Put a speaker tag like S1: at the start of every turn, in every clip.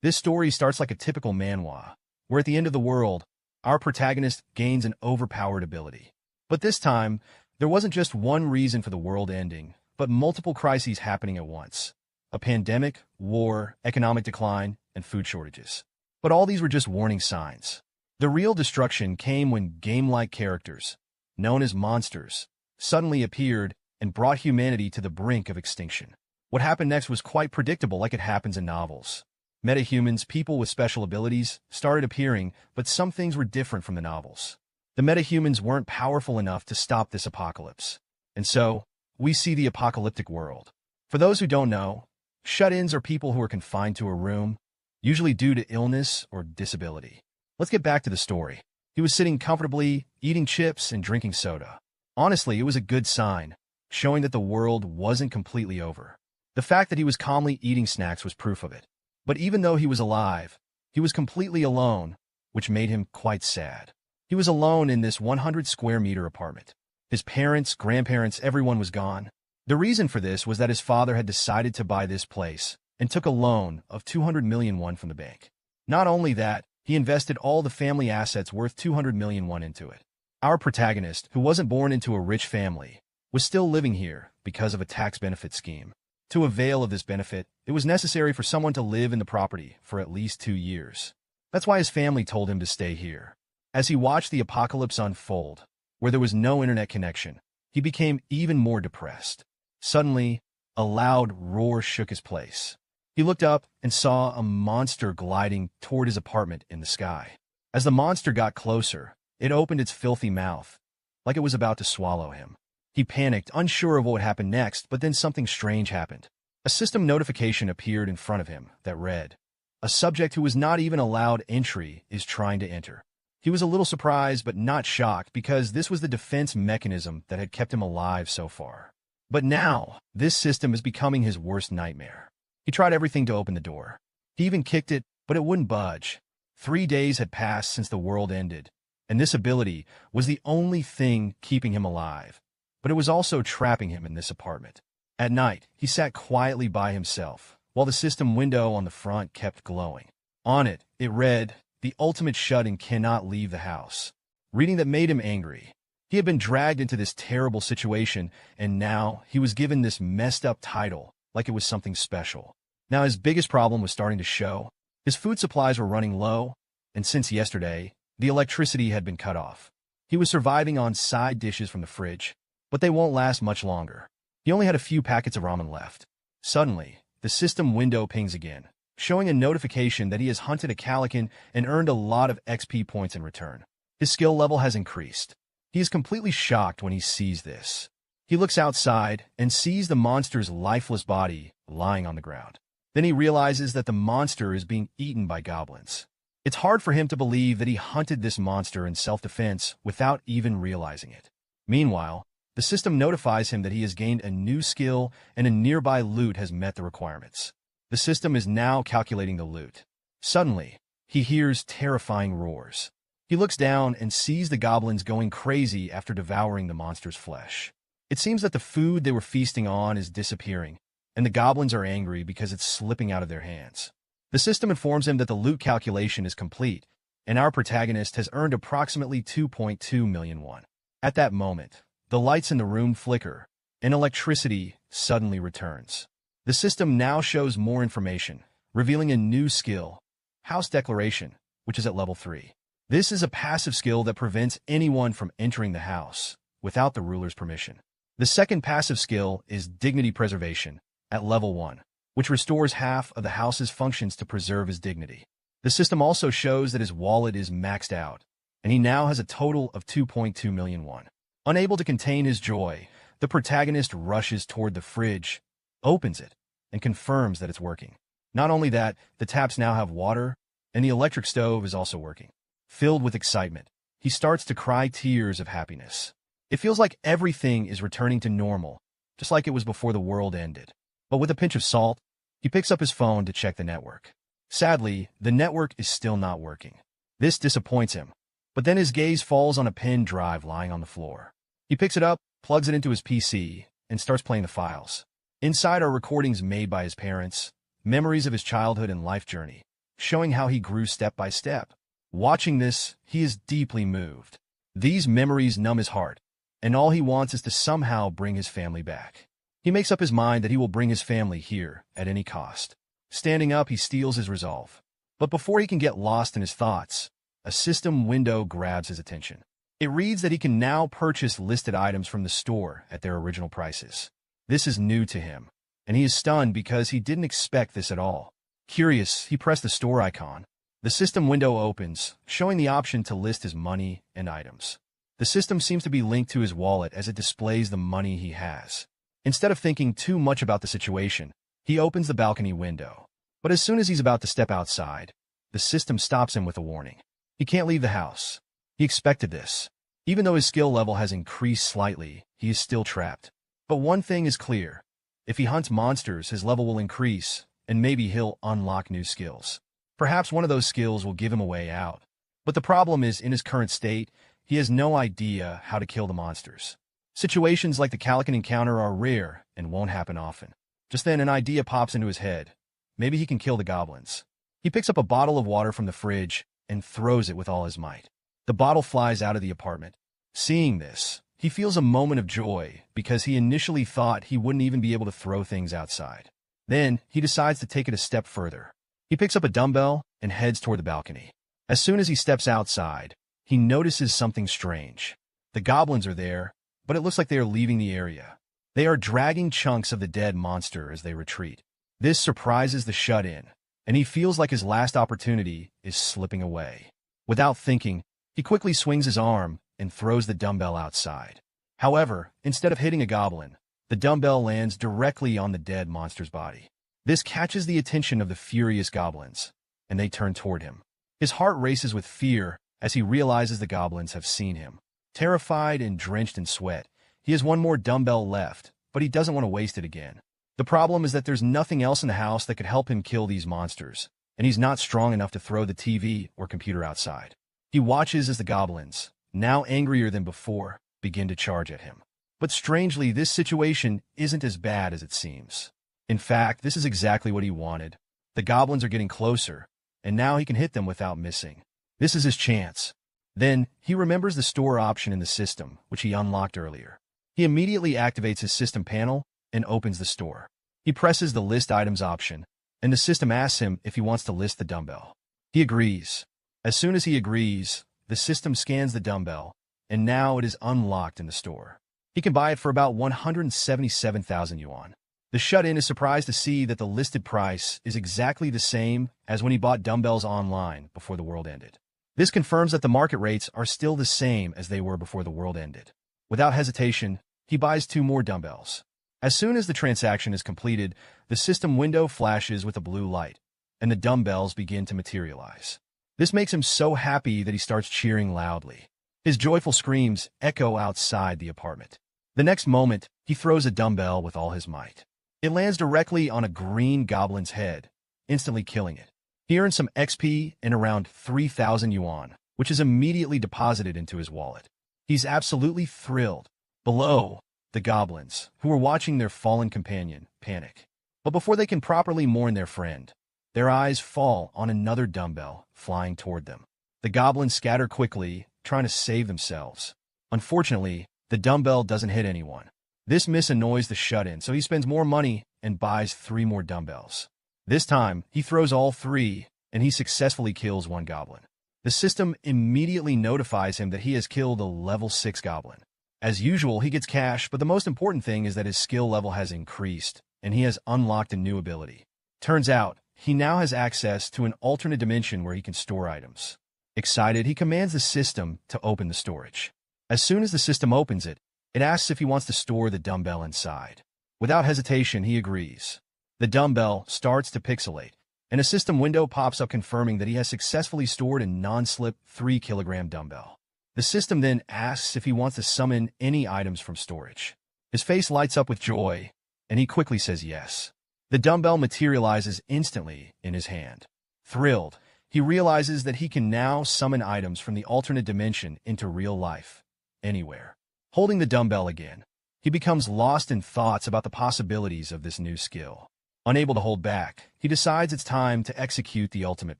S1: This story starts like a typical manhwa, where at the end of the world, our protagonist gains an overpowered ability. But this time, there wasn't just one reason for the world ending, but multiple crises happening at once. A pandemic, war, economic decline, and food shortages. But all these were just warning signs. The real destruction came when game-like characters, known as monsters, suddenly appeared and brought humanity to the brink of extinction. What happened next was quite predictable, like it happens in novels. Metahumans, people with special abilities, started appearing, but some things were different from the novels. The metahumans weren't powerful enough to stop this apocalypse. And so, we see the apocalyptic world. For those who don't know, shut-ins are people who are confined to a room, usually due to illness or disability. Let's get back to the story. He was sitting comfortably, eating chips and drinking soda. Honestly, it was a good sign, showing that the world wasn't completely over. The fact that he was calmly eating snacks was proof of it. But even though he was alive, he was completely alone, which made him quite sad. He was alone in this 100-square-meter apartment. His parents, grandparents, everyone was gone. The reason for this was that his father had decided to buy this place and took a loan of 200 million won from the bank. Not only that, he invested all the family assets worth 200 million won into it. Our protagonist, who wasn't born into a rich family, was still living here because of a tax benefit scheme. To avail of this benefit, it was necessary for someone to live in the property for at least 2 years. That's why his family told him to stay here. As he watched the apocalypse unfold, where there was no internet connection, he became even more depressed. Suddenly, a loud roar shook his place. He looked up and saw a monster gliding toward his apartment in the sky. As the monster got closer, it opened its filthy mouth, like it was about to swallow him. He panicked, unsure of what would happen next, but then something strange happened. A system notification appeared in front of him that read, "A subject who was not even allowed entry is trying to enter." He was a little surprised but not shocked because this was the defense mechanism that had kept him alive so far. But now, this system is becoming his worst nightmare. He tried everything to open the door. He even kicked it, but it wouldn't budge. 3 days had passed since the world ended, and this ability was the only thing keeping him alive. But it was also trapping him in this apartment. At night, he sat quietly by himself, while the system window on the front kept glowing. On it, it read, "The ultimate shut-in cannot leave the house." Reading that made him angry. He had been dragged into this terrible situation, and now he was given this messed-up title, like it was something special. Now his biggest problem was starting to show. His food supplies were running low, and since yesterday, the electricity had been cut off. He was surviving on side dishes from the fridge, but they won't last much longer. He only had a few packets of ramen left. Suddenly, the system window pings again, showing a notification that he has hunted a Calican and earned a lot of XP points in return. His skill level has increased. He is completely shocked when he sees this. He looks outside and sees the monster's lifeless body lying on the ground. Then he realizes that the monster is being eaten by goblins. It's hard for him to believe that he hunted this monster in self-defense without even realizing it. Meanwhile, the system notifies him that he has gained a new skill and a nearby loot has met the requirements. The system is now calculating the loot. Suddenly, he hears terrifying roars. He looks down and sees the goblins going crazy after devouring the monster's flesh. It seems that the food they were feasting on is disappearing, and the goblins are angry because it's slipping out of their hands. The system informs him that the loot calculation is complete, and our protagonist has earned approximately 2.2 million won. At that moment, the lights in the room flicker, and electricity suddenly returns. The system now shows more information, revealing a new skill, House Declaration, which is at level 3. This is a passive skill that prevents anyone from entering the house without the ruler's permission. The second passive skill is Dignity Preservation at level 1, which restores half of the house's functions to preserve his dignity. The system also shows that his wallet is maxed out, and he now has a total of 2.2 million won. Unable to contain his joy, the protagonist rushes toward the fridge, opens it, and confirms that it's working. Not only that, the taps now have water, and the electric stove is also working. Filled with excitement, he starts to cry tears of happiness. It feels like everything is returning to normal, just like it was before the world ended. But with a pinch of salt, he picks up his phone to check the network. Sadly, the network is still not working. This disappoints him, but then his gaze falls on a pen drive lying on the floor. He picks it up, plugs it into his PC, and starts playing the files. Inside are recordings made by his parents, memories of his childhood and life journey, showing how he grew step by step. Watching this, he is deeply moved. These memories numb his heart, and all he wants is to somehow bring his family back. He makes up his mind that he will bring his family here at any cost. Standing up, he steels his resolve. But before he can get lost in his thoughts, a system window grabs his attention. It reads that he can now purchase listed items from the store at their original prices. This is new to him, and he is stunned because he didn't expect this at all. Curious, he pressed the store icon. The system window opens, showing the option to list his money and items. The system seems to be linked to his wallet as it displays the money he has. Instead of thinking too much about the situation, he opens the balcony window. But as soon as he's about to step outside, the system stops him with a warning. He can't leave the house. He expected this. Even though his skill level has increased slightly, he is still trapped. But one thing is clear. If he hunts monsters, his level will increase, and maybe he'll unlock new skills. Perhaps one of those skills will give him a way out. But the problem is, in his current state, he has no idea how to kill the monsters. Situations like the Calican encounter are rare and won't happen often. Just then, an idea pops into his head. Maybe he can kill the goblins. He picks up a bottle of water from the fridge and throws it with all his might. The bottle flies out of the apartment. Seeing this, he feels a moment of joy because he initially thought he wouldn't even be able to throw things outside. Then, he decides to take it a step further. He picks up a dumbbell and heads toward the balcony. As soon as he steps outside, he notices something strange. The goblins are there, but it looks like they are leaving the area. They are dragging chunks of the dead monster as they retreat. This surprises the shut-in, and he feels like his last opportunity is slipping away. Without thinking, he quickly swings his arm and throws the dumbbell outside. However, instead of hitting a goblin, the dumbbell lands directly on the dead monster's body. This catches the attention of the furious goblins, and they turn toward him. His heart races with fear as he realizes the goblins have seen him. Terrified and drenched in sweat, he has one more dumbbell left, but he doesn't want to waste it again. The problem is that there's nothing else in the house that could help him kill these monsters, and he's not strong enough to throw the TV or computer outside. He watches as the goblins, now angrier than before, begin to charge at him. But strangely, this situation isn't as bad as it seems. In fact, this is exactly what he wanted. The goblins are getting closer, and now he can hit them without missing. This is his chance. Then, he remembers the store option in the system, which he unlocked earlier. He immediately activates his system panel and opens the store. He presses the List Items option, and the system asks him if he wants to list the dumbbell. He agrees. As soon as he agrees, the system scans the dumbbell, and now it is unlocked in the store. He can buy it for about 177,000 yuan. The shut-in is surprised to see that the listed price is exactly the same as when he bought dumbbells online before the world ended. This confirms that the market rates are still the same as they were before the world ended. Without hesitation, he buys 2 more dumbbells. As soon as the transaction is completed, the system window flashes with a blue light, and the dumbbells begin to materialize. This makes him so happy that he starts cheering loudly. His joyful screams echo outside the apartment. The next moment, he throws a dumbbell with all his might. It lands directly on a green goblin's head, instantly killing it. He earns some XP and around 3,000 yuan, which is immediately deposited into his wallet. He's absolutely thrilled. Below, the goblins, who are watching their fallen companion, panic. But before they can properly mourn their friend, their eyes fall on another dumbbell flying toward them. The goblins scatter quickly, trying to save themselves. Unfortunately, the dumbbell doesn't hit anyone. This miss annoys the shut-in, so he spends more money and buys 3 more dumbbells. This time, he throws all 3, and he successfully kills 1 goblin. The system immediately notifies him that he has killed a level 6 goblin. As usual, he gets cash, but the most important thing is that his skill level has increased, and he has unlocked a new ability. Turns out, he now has access to an alternate dimension where he can store items. Excited, he commands the system to open the storage. As soon as the system opens it, it asks if he wants to store the dumbbell inside. Without hesitation, he agrees. The dumbbell starts to pixelate, and a system window pops up confirming that he has successfully stored a non-slip 3-kilogram dumbbell. The system then asks if he wants to summon any items from storage. His face lights up with joy, and he quickly says yes. The dumbbell materializes instantly in his hand. Thrilled, he realizes that he can now summon items from the alternate dimension into real life, anywhere. Holding the dumbbell again, he becomes lost in thoughts about the possibilities of this new skill. Unable to hold back, he decides it's time to execute the ultimate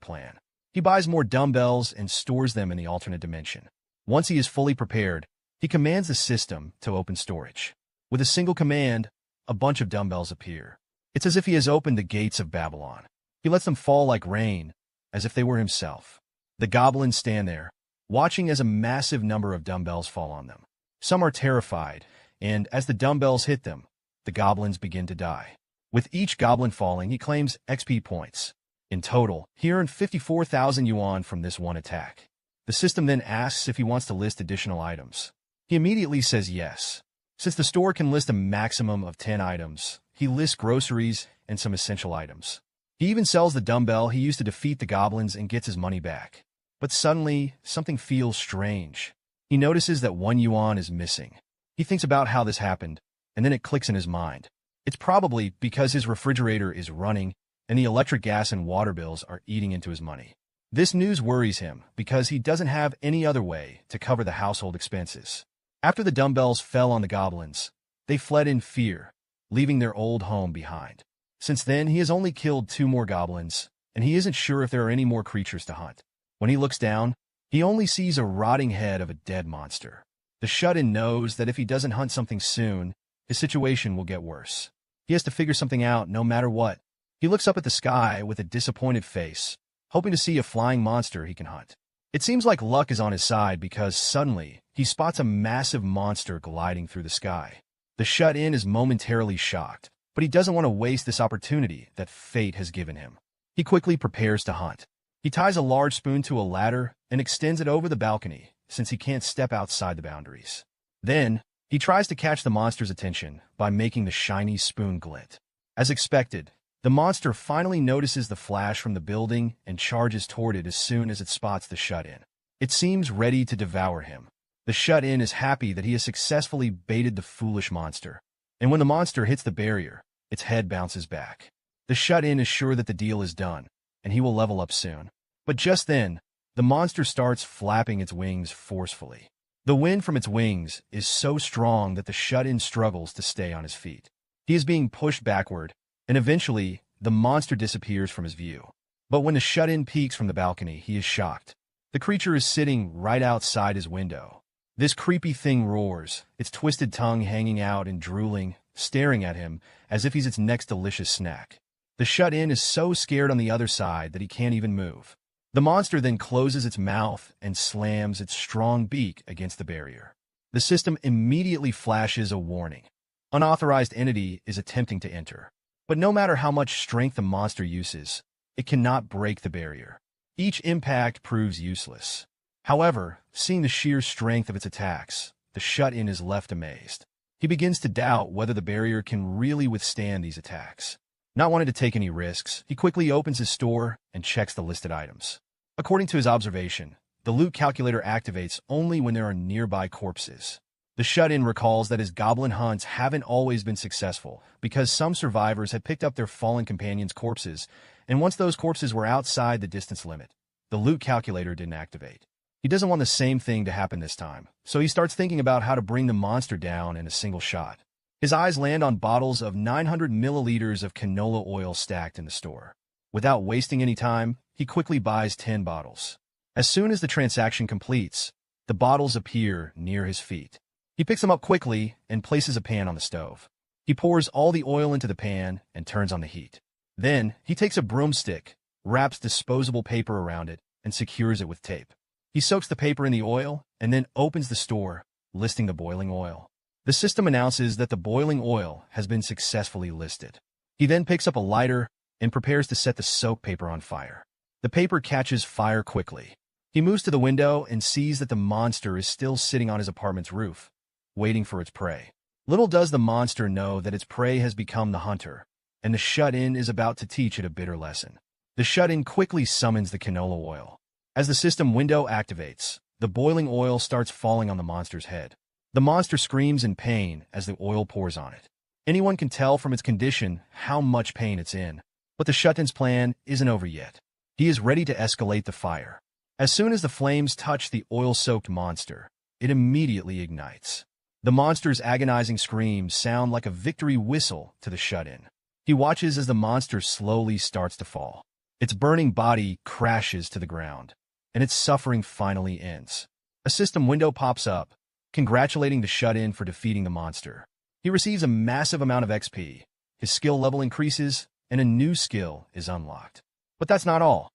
S1: plan. He buys more dumbbells and stores them in the alternate dimension. Once he is fully prepared, he commands the system to open storage. With a single command, a bunch of dumbbells appear. It's as if he has opened the gates of Babylon. He lets them fall like rain, as if they were himself. The goblins stand there, watching as a massive number of dumbbells fall on them. Some are terrified, and as the dumbbells hit them, the goblins begin to die. With each goblin falling, he claims XP points. In total, he earned 54,000 yuan from this one attack. The system then asks if he wants to list additional items. He immediately says yes. Since the store can list a maximum of 10 items, he lists groceries and some essential items. He even sells the dumbbell he used to defeat the goblins and gets his money back. But suddenly, something feels strange. He notices that 1 yuan is missing. He thinks about how this happened, and then it clicks in his mind. It's probably because his refrigerator is running and the electric, gas, and water bills are eating into his money. This news worries him because he doesn't have any other way to cover the household expenses. After the dumbbells fell on the goblins, they fled in fear, leaving their old home behind. Since then, he has only killed 2 more goblins, and he isn't sure if there are any more creatures to hunt. When he looks down, he only sees a rotting head of a dead monster. The shut-in knows that if he doesn't hunt something soon, his situation will get worse. He has to figure something out no matter what. He looks up at the sky with a disappointed face, hoping to see a flying monster he can hunt. It seems like luck is on his side because suddenly he spots a massive monster gliding through the sky. The shut-in is momentarily shocked, but he doesn't want to waste this opportunity that fate has given him. He quickly prepares to hunt. He ties a large spoon to a ladder and extends it over the balcony since he can't step outside the boundaries. Then, he tries to catch the monster's attention by making the shiny spoon glint. As expected, the monster finally notices the flash from the building and charges toward it as soon as it spots the shut-in. It seems ready to devour him. The shut-in is happy that he has successfully baited the foolish monster, and when the monster hits the barrier, its head bounces back. The shut-in is sure that the deal is done, and he will level up soon. But just then, the monster starts flapping its wings forcefully. The wind from its wings is so strong that the shut-in struggles to stay on his feet. He is being pushed backward, and eventually, the monster disappears from his view. But when the shut-in peeks from the balcony, he is shocked. The creature is sitting right outside his window. This creepy thing roars, its twisted tongue hanging out and drooling, staring at him as if he's its next delicious snack. The shut-in is so scared on the other side that he can't even move. The monster then closes its mouth and slams its strong beak against the barrier. The system immediately flashes a warning. Unauthorized entity is attempting to enter. But no matter how much strength the monster uses, it cannot break the barrier. Each impact proves useless. However, seeing the sheer strength of its attacks, the shut-in is left amazed. He begins to doubt whether the barrier can really withstand these attacks. Not wanting to take any risks, he quickly opens his store and checks the listed items. According to his observation, the loot calculator activates only when there are nearby corpses. The shut-in recalls that his goblin hunts haven't always been successful because some survivors had picked up their fallen companions' corpses, and once those corpses were outside the distance limit, the loot calculator didn't activate. He doesn't want the same thing to happen this time, so he starts thinking about how to bring the monster down in a single shot. His eyes land on bottles of 900 milliliters of canola oil stacked in the store. Without wasting any time, he quickly buys 10 bottles. As soon as the transaction completes, the bottles appear near his feet. He picks them up quickly and places a pan on the stove. He pours all the oil into the pan and turns on the heat. Then, he takes a broomstick, wraps disposable paper around it, and secures it with tape. He soaks the paper in the oil and then opens the store, listing the boiling oil. The system announces that the boiling oil has been successfully listed. He then picks up a lighter and prepares to set the soaked paper on fire. The paper catches fire quickly. He moves to the window and sees that the monster is still sitting on his apartment's roof, waiting for its prey. Little does the monster know that its prey has become the hunter, and the shut-in is about to teach it a bitter lesson. The shut-in quickly summons the canola oil. As the system window activates, the boiling oil starts falling on the monster's head. The monster screams in pain as the oil pours on it. Anyone can tell from its condition how much pain it's in, but the shut-in's plan isn't over yet. He is ready to escalate the fire. As soon as the flames touch the oil-soaked monster, it immediately ignites. The monster's agonizing screams sound like a victory whistle to the shut-in. He watches as the monster slowly starts to fall. Its burning body crashes to the ground, and its suffering finally ends. A system window pops up, congratulating the shut-in for defeating the monster. He receives a massive amount of XP, his skill level increases, and a new skill is unlocked. But that's not all.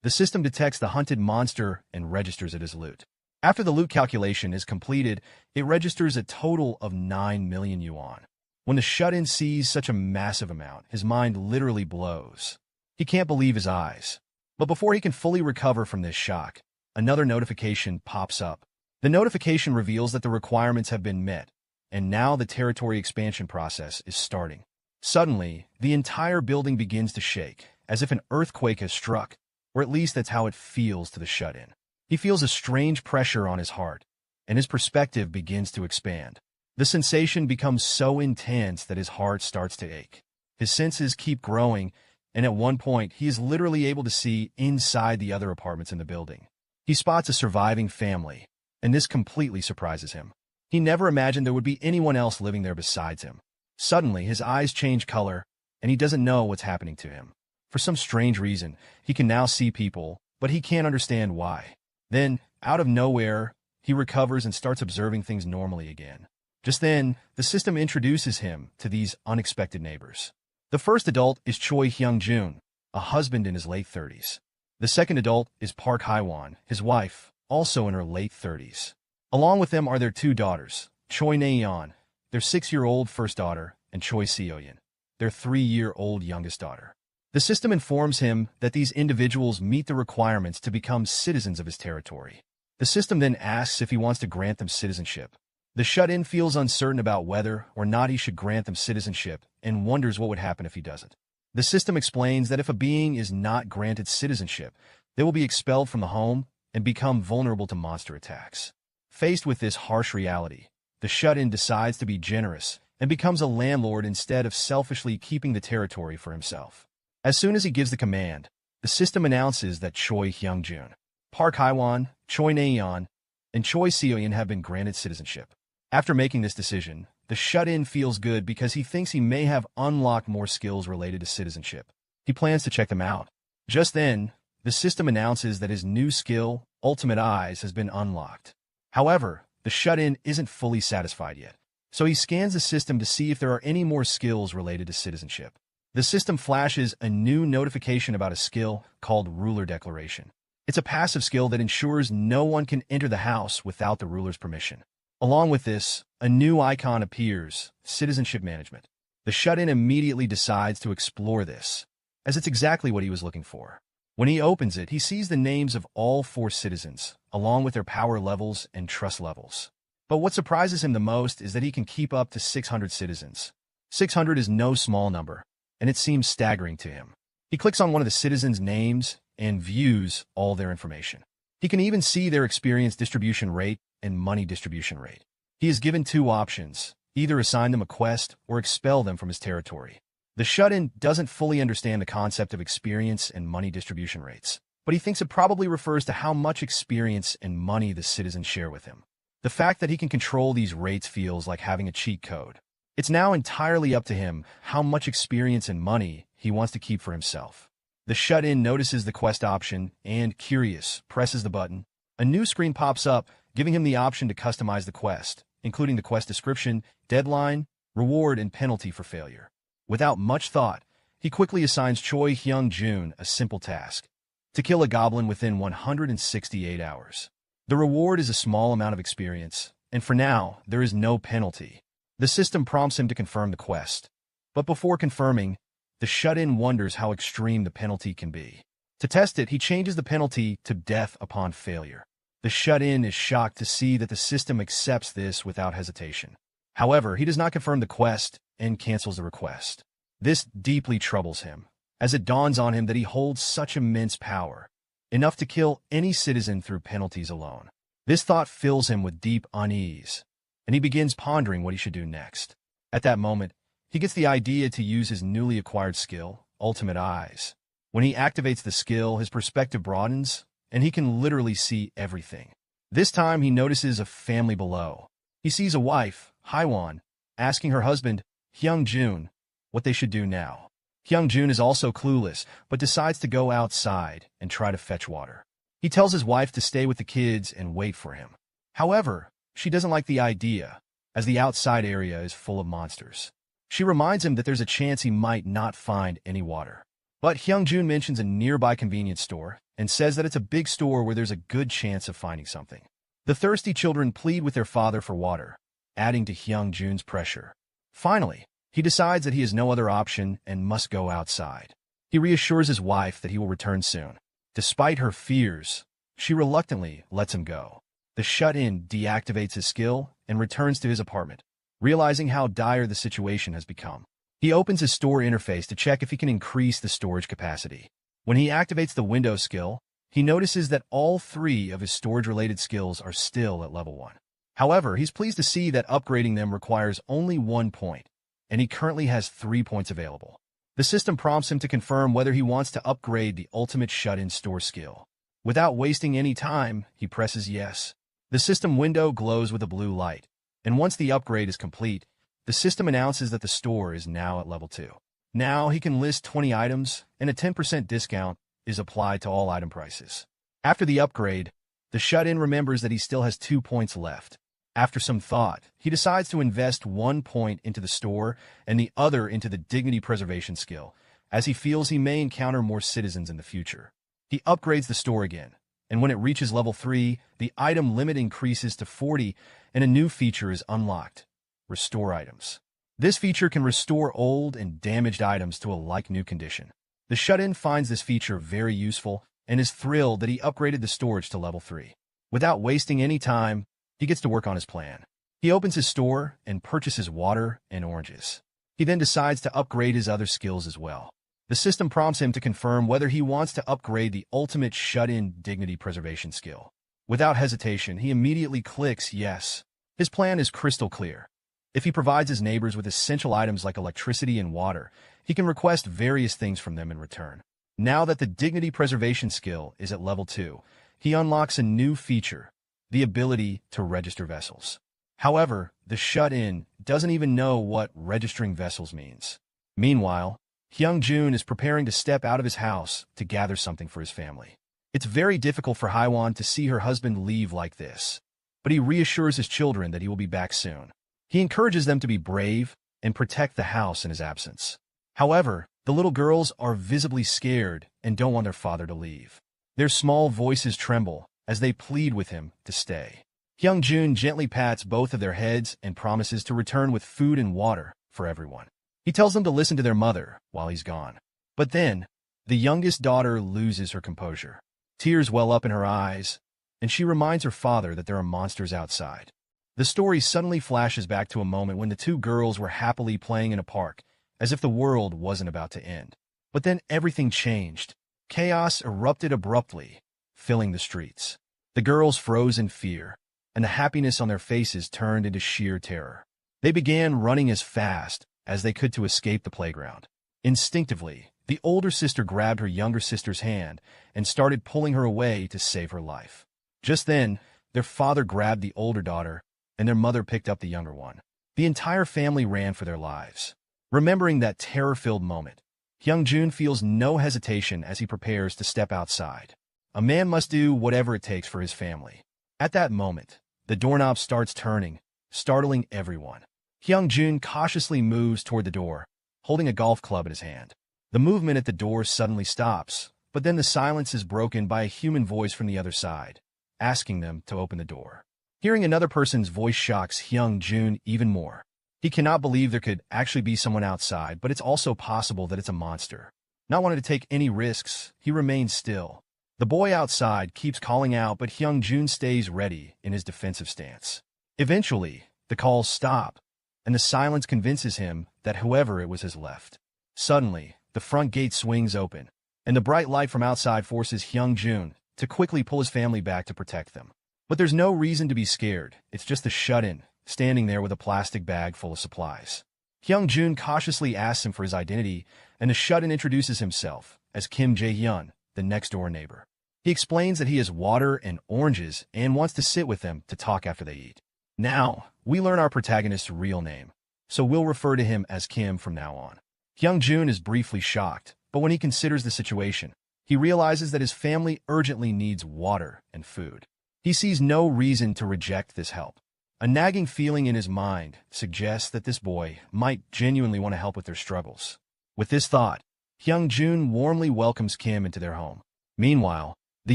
S1: The system detects the hunted monster and registers it as loot. After the loot calculation is completed, it registers a total of 9 million yuan. When the shut-in sees such a massive amount, his mind literally blows. He can't believe his eyes. But before he can fully recover from this shock, another notification pops up. The notification reveals that the requirements have been met, and now the territory expansion process is starting. Suddenly, the entire building begins to shake, as if an earthquake has struck, or at least that's how it feels to the shut-in. He feels a strange pressure on his heart, and his perspective begins to expand. The sensation becomes so intense that his heart starts to ache. His senses keep growing, and at one point, he is literally able to see inside the other apartments in the building. He spots a surviving family, and this completely surprises him. He never imagined there would be anyone else living there besides him. Suddenly, his eyes change color, and he doesn't know what's happening to him. For some strange reason, he can now see people, but he can't understand why. Then, out of nowhere, he recovers and starts observing things normally again. Just then, the system introduces him to these unexpected neighbors. The first adult is Choi Hyung-jun, a husband in his late 30s. The second adult is Park Hye-won, his wife, also in her late 30s. Along with them are their two daughters, Choi Na-yeon, their 6-year-old first daughter, and Choi Seo-yeon, their 3-year-old youngest daughter. The system informs him that these individuals meet the requirements to become citizens of his territory. The system then asks if he wants to grant them citizenship. The shut-in feels uncertain about whether or not he should grant them citizenship and wonders what would happen if he doesn't. The system explains that if a being is not granted citizenship, they will be expelled from the home and become vulnerable to monster attacks. Faced with this harsh reality, the shut-in decides to be generous and becomes a landlord instead of selfishly keeping the territory for himself. As soon as he gives the command, the system announces that Choi Hyung-jun, Park Hye-won, Choi Na-yeon, and Choi Seo-yeon have been granted citizenship. After making this decision, the shut-in feels good because he thinks he may have unlocked more skills related to citizenship. He plans to check them out. Just then, the system announces that his new skill, Ultimate Eyes, has been unlocked. However, the shut-in isn't fully satisfied yet, so he scans the system to see if there are any more skills related to citizenship. The system flashes a new notification about a skill called Ruler Declaration. It's a passive skill that ensures no one can enter the house without the ruler's permission. Along with this, a new icon appears, Citizenship Management. The shut-in immediately decides to explore this, as it's exactly what he was looking for. When he opens it, he sees the names of all 4 citizens, along with their power levels and trust levels. But what surprises him the most is that he can keep up to 600 citizens. 600 is no small number, and it seems staggering to him. He clicks on one of the citizens' names and views all their information. He can even see their experience distribution rate and money distribution rate. He is given 2 options, either assign them a quest or expel them from his territory. The shut-in doesn't fully understand the concept of experience and money distribution rates, but he thinks it probably refers to how much experience and money the citizens share with him. The fact that he can control these rates feels like having a cheat code. It's now entirely up to him how much experience and money he wants to keep for himself. The shut-in notices the quest option and, curious, presses the button. A new screen pops up, giving him the option to customize the quest, including the quest description, deadline, reward, and penalty for failure. Without much thought, he quickly assigns Choi Hyung-jun a simple task: to kill a goblin within 168 hours. The reward is a small amount of experience, and for now, there is no penalty. The system prompts him to confirm the quest. But before confirming, the shut-in wonders how extreme the penalty can be. To test it, he changes the penalty to death upon failure. The shut-in is shocked to see that the system accepts this without hesitation. However, he does not confirm the quest and cancels the request. This deeply troubles him, as it dawns on him that he holds such immense power, enough to kill any citizen through penalties alone. This thought fills him with deep unease, and he begins pondering what he should do next. At that moment, he gets the idea to use his newly acquired skill, Ultimate Eyes. When he activates the skill, his perspective broadens, and he can literally see everything. This time, he notices a family below. He sees a wife, Hye-won, asking her husband, Hyung-jun, what they should do now. Hyung-jun is also clueless, but decides to go outside and try to fetch water. He tells his wife to stay with the kids and wait for him. However, she doesn't like the idea, as the outside area is full of monsters. She reminds him that there's a chance he might not find any water. But Hyung-jun mentions a nearby convenience store and says that it's a big store where there's a good chance of finding something. The thirsty children plead with their father for water, adding to Hyung-jun's pressure. Finally, he decides that he has no other option and must go outside. He reassures his wife that he will return soon. Despite her fears, she reluctantly lets him go. The shut-in deactivates his skill and returns to his apartment, realizing how dire the situation has become. He opens his store interface to check if he can increase the storage capacity. When he activates the window skill, he notices that all 3 of his storage-related skills are still at level 1. However, he's pleased to see that upgrading them requires only 1 point, and he currently has 3 points available. The system prompts him to confirm whether he wants to upgrade the ultimate shut-in store skill. Without wasting any time, he presses yes. The system window glows with a blue light, and once the upgrade is complete, the system announces that the store is now at level 2. Now he can list 20 items, and a 10% discount is applied to all item prices. After the upgrade, the shut-in remembers that he still has 2 points left. After some thought, he decides to invest 1 point into the store and the other into the dignity preservation skill, as he feels he may encounter more citizens in the future. He upgrades the store again, and when it reaches level 3, the item limit increases to 40 and a new feature is unlocked: Restore Items. This feature can restore old and damaged items to a like-new condition. The shut-in finds this feature very useful and is thrilled that he upgraded the storage to level 3. Without wasting any time, he gets to work on his plan. He opens his store and purchases water and oranges. He then decides to upgrade his other skills as well. The system prompts him to confirm whether he wants to upgrade the ultimate shut-in dignity preservation skill. Without hesitation, he immediately clicks yes. His plan is crystal clear. If he provides his neighbors with essential items like electricity and water, he can request various things from them in return. Now that the dignity preservation skill is at level 2, he unlocks a new feature: the ability to register vessels. However, the shut-in doesn't even know what registering vessels means. Meanwhile, Hyung-jun is preparing to step out of his house to gather something for his family. It's very difficult for Haiwan to see her husband leave like this, but he reassures his children that he will be back soon. He encourages them to be brave and protect the house in his absence. However, the little girls are visibly scared and don't want their father to leave. Their small voices tremble as they plead with him to stay. Hyung-jun gently pats both of their heads and promises to return with food and water for everyone. He tells them to listen to their mother while he's gone. But then, the youngest daughter loses her composure. Tears well up in her eyes, and she reminds her father that there are monsters outside. The story suddenly flashes back to a moment when the two girls were happily playing in a park, as if the world wasn't about to end. But then everything changed. Chaos erupted abruptly, filling the streets. The girls froze in fear, and the happiness on their faces turned into sheer terror. They began running as fast as they could to escape the playground. Instinctively, the older sister grabbed her younger sister's hand and started pulling her away to save her life. Just then, their father grabbed the older daughter, and their mother picked up the younger one. The entire family ran for their lives. Remembering that terror-filled moment, Hyung-jun feels no hesitation as he prepares to step outside. A man must do whatever it takes for his family. At that moment, the doorknob starts turning, startling everyone. Hyung-jun cautiously moves toward the door, holding a golf club in his hand. The movement at the door suddenly stops, but then the silence is broken by a human voice from the other side, asking them to open the door. Hearing another person's voice shocks Hyung-jun even more. He cannot believe there could actually be someone outside, but it's also possible that it's a monster. Not wanting to take any risks, he remains still. The boy outside keeps calling out, but Hyung-jun stays ready in his defensive stance. Eventually, the calls stop, and the silence convinces him that whoever it was has left. Suddenly, the front gate swings open, and the bright light from outside forces Hyung-jun to quickly pull his family back to protect them. But there's no reason to be scared. It's just the shut-in, standing there with a plastic bag full of supplies. Hyung-jun cautiously asks him for his identity, and the shut-in introduces himself as Kim Jae-hyun, the next-door neighbor. He explains that he has water and oranges and wants to sit with them to talk after they eat. Now, we learn our protagonist's real name, so we'll refer to him as Kim from now on. Hyung-jun is briefly shocked, but when he considers the situation, he realizes that his family urgently needs water and food. He sees no reason to reject this help. A nagging feeling in his mind suggests that this boy might genuinely want to help with their struggles. With this thought, Hyung-jun warmly welcomes Kim into their home. Meanwhile, the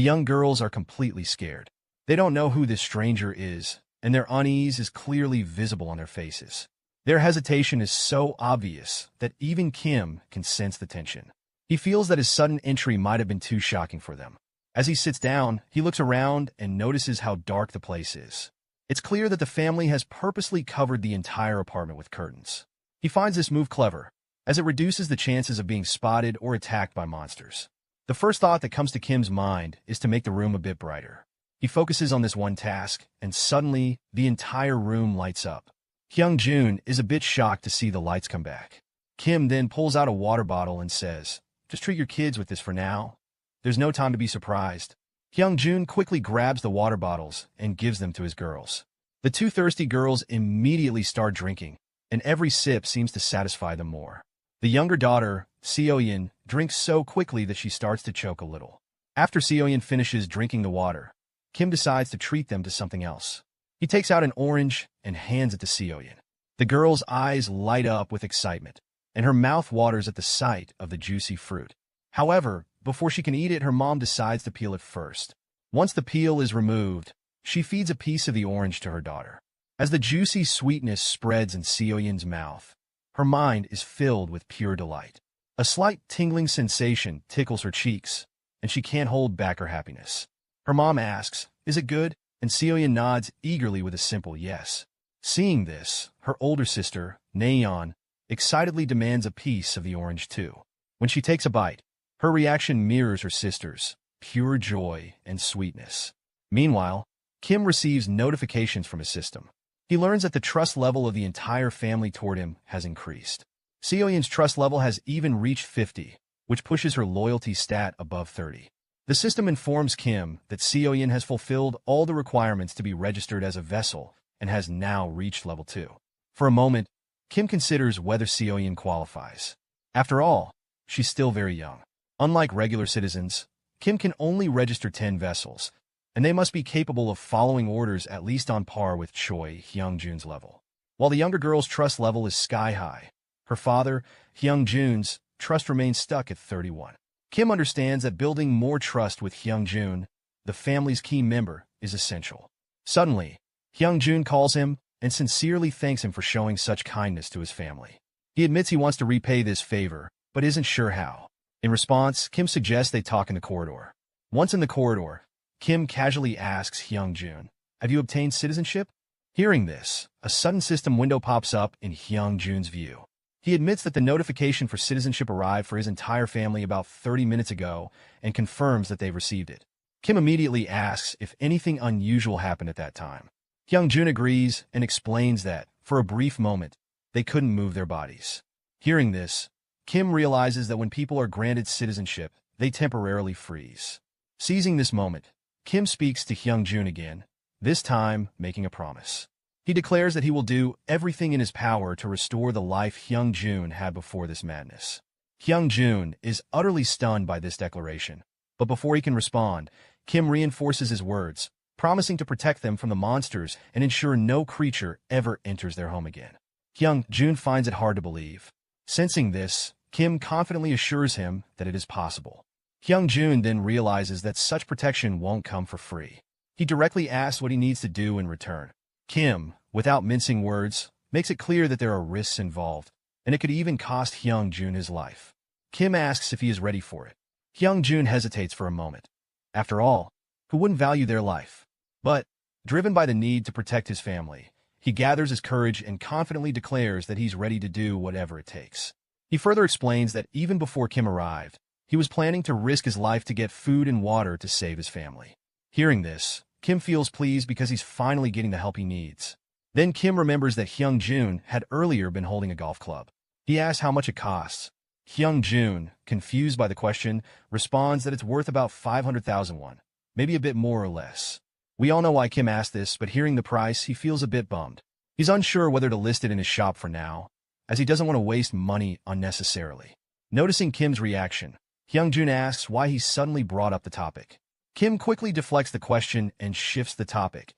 S1: young girls are completely scared. They don't know who this stranger is, and their unease is clearly visible on their faces. Their hesitation is so obvious that even Kim can sense the tension. He feels that his sudden entry might have been too shocking for them. As he sits down, he looks around and notices how dark the place is. It's clear that the family has purposely covered the entire apartment with curtains. He finds this move clever, as it reduces the chances of being spotted or attacked by monsters. The first thought that comes to Kim's mind is to make the room a bit brighter. He focuses on this one task, and suddenly, the entire room lights up. Hyung-jun is a bit shocked to see the lights come back. Kim then pulls out a water bottle and says, "Just treat your kids with this for now. There's no time to be surprised." Hyung-jun quickly grabs the water bottles and gives them to his girls. The two thirsty girls immediately start drinking, and every sip seems to satisfy them more. The younger daughter, Seo-yin, drinks so quickly that she starts to choke a little. After Seo-yin finishes drinking the water, Kim decides to treat them to something else. He takes out an orange and hands it to Seo-yin. The girl's eyes light up with excitement, and her mouth waters at the sight of the juicy fruit. However, before she can eat it, her mom decides to peel it first. Once the peel is removed, she feeds a piece of the orange to her daughter. As the juicy sweetness spreads in Seo-yin's mouth, her mind is filled with pure delight. A slight tingling sensation tickles her cheeks, and she can't hold back her happiness. Her mom asks, "Is it good?" And Seo-yin nods eagerly with a simple yes. Seeing this, her older sister, Naeon, excitedly demands a piece of the orange too. When she takes a bite, her reaction mirrors her sister's, pure joy and sweetness. Meanwhile, Kim receives notifications from his system. He learns that the trust level of the entire family toward him has increased. Seo-yin's trust level has even reached 50, which pushes her loyalty stat above 30. The system informs Kim that Seo-yin has fulfilled all the requirements to be registered as a Vassal and has now reached level 2. For a moment, Kim considers whether Seo-yin qualifies. After all, she's still very young. Unlike regular citizens, Kim can only register 10 Vassals, and they must be capable of following orders at least on par with Choi Hyung-jun's level. While the younger girl's trust level is sky-high, her father, Hyung-jun's, trust remains stuck at 31. Kim understands that building more trust with Hyung-jun, the family's key member, is essential. Suddenly, Hyung-jun calls him and sincerely thanks him for showing such kindness to his family. He admits he wants to repay this favor, but isn't sure how. In response, Kim suggests they talk in the corridor. Once in the corridor, Kim casually asks Hyung-jun, "Have you obtained citizenship?" Hearing this, a sudden system window pops up in Hyung-jun's view. He admits that the notification for citizenship arrived for his entire family about 30 minutes ago and confirms that they've received it. Kim immediately asks if anything unusual happened at that time. Hyung-jun agrees and explains that, for a brief moment, they couldn't move their bodies. Hearing this, Kim realizes that when people are granted citizenship, they temporarily freeze. Seizing this moment, Kim speaks to Hyung-jun again, this time making a promise. He declares that he will do everything in his power to restore the life Hyung-jun had before this madness. Hyung-jun is utterly stunned by this declaration, but before he can respond, Kim reinforces his words, promising to protect them from the monsters and ensure no creature ever enters their home again. Hyung-jun finds it hard to believe. Sensing this, Kim confidently assures him that it is possible. Hyung-jun then realizes that such protection won't come for free. He directly asks what he needs to do in return. Kim, without mincing words, makes it clear that there are risks involved, and it could even cost Hyung-jun his life. Kim asks if he is ready for it. Hyung-jun hesitates for a moment. After all, who wouldn't value their life? But, driven by the need to protect his family, he gathers his courage and confidently declares that he's ready to do whatever it takes. He further explains that even before Kim arrived, he was planning to risk his life to get food and water to save his family. Hearing this, Kim feels pleased because he's finally getting the help he needs. Then Kim remembers that Hyung-jun had earlier been holding a golf club. He asks how much it costs. Hyung-jun, confused by the question, responds that it's worth about 500,000 won, maybe a bit more or less. We all know why Kim asked this, but hearing the price, he feels a bit bummed. He's unsure whether to list it in his shop for now, as he doesn't want to waste money unnecessarily. Noticing Kim's reaction, Hyungjun asks why he suddenly brought up the topic. Kim quickly deflects the question and shifts the topic,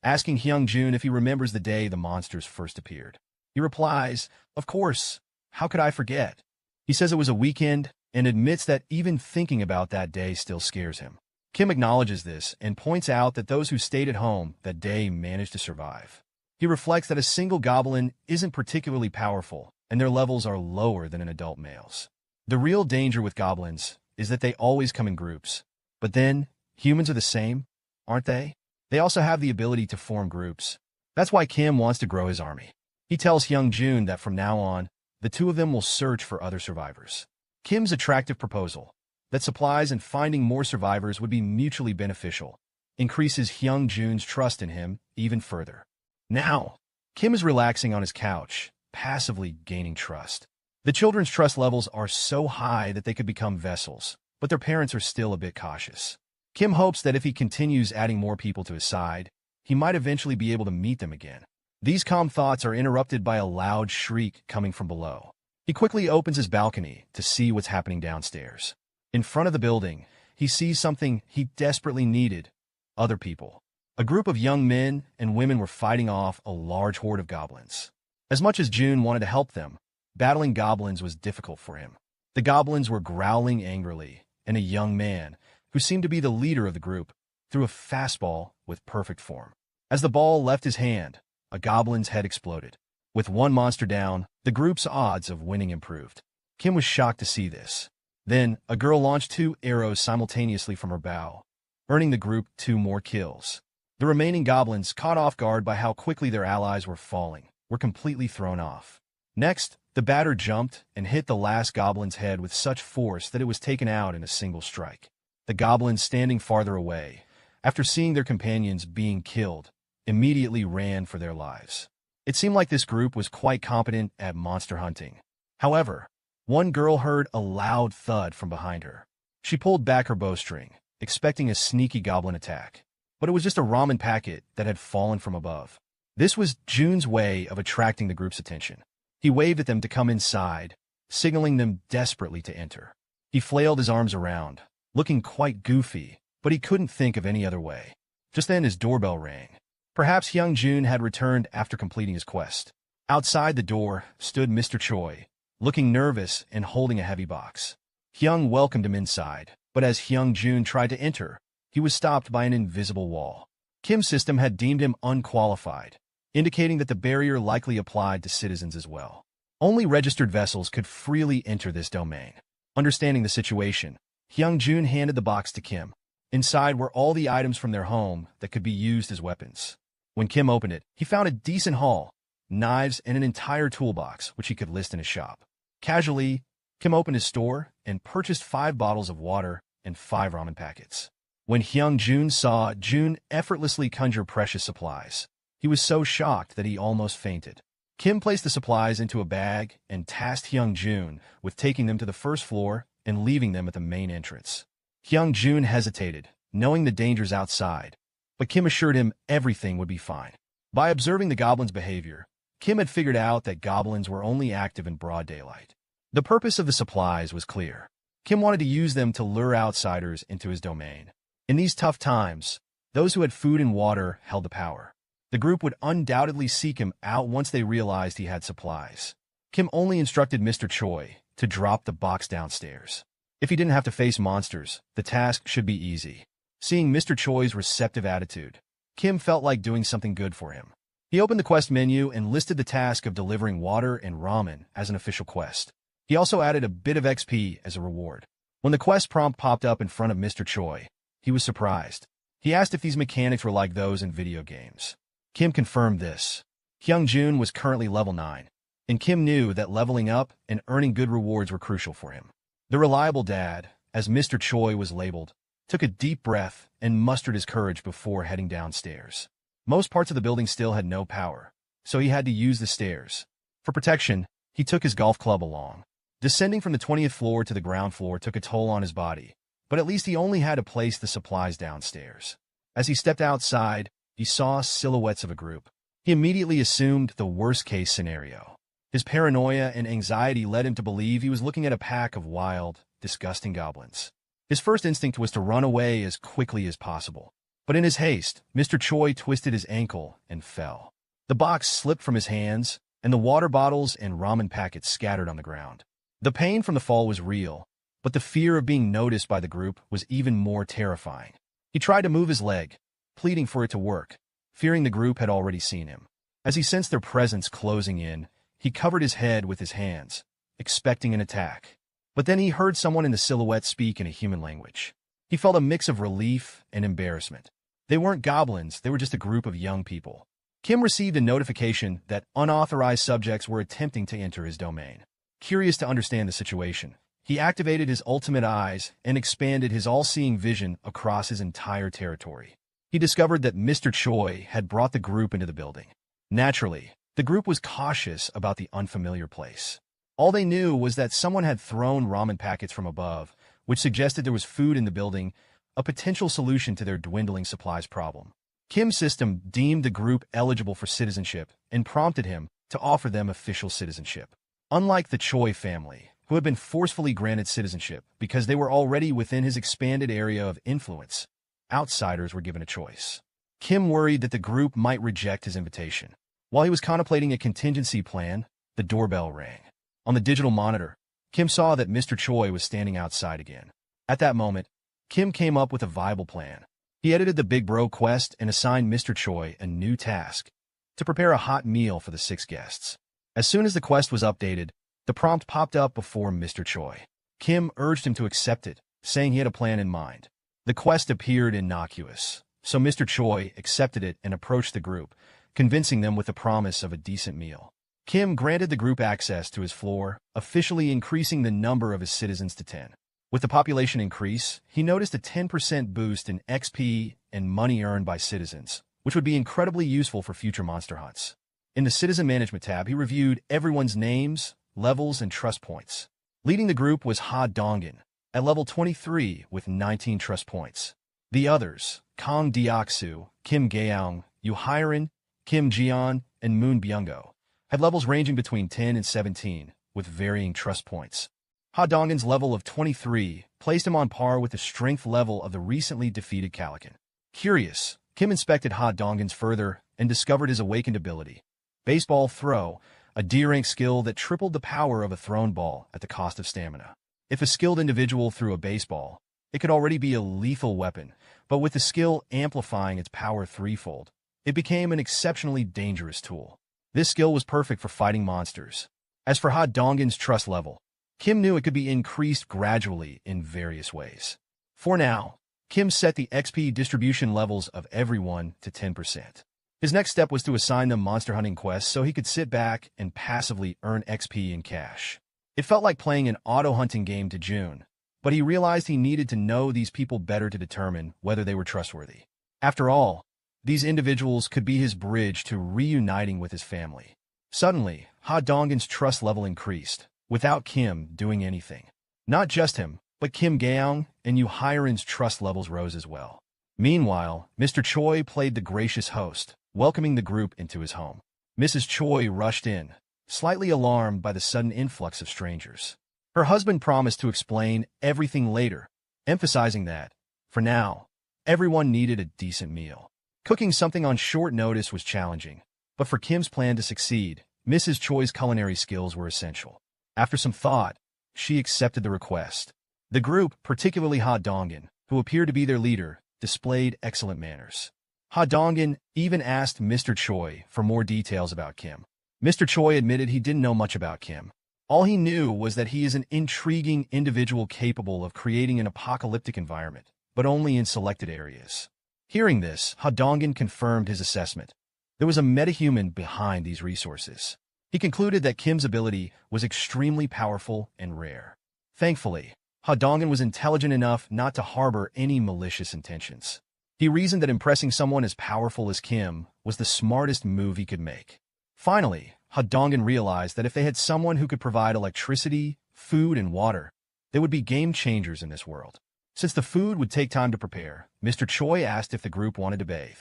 S1: asking Hyungjun if he remembers the day the monsters first appeared. He replies, "Of course, how could I forget?" He says it was a weekend and admits that even thinking about that day still scares him. Kim acknowledges this and points out that those who stayed at home that day managed to survive. He reflects that a single goblin isn't particularly powerful, and their levels are lower than an adult male's. The real danger with goblins is that they always come in groups. But then, humans are the same, aren't they? They also have the ability to form groups. That's why Kim wants to grow his army. He tells Hyungjun that from now on, the two of them will search for other survivors. Kim's attractive proposal, that supplies and finding more survivors would be mutually beneficial, increases Hyungjun's trust in him even further. Now, Kim is relaxing on his couch, passively gaining trust. The children's trust levels are so high that they could become Vassals, but their parents are still a bit cautious. Kim hopes that if he continues adding more people to his side, he might eventually be able to meet them again. These calm thoughts are interrupted by a loud shriek coming from below. He quickly opens his balcony to see what's happening downstairs. In front of the building, he sees something he desperately needed: other people. A group of young men and women were fighting off a large horde of goblins. As much as June wanted to help them, battling goblins was difficult for him. The goblins were growling angrily, and a young man, who seemed to be the leader of the group, threw a fastball with perfect form. As the ball left his hand, a goblin's head exploded. With one monster down, the group's odds of winning improved. Kim was shocked to see this. Then, a girl launched 2 arrows simultaneously from her bow, earning the group 2 more kills. The remaining goblins, caught off guard by how quickly their allies were falling, were completely thrown off. Next, the batter jumped and hit the last goblin's head with such force that it was taken out in a single strike. The goblins standing farther away, after seeing their companions being killed, immediately ran for their lives. It seemed like this group was quite competent at monster hunting. However, one girl heard a loud thud from behind her. She pulled back her bowstring, expecting a sneaky goblin attack. But it was just a ramen packet that had fallen from above. This was June's way of attracting the group's attention. He waved at them to come inside, signaling them desperately to enter. He flailed his arms around, looking quite goofy, but he couldn't think of any other way. Just then his doorbell rang. Perhaps Hyungjun had returned after completing his quest. Outside the door stood Mr. Choi, looking nervous and holding a heavy box. Hyung welcomed him inside, but as Hyungjun tried to enter, he was stopped by an invisible wall. Kim's system had deemed him unqualified, indicating that the barrier likely applied to citizens as well. Only registered vessels could freely enter this domain. Understanding the situation, Hyungjun handed the box to Kim. Inside were all the items from their home that could be used as weapons. When Kim opened it, he found a decent haul, knives and an entire toolbox, which he could list in his shop. Casually, Kim opened his store and purchased 5 bottles of water and 5 ramen packets. When Hyungjun saw June effortlessly conjure precious supplies, he was so shocked that he almost fainted. Kim placed the supplies into a bag and tasked Hyungjun with taking them to the first floor and leaving them at the main entrance. Hyungjun hesitated, knowing the dangers outside, but Kim assured him everything would be fine. By observing the goblins' behavior, Kim had figured out that goblins were only active in broad daylight. The purpose of the supplies was clear. Kim wanted to use them to lure outsiders into his domain. In these tough times, those who had food and water held the power. The group would undoubtedly seek him out once they realized he had supplies. Kim only instructed Mr. Choi to drop the box downstairs. If he didn't have to face monsters, the task should be easy. Seeing Mr. Choi's receptive attitude, Kim felt like doing something good for him. He opened the quest menu and listed the task of delivering water and ramen as an official quest. He also added a bit of XP as a reward. When the quest prompt popped up in front of Mr. Choi, he was surprised. He asked if these mechanics were like those in video games. Kim confirmed this. Hyungjun was currently level 9, and Kim knew that leveling up and earning good rewards were crucial for him. The reliable dad, as Mr. Choi was labeled, took a deep breath and mustered his courage before heading downstairs. Most parts of the building still had no power, so he had to use the stairs. For protection, he took his golf club along. Descending from the 20th floor to the ground floor took a toll on his body, but at least he only had to place the supplies downstairs. As he stepped outside, he saw silhouettes of a group. He immediately assumed the worst-case scenario. His paranoia and anxiety led him to believe he was looking at a pack of wild, disgusting goblins. His first instinct was to run away as quickly as possible. But in his haste, Mr. Choi twisted his ankle and fell. The box slipped from his hands, and the water bottles and ramen packets scattered on the ground. The pain from the fall was real, but the fear of being noticed by the group was even more terrifying. He tried to move his leg, pleading for it to work, fearing the group had already seen him. As he sensed their presence closing in, he covered his head with his hands, expecting an attack. But then he heard someone in the silhouette speak in a human language. He felt a mix of relief and embarrassment. They weren't goblins, they were just a group of young people. Kim received a notification that unauthorized subjects were attempting to enter his domain. Curious to understand the situation, he activated his ultimate eyes and expanded his all-seeing vision across his entire territory. He discovered that Mr. Choi had brought the group into the building. Naturally, the group was cautious about the unfamiliar place. All they knew was that someone had thrown ramen packets from above, which suggested there was food in the building, a potential solution to their dwindling supplies problem. Kim's system deemed the group eligible for citizenship and prompted him to offer them official citizenship. Unlike the Choi family, who had been forcefully granted citizenship because they were already within his expanded area of influence, outsiders were given a choice. Kim worried that the group might reject his invitation. While he was contemplating a contingency plan, the doorbell rang. On the digital monitor, Kim saw that Mr. Choi was standing outside again. At that moment, Kim came up with a viable plan. He edited the Big Bro quest and assigned Mr. Choi a new task: to prepare a hot meal for the 6 guests. As soon as the quest was updated, the prompt popped up before Mr. Choi. Kim urged him to accept it, saying he had a plan in mind. The quest appeared innocuous, so Mr. Choi accepted it and approached the group, convincing them with the promise of a decent meal. Kim granted the group access to his floor, officially increasing the number of his citizens to 10. With the population increase, he noticed a 10% boost in XP and money earned by citizens, which would be incredibly useful for future monster hunts. In the Citizen Management tab, he reviewed everyone's names, levels, and trust points. Leading the group was Ha Dongan, at level 23 with 19 trust points. The others, Kang Deoksu, Kim Gaeong, Yu Hairan, Kim Jian, and Moon Byungo, had levels ranging between 10 and 17, with varying trust points. Ha Dongan's level of 23 placed him on par with the strength level of the recently defeated Calican. Curious, Kim inspected Ha Dongan's further and discovered his awakened ability: Baseball Throw, a D-rank skill that tripled the power of a thrown ball at the cost of stamina. If a skilled individual threw a baseball, it could already be a lethal weapon, but with the skill amplifying its power threefold, it became an exceptionally dangerous tool. This skill was perfect for fighting monsters. As for Ha Dongan's trust level, Kim knew it could be increased gradually in various ways. For now, Kim set the XP distribution levels of everyone to 10%. His next step was to assign them monster hunting quests so he could sit back and passively earn XP in cash. It felt like playing an auto-hunting game to June, but he realized he needed to know these people better to determine whether they were trustworthy. After all, these individuals could be his bridge to reuniting with his family. Suddenly, Ha Dongan's trust level increased, without Kim doing anything. Not just him, but Kim Gaeong and Yu Hairan's trust levels rose as well. Meanwhile, Mr. Choi played the gracious host, welcoming the group into his home. Mrs. Choi rushed in, slightly alarmed by the sudden influx of strangers. Her husband promised to explain everything later, emphasizing that, for now, everyone needed a decent meal. Cooking something on short notice was challenging, but for Kim's plan to succeed, Mrs. Choi's culinary skills were essential. After some thought, she accepted the request. The group, particularly Ha Dongan, who appeared to be their leader, displayed excellent manners. Ha Dongan even asked Mr. Choi for more details about Kim. Mr. Choi admitted he didn't know much about Kim. All he knew was that he is an intriguing individual capable of creating an apocalyptic environment, but only in selected areas. Hearing this, Ha Dongan confirmed his assessment. There was a metahuman behind these resources. He concluded that Kim's ability was extremely powerful and rare. Thankfully, Ha Dongan was intelligent enough not to harbor any malicious intentions. He reasoned that impressing someone as powerful as Kim was the smartest move he could make. Finally, Ha Dongan realized that if they had someone who could provide electricity, food, and water, they would be game changers in this world. Since the food would take time to prepare, Mr. Choi asked if the group wanted to bathe.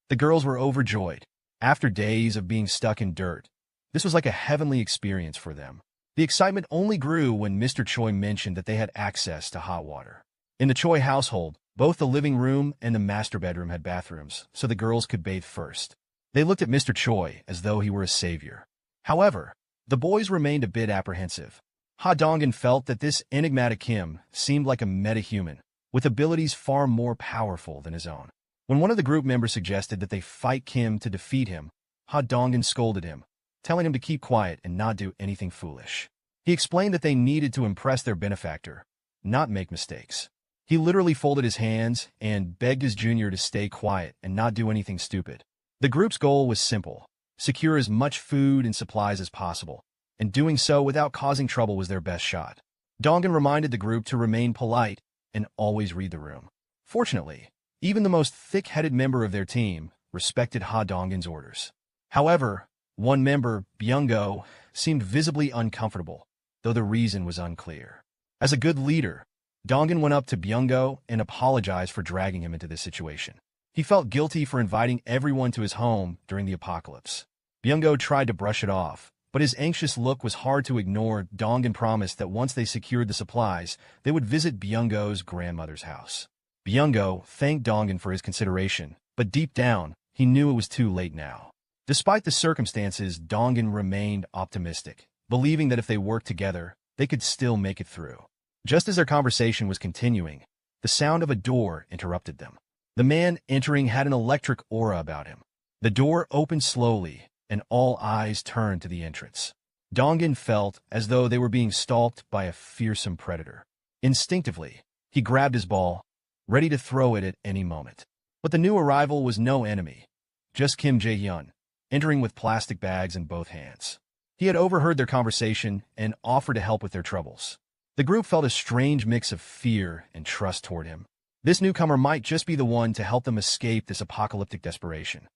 S1: The girls were overjoyed. After days of being stuck in dirt, This was like a heavenly experience for them. The excitement only grew when Mr. Choi mentioned that they had access to hot water. In the Choi household, both the living room and the master bedroom had bathrooms, so the girls could bathe first. They looked at Mr. Choi as though he were a savior. However, the boys remained a bit apprehensive. Ha Dongin felt that this enigmatic Kim seemed like a metahuman, with abilities far more powerful than his own. When one of the group members suggested that they fight Kim to defeat him, Ha Dongin scolded him, telling him to keep quiet and not do anything foolish. He explained that they needed to impress their benefactor, not make mistakes. He literally folded his hands and begged his junior to stay quiet and not do anything stupid. The group's goal was simple: secure as much food and supplies as possible, and doing so without causing trouble was their best shot. Dongin reminded the group to remain polite and always read the room. Fortunately, even the most thick-headed member of their team respected Ha Dongin's orders. However, one member, Byung-go, seemed visibly uncomfortable, though the reason was unclear. As a good leader, Dongin went up to Byung-go and apologized for dragging him into this situation. He felt guilty for inviting everyone to his home during the apocalypse. Byung-go tried to brush it off, but his anxious look was hard to ignore. Dongin promised that once they secured the supplies, they would visit Byung-go's grandmother's house. Byung-go thanked Dongin for his consideration, but deep down, he knew it was too late now. Despite the circumstances, Dongin remained optimistic, believing that if they worked together, they could still make it through. Just as their conversation was continuing, the sound of a door interrupted them. The man entering had an electric aura about him. The door opened slowly, and all eyes turned to the entrance. Dongin felt as though they were being stalked by a fearsome predator. Instinctively, he grabbed his ball, ready to throw it at any moment. But the new arrival was no enemy, just Kim Jae-hyun, entering with plastic bags in both hands. He had overheard their conversation and offered to help with their troubles. The group felt a strange mix of fear and trust toward him. This newcomer might just be the one to help them escape this apocalyptic desperation.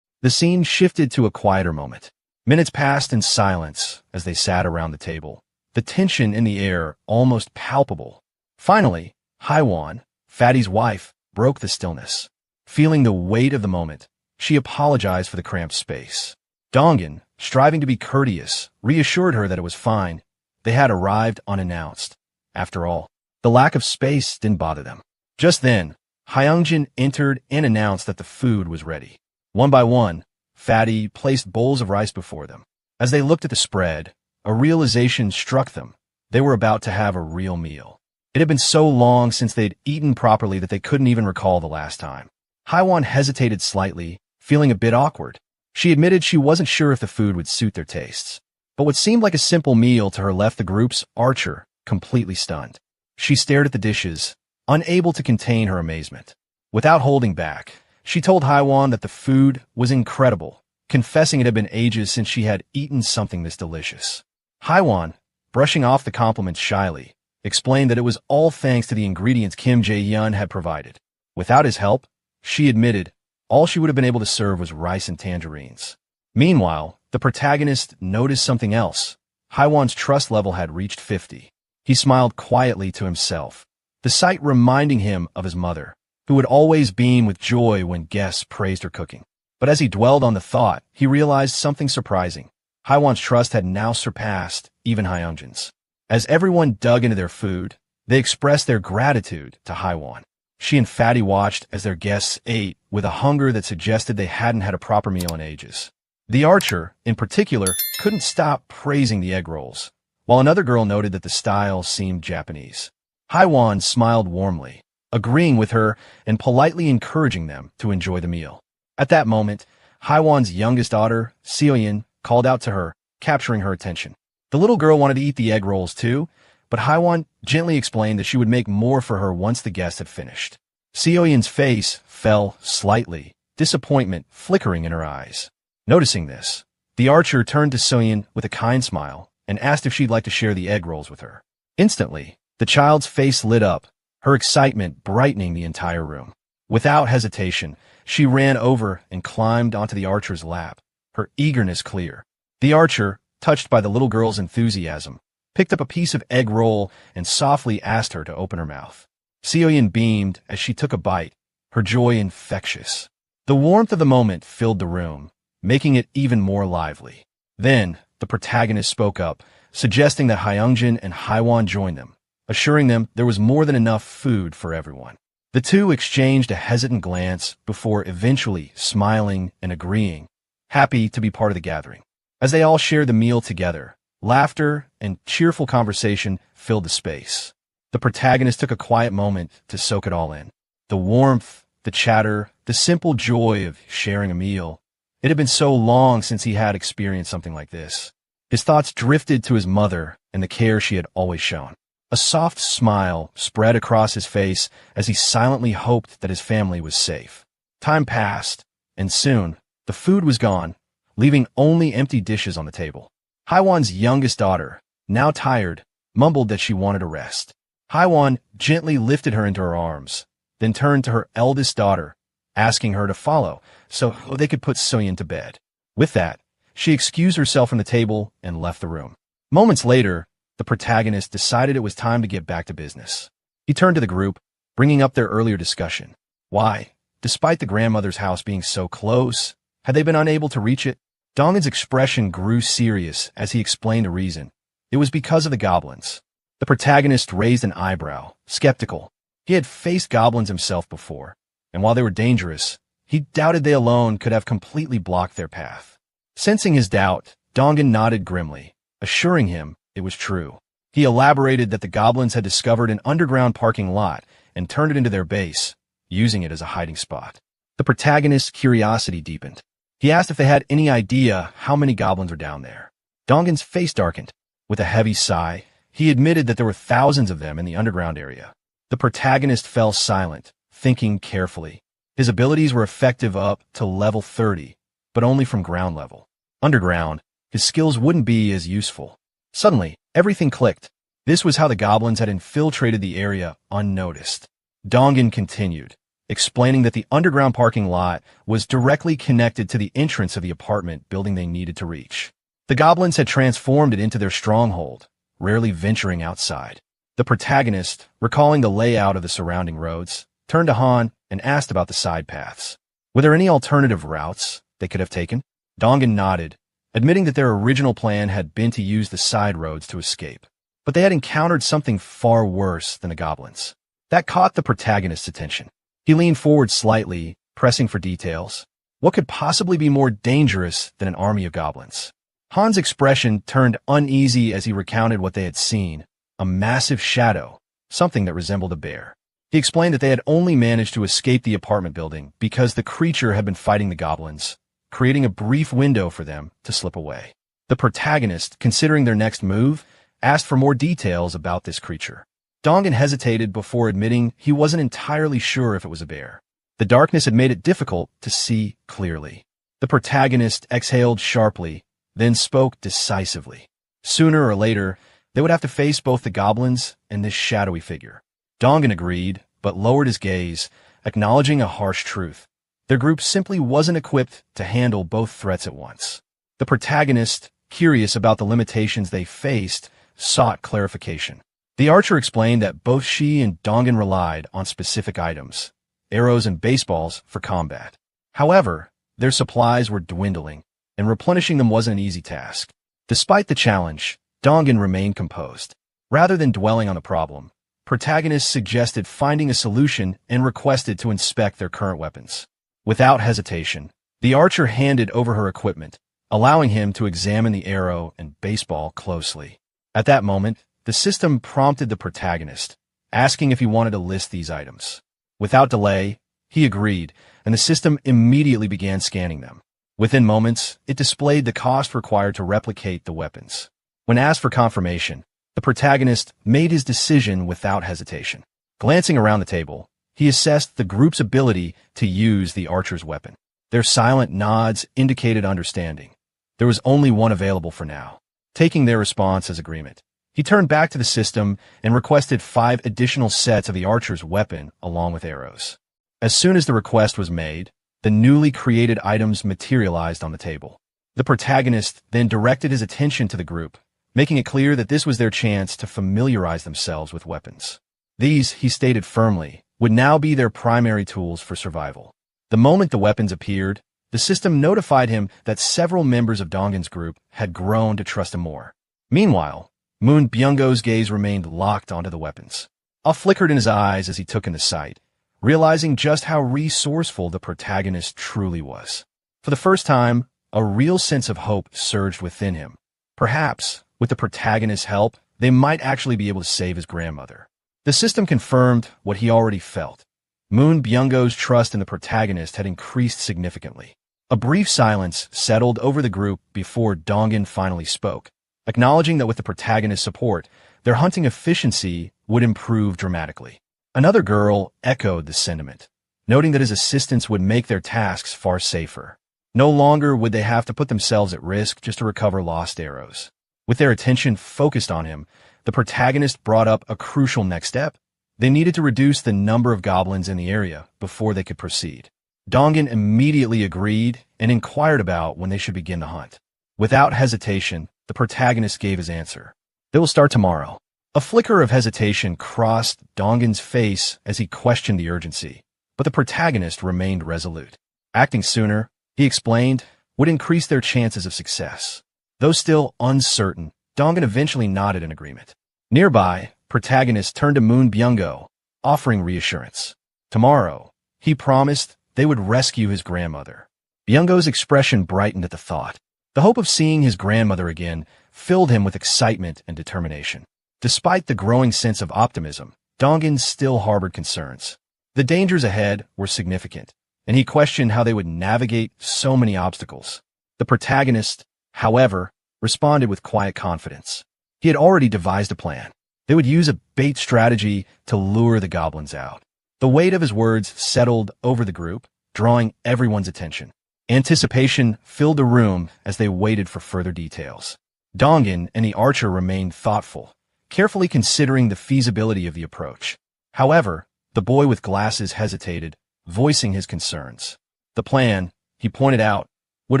S1: The scene shifted to a quieter moment. Minutes passed in silence as they sat around the table, the tension in the air almost palpable. Finally, Haiwan, Fatty's wife, broke the stillness. Feeling the weight of the moment, she apologized for the cramped space. Dongin, striving to be courteous, reassured her that it was fine. They had arrived unannounced. After all, the lack of space didn't bother them. Just then, Hyeongjin entered and announced that the food was ready. One by one, Fatty placed bowls of rice before them. As they looked at the spread, a realization struck them. They were about to have a real meal. It had been so long since they'd eaten properly that they couldn't even recall the last time. Haiwan hesitated slightly, feeling a bit awkward. She admitted she wasn't sure if the food would suit their tastes. But what seemed like a simple meal to her left the group's Archer completely stunned. She stared at the dishes, unable to contain her amazement. Without holding back, she told Haiwan that the food was incredible, confessing it had been ages since she had eaten something this delicious. Haiwan, brushing off the compliments shyly, explained that it was all thanks to the ingredients Kim Jae-hyun had provided. Without his help, she admitted, all she would have been able to serve was rice and tangerines. Meanwhile, the protagonist noticed something else. Haiwan's trust level had reached 50. He smiled quietly to himself, the sight reminding him of his mother, who would always beam with joy when guests praised her cooking. But as he dwelled on the thought, he realized something surprising. Haiwan's trust had now surpassed even Hyeongjin's. As everyone dug into their food, they expressed their gratitude to Haiwan. She and Fatty watched as their guests ate with a hunger that suggested they hadn't had a proper meal in ages. The Archer, in particular, couldn't stop praising the egg rolls, while another girl noted that the style seemed Japanese. Haiwan smiled warmly, agreeing with her and politely encouraging them to enjoy the meal. At that moment, Haiwan's youngest daughter, Seoyin, called out to her, capturing her attention. The little girl wanted to eat the egg rolls too, but Haiwan gently explained that she would make more for her once the guests had finished. Seoyin's face fell slightly, disappointment flickering in her eyes. Noticing this, the Archer turned to Seoyin with a kind smile and asked if she'd like to share the egg rolls with her. Instantly, the child's face lit up, her excitement brightening the entire room. Without hesitation, she ran over and climbed onto the Archer's lap, her eagerness clear. The Archer, touched by the little girl's enthusiasm, picked up a piece of egg roll and softly asked her to open her mouth. Seoyin beamed as she took a bite, her joy infectious. The warmth of the moment filled the room, making it even more lively. Then, the protagonist spoke up, suggesting that Hyungjin and Haiwan join them, assuring them there was more than enough food for everyone. The two exchanged a hesitant glance before eventually smiling and agreeing, happy to be part of the gathering. As they all shared the meal together, laughter and cheerful conversation filled the space. The protagonist took a quiet moment to soak it all in. The warmth, the chatter, the simple joy of sharing a meal. It had been so long since he had experienced something like this. His thoughts drifted to his mother and the care she had always shown. A soft smile spread across his face as he silently hoped that his family was safe. Time passed, and soon, the food was gone, leaving only empty dishes on the table. Haiwan's youngest daughter, now tired, mumbled that she wanted a rest. Haiwan gently lifted her into her arms, then turned to her eldest daughter, asking her to follow so they could put Soyeon to bed. With that, she excused herself from the table and left the room. Moments later, the protagonist decided it was time to get back to business. He turned to the group, bringing up their earlier discussion. Why, despite the grandmother's house being so close, had they been unable to reach it? Dongin's expression grew serious as he explained the reason. It was because of the goblins. The protagonist raised an eyebrow, skeptical. He had faced goblins himself before, and while they were dangerous, he doubted they alone could have completely blocked their path. Sensing his doubt, Dongin nodded grimly, assuring him it was true. He elaborated that the goblins had discovered an underground parking lot and turned it into their base, using it as a hiding spot. The protagonist's curiosity deepened. He asked if they had any idea how many goblins were down there. Dongin's face darkened. With a heavy sigh, he admitted that there were thousands of them in the underground area. The protagonist fell silent, thinking carefully. His abilities were effective up to level 30, but only from ground level. Underground, his skills wouldn't be as useful. Suddenly, everything clicked. This was how the goblins had infiltrated the area unnoticed. Dongin continued, explaining that the underground parking lot was directly connected to the entrance of the apartment building they needed to reach. The goblins had transformed it into their stronghold, rarely venturing outside. The protagonist, recalling the layout of the surrounding roads, turned to Han and asked about the side paths. Were there any alternative routes they could have taken? Dongin nodded, admitting that their original plan had been to use the side roads to escape. But they had encountered something far worse than the goblins. That caught the protagonist's attention. He leaned forward slightly, pressing for details. What could possibly be more dangerous than an army of goblins? Han's expression turned uneasy as he recounted what they had seen, a massive shadow, something that resembled a bear. He explained that they had only managed to escape the apartment building because the creature had been fighting the goblins, creating a brief window for them to slip away. The protagonist, considering their next move, asked for more details about this creature. Dongin hesitated before admitting he wasn't entirely sure if it was a bear. The darkness had made it difficult to see clearly. The protagonist exhaled sharply, then spoke decisively. Sooner or later, they would have to face both the goblins and this shadowy figure. Dongin agreed, but lowered his gaze, acknowledging a harsh truth. Their group simply wasn't equipped to handle both threats at once. The protagonist, curious about the limitations they faced, sought clarification. The archer explained that both she and Dongin relied on specific items, arrows and baseballs, for combat. However, their supplies were dwindling, and replenishing them wasn't an easy task. Despite the challenge, Dongin remained composed. Rather than dwelling on the problem, protagonist suggested finding a solution and requested to inspect their current weapons. Without hesitation, the archer handed over her equipment, allowing him to examine the arrow and baseball closely. At that moment, the system prompted the protagonist, asking if he wanted to list these items. Without delay, he agreed, and the system immediately began scanning them. Within moments, it displayed the cost required to replicate the weapons. When asked for confirmation, the protagonist made his decision without hesitation. Glancing around the table, he assessed the group's ability to use the archer's weapon. Their silent nods indicated understanding. There was only one available for now. Taking their response as agreement, he turned back to the system and requested 5 additional sets of the archer's weapon along with arrows. As soon as the request was made, the newly created items materialized on the table. The protagonist then directed his attention to the group, making it clear that this was their chance to familiarize themselves with weapons. These, he stated firmly, would now be their primary tools for survival. The moment the weapons appeared, the system notified him that several members of Dongin's group had grown to trust him more. Meanwhile, Moon Byung-go's gaze remained locked onto the weapons. Awe flickered in his eyes as he took in the sight, realizing just how resourceful the protagonist truly was. For the first time, a real sense of hope surged within him. Perhaps, with the protagonist's help, they might actually be able to save his grandmother. The system confirmed what he already felt. Moon Byung-go's trust in the protagonist had increased significantly. A brief silence settled over the group before Dongin finally spoke, acknowledging that with the protagonist's support, their hunting efficiency would improve dramatically. Another girl echoed the sentiment, noting that his assistance would make their tasks far safer. No longer would they have to put themselves at risk just to recover lost arrows. With their attention focused on him, the protagonist brought up a crucial next step. They needed to reduce the number of goblins in the area before they could proceed. Dongin immediately agreed and inquired about when they should begin the hunt. Without hesitation, the protagonist gave his answer. They will start tomorrow. A flicker of hesitation crossed Dongin's face as he questioned the urgency, but the protagonist remained resolute. Acting sooner, he explained, would increase their chances of success. Though still uncertain, Dongin eventually nodded in agreement. Nearby, protagonist turned to Moon Byung-go, offering reassurance. Tomorrow, he promised they would rescue his grandmother. Byung-go's expression brightened at the thought. The hope of seeing his grandmother again filled him with excitement and determination. Despite the growing sense of optimism, Dongin still harbored concerns. The dangers ahead were significant, and he questioned how they would navigate so many obstacles. The protagonist, however, responded with quiet confidence. He had already devised a plan. They would use a bait strategy to lure the goblins out. The weight of his words settled over the group, drawing everyone's attention. Anticipation filled the room as they waited for further details. Dongin and the archer remained thoughtful, carefully considering the feasibility of the approach. However, the boy with glasses hesitated, voicing his concerns. The plan, he pointed out, would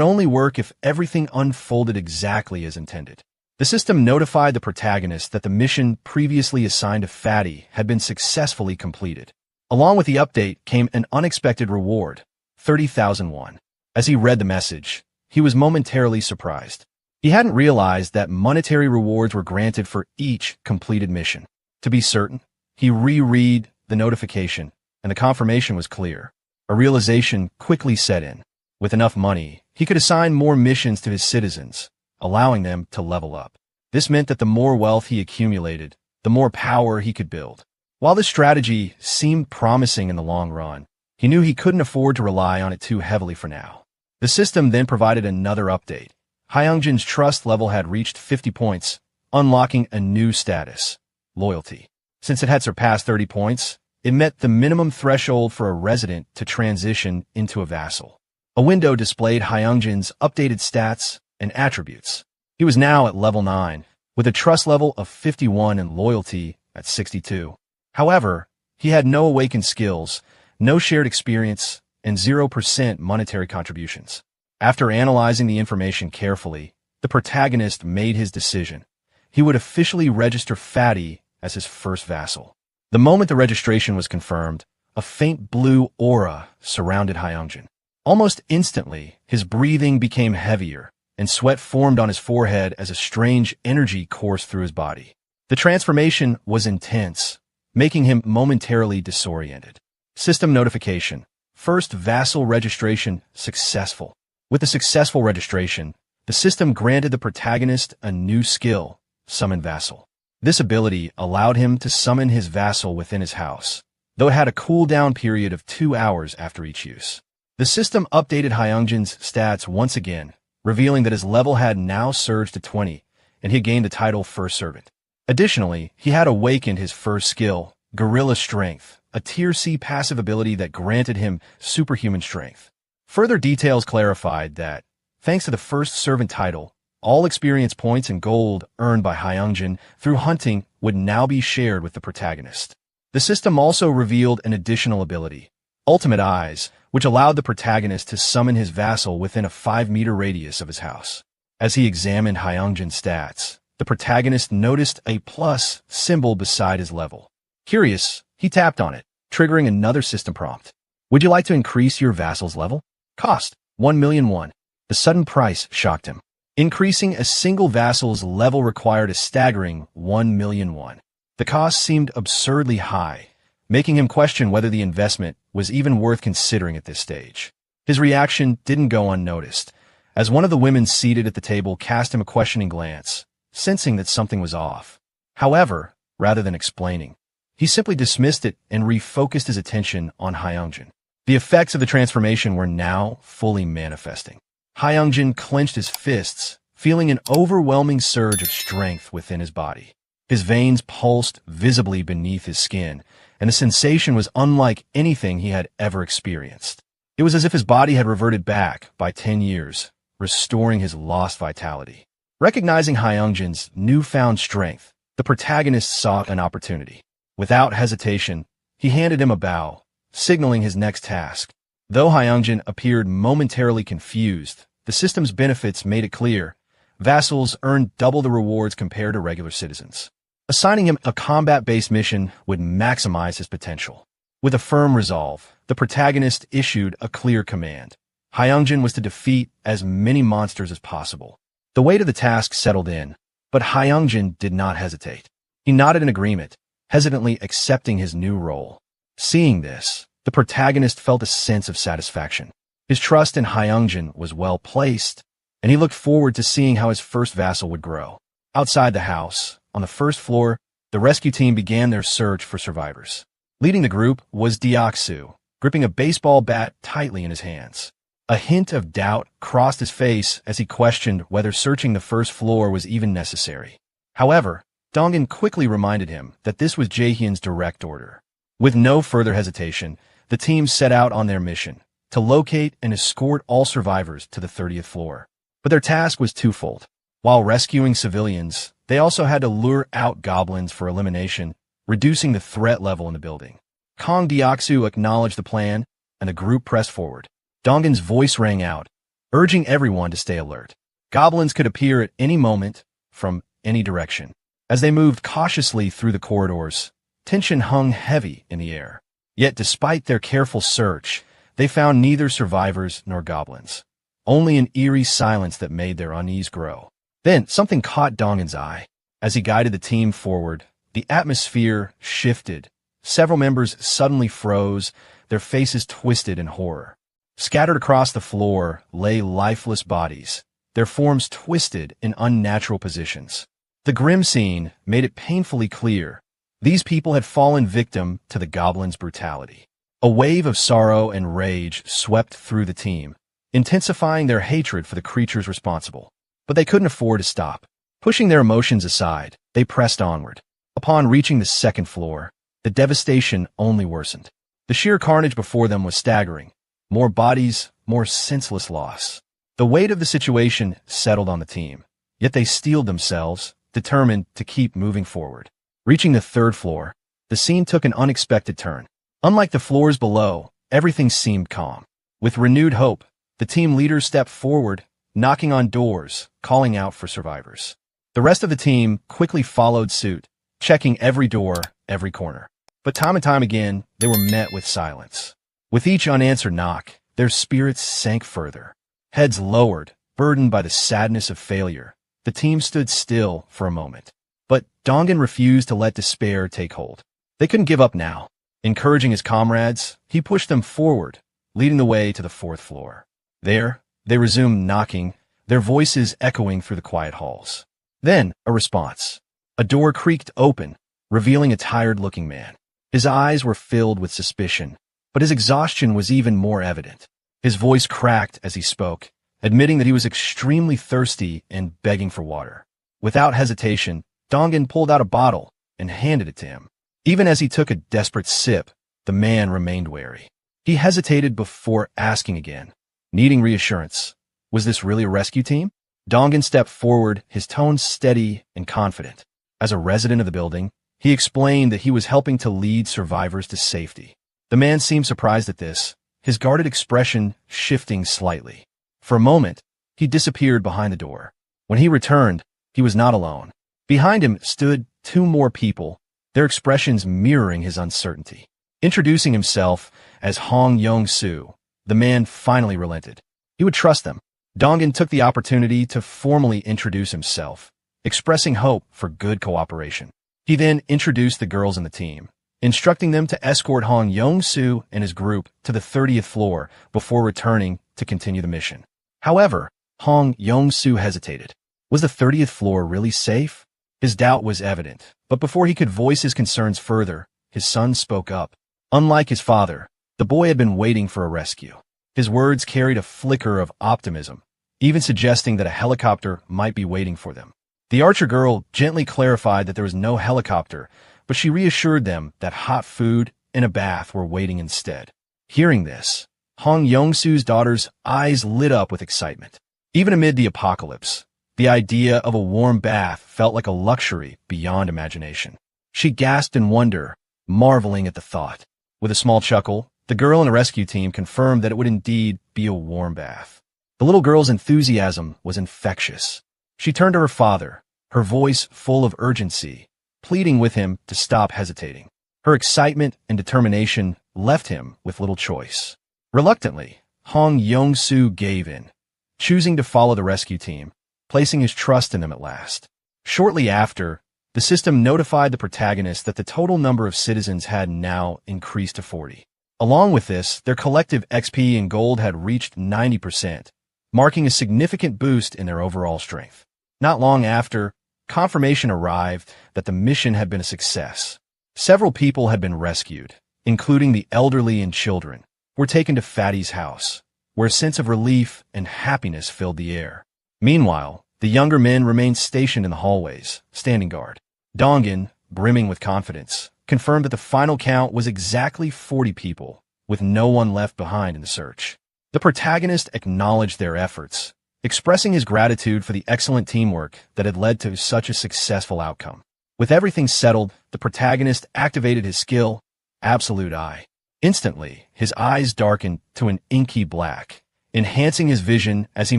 S1: only work if everything unfolded exactly as intended. The system notified the protagonist that the mission previously assigned to Fatty had been successfully completed. Along with the update came an unexpected reward, 30,000 won. As he read the message, he was momentarily surprised. He hadn't realized that monetary rewards were granted for each completed mission. To be certain, he reread the notification, and the confirmation was clear. A realization quickly set in. With enough money, he could assign more missions to his citizens, allowing them to level up. This meant that the more wealth he accumulated, the more power he could build. While this strategy seemed promising in the long run, he knew he couldn't afford to rely on it too heavily for now. The system then provided another update. Hyungjin's trust level had reached 50 points, unlocking a new status, loyalty. Since it had surpassed 30 points, it met the minimum threshold for a resident to transition into a vassal. A window displayed Hyungjin's updated stats and attributes. He was now at level 9, with a trust level of 51 and loyalty at 62. However, he had no awakened skills, no shared experience, and 0% monetary contributions. After analyzing the information carefully, the protagonist made his decision. He would officially register Fatty as his first vassal. The moment the registration was confirmed, a faint blue aura surrounded Hyungjin. Almost instantly, his breathing became heavier, and sweat formed on his forehead as a strange energy coursed through his body. The transformation was intense, making him momentarily disoriented. System notification. First vassal registration successful. With the successful registration, the system granted the protagonist a new skill, Summon Vassal. This ability allowed him to summon his vassal within his house, though it had a cooldown period of 2 hours after each use. The system updated Hyungjin's stats once again, revealing that his level had now surged to 20, and he gained the title First Servant. Additionally, he had awakened his first skill, Gorilla Strength, a Tier C passive ability that granted him superhuman strength. Further details clarified that, thanks to the First Servant title, all experience points and gold earned by Hyungjin through hunting would now be shared with the protagonist. The system also revealed an additional ability, Ultimate Eyes, which allowed the protagonist to summon his vassal within a 5-meter radius of his house. As he examined Hyungjin's stats, the protagonist noticed a plus symbol beside his level. Curious, he tapped on it, triggering another system prompt. Would you like to increase your vassal's level? Cost. 1,000,001. The sudden price shocked him. Increasing a single vassal's level required a staggering 1,000,001. The cost seemed absurdly high, making him question whether the investment was even worth considering at this stage. His reaction didn't go unnoticed, as one of the women seated at the table cast him a questioning glance, sensing that something was off. However, rather than explaining, he simply dismissed it and refocused his attention on Hyungjin. The effects of the transformation were now fully manifesting. Hyungjin clenched his fists, feeling an overwhelming surge of strength within his body. His veins pulsed visibly beneath his skin, and the sensation was unlike anything he had ever experienced. It was as if his body had reverted back by 10 years, restoring his lost vitality. Recognizing Hyungjin's newfound strength, the protagonist saw an opportunity. Without hesitation, he handed him a bow, signaling his next task. Though Hyungjin appeared momentarily confused, the system's benefits made it clear. Vassals earned double the rewards compared to regular citizens. Assigning him a combat-based mission would maximize his potential. With a firm resolve, the protagonist issued a clear command. Hyungjin was to defeat as many monsters as possible. The weight of the task settled in, but Hyungjin did not hesitate. He nodded in agreement, hesitantly accepting his new role. Seeing this, the protagonist felt a sense of satisfaction. His trust in Hyungjin was well placed, and he looked forward to seeing how his first vassal would grow. Outside the house, on the first floor, the rescue team began their search for survivors. Leading the group was Deoksu, gripping a baseball bat tightly in his hands. A hint of doubt crossed his face as he questioned whether searching the first floor was even necessary. However, Dongan quickly reminded him that this was Jaehyun's direct order. With no further hesitation, the team set out on their mission, to locate and escort all survivors to the 30th floor. But their task was twofold. While rescuing civilians, they also had to lure out goblins for elimination, reducing the threat level in the building. Kong Deoksu acknowledged the plan, and the group pressed forward. Dongan's voice rang out, urging everyone to stay alert. Goblins could appear at any moment, from any direction. As they moved cautiously through the corridors, tension hung heavy in the air. Yet despite their careful search, they found neither survivors nor goblins. Only an eerie silence that made their unease grow. Then something caught Dongan's eye. As he guided the team forward, the atmosphere shifted. Several members suddenly froze, their faces twisted in horror. Scattered across the floor lay lifeless bodies, their forms twisted in unnatural positions. The grim scene made it painfully clear. These people had fallen victim to the goblins' brutality. A wave of sorrow and rage swept through the team, intensifying their hatred for the creatures responsible. But they couldn't afford to stop. Pushing their emotions aside, they pressed onward. Upon reaching the second floor, the devastation only worsened. The sheer carnage before them was staggering. More bodies, more senseless loss. The weight of the situation settled on the team, yet they steeled themselves, determined to keep moving forward. Reaching the third floor, the scene took an unexpected turn. Unlike the floors below, everything seemed calm. With renewed hope, the team leaders stepped forward, knocking on doors, calling out for survivors. The rest of the team quickly followed suit, checking every door, every corner. But time and time again, they were met with silence. With each unanswered knock, their spirits sank further. Heads lowered, burdened by the sadness of failure, the team stood still for a moment. But Dongan refused to let despair take hold. They couldn't give up now. Encouraging his comrades, he pushed them forward, leading the way to the fourth floor. There, they resumed knocking, their voices echoing through the quiet halls. Then, a response. A door creaked open, revealing a tired-looking man. His eyes were filled with suspicion, but his exhaustion was even more evident. His voice cracked as he spoke, admitting that he was extremely thirsty and begging for water. Without hesitation, Dongan pulled out a bottle and handed it to him. Even as he took a desperate sip, the man remained wary. He hesitated before asking again, needing reassurance. Was this really a rescue team? Dongan stepped forward, his tone steady and confident. As a resident of the building, he explained that he was helping to lead survivors to safety. The man seemed surprised at this, his guarded expression shifting slightly. For a moment, he disappeared behind the door. When he returned, he was not alone. Behind him stood two more people, their expressions mirroring his uncertainty. Introducing himself as Hong Yong-soo, the man finally relented. he would trust them. Dongan took the opportunity to formally introduce himself, expressing hope for good cooperation. He then introduced the girls in the team, instructing them to escort Hong Yong-soo and his group to the 30th floor before returning to continue the mission. However, Hong Yong-soo hesitated. Was the 30th floor really safe? His doubt was evident, but before he could voice his concerns further, his son spoke up. Unlike his father, the boy had been waiting for a rescue. His words carried a flicker of optimism, even suggesting that a helicopter might be waiting for them. The archer girl gently clarified that there was no helicopter, but she reassured them that hot food and a bath were waiting instead. Hearing this, Hong Yong-soo's daughter's eyes lit up with excitement. Even amid the apocalypse, the idea of a warm bath felt like a luxury beyond imagination. She gasped in wonder, marveling at the thought. With a small chuckle, the girl and the rescue team confirmed that it would indeed be a warm bath. The little girl's enthusiasm was infectious. She turned to her father, her voice full of urgency, pleading with him to stop hesitating. Her excitement and determination left him with little choice. Reluctantly, Hong Yong-soo gave in, choosing to follow the rescue team, placing his trust in them at last. Shortly after, the system notified the protagonist that the total number of citizens had now increased to 40. Along with this, their collective XP and gold had reached 90%, marking a significant boost in their overall strength. Not long after, confirmation arrived that the mission had been a success. Several people had been rescued, including the elderly and children, were taken to Fatty's house, where a sense of relief and happiness filled the air. Meanwhile, the younger men remained stationed in the hallways, standing guard. Dongan, brimming with confidence, confirmed that the final count was exactly 40 people, with no one left behind in the search. The protagonist acknowledged their efforts, expressing his gratitude for the excellent teamwork that had led to such a successful outcome. With everything settled, the protagonist activated his skill, Absolute Eye. Instantly, his eyes darkened to an inky black, enhancing his vision as he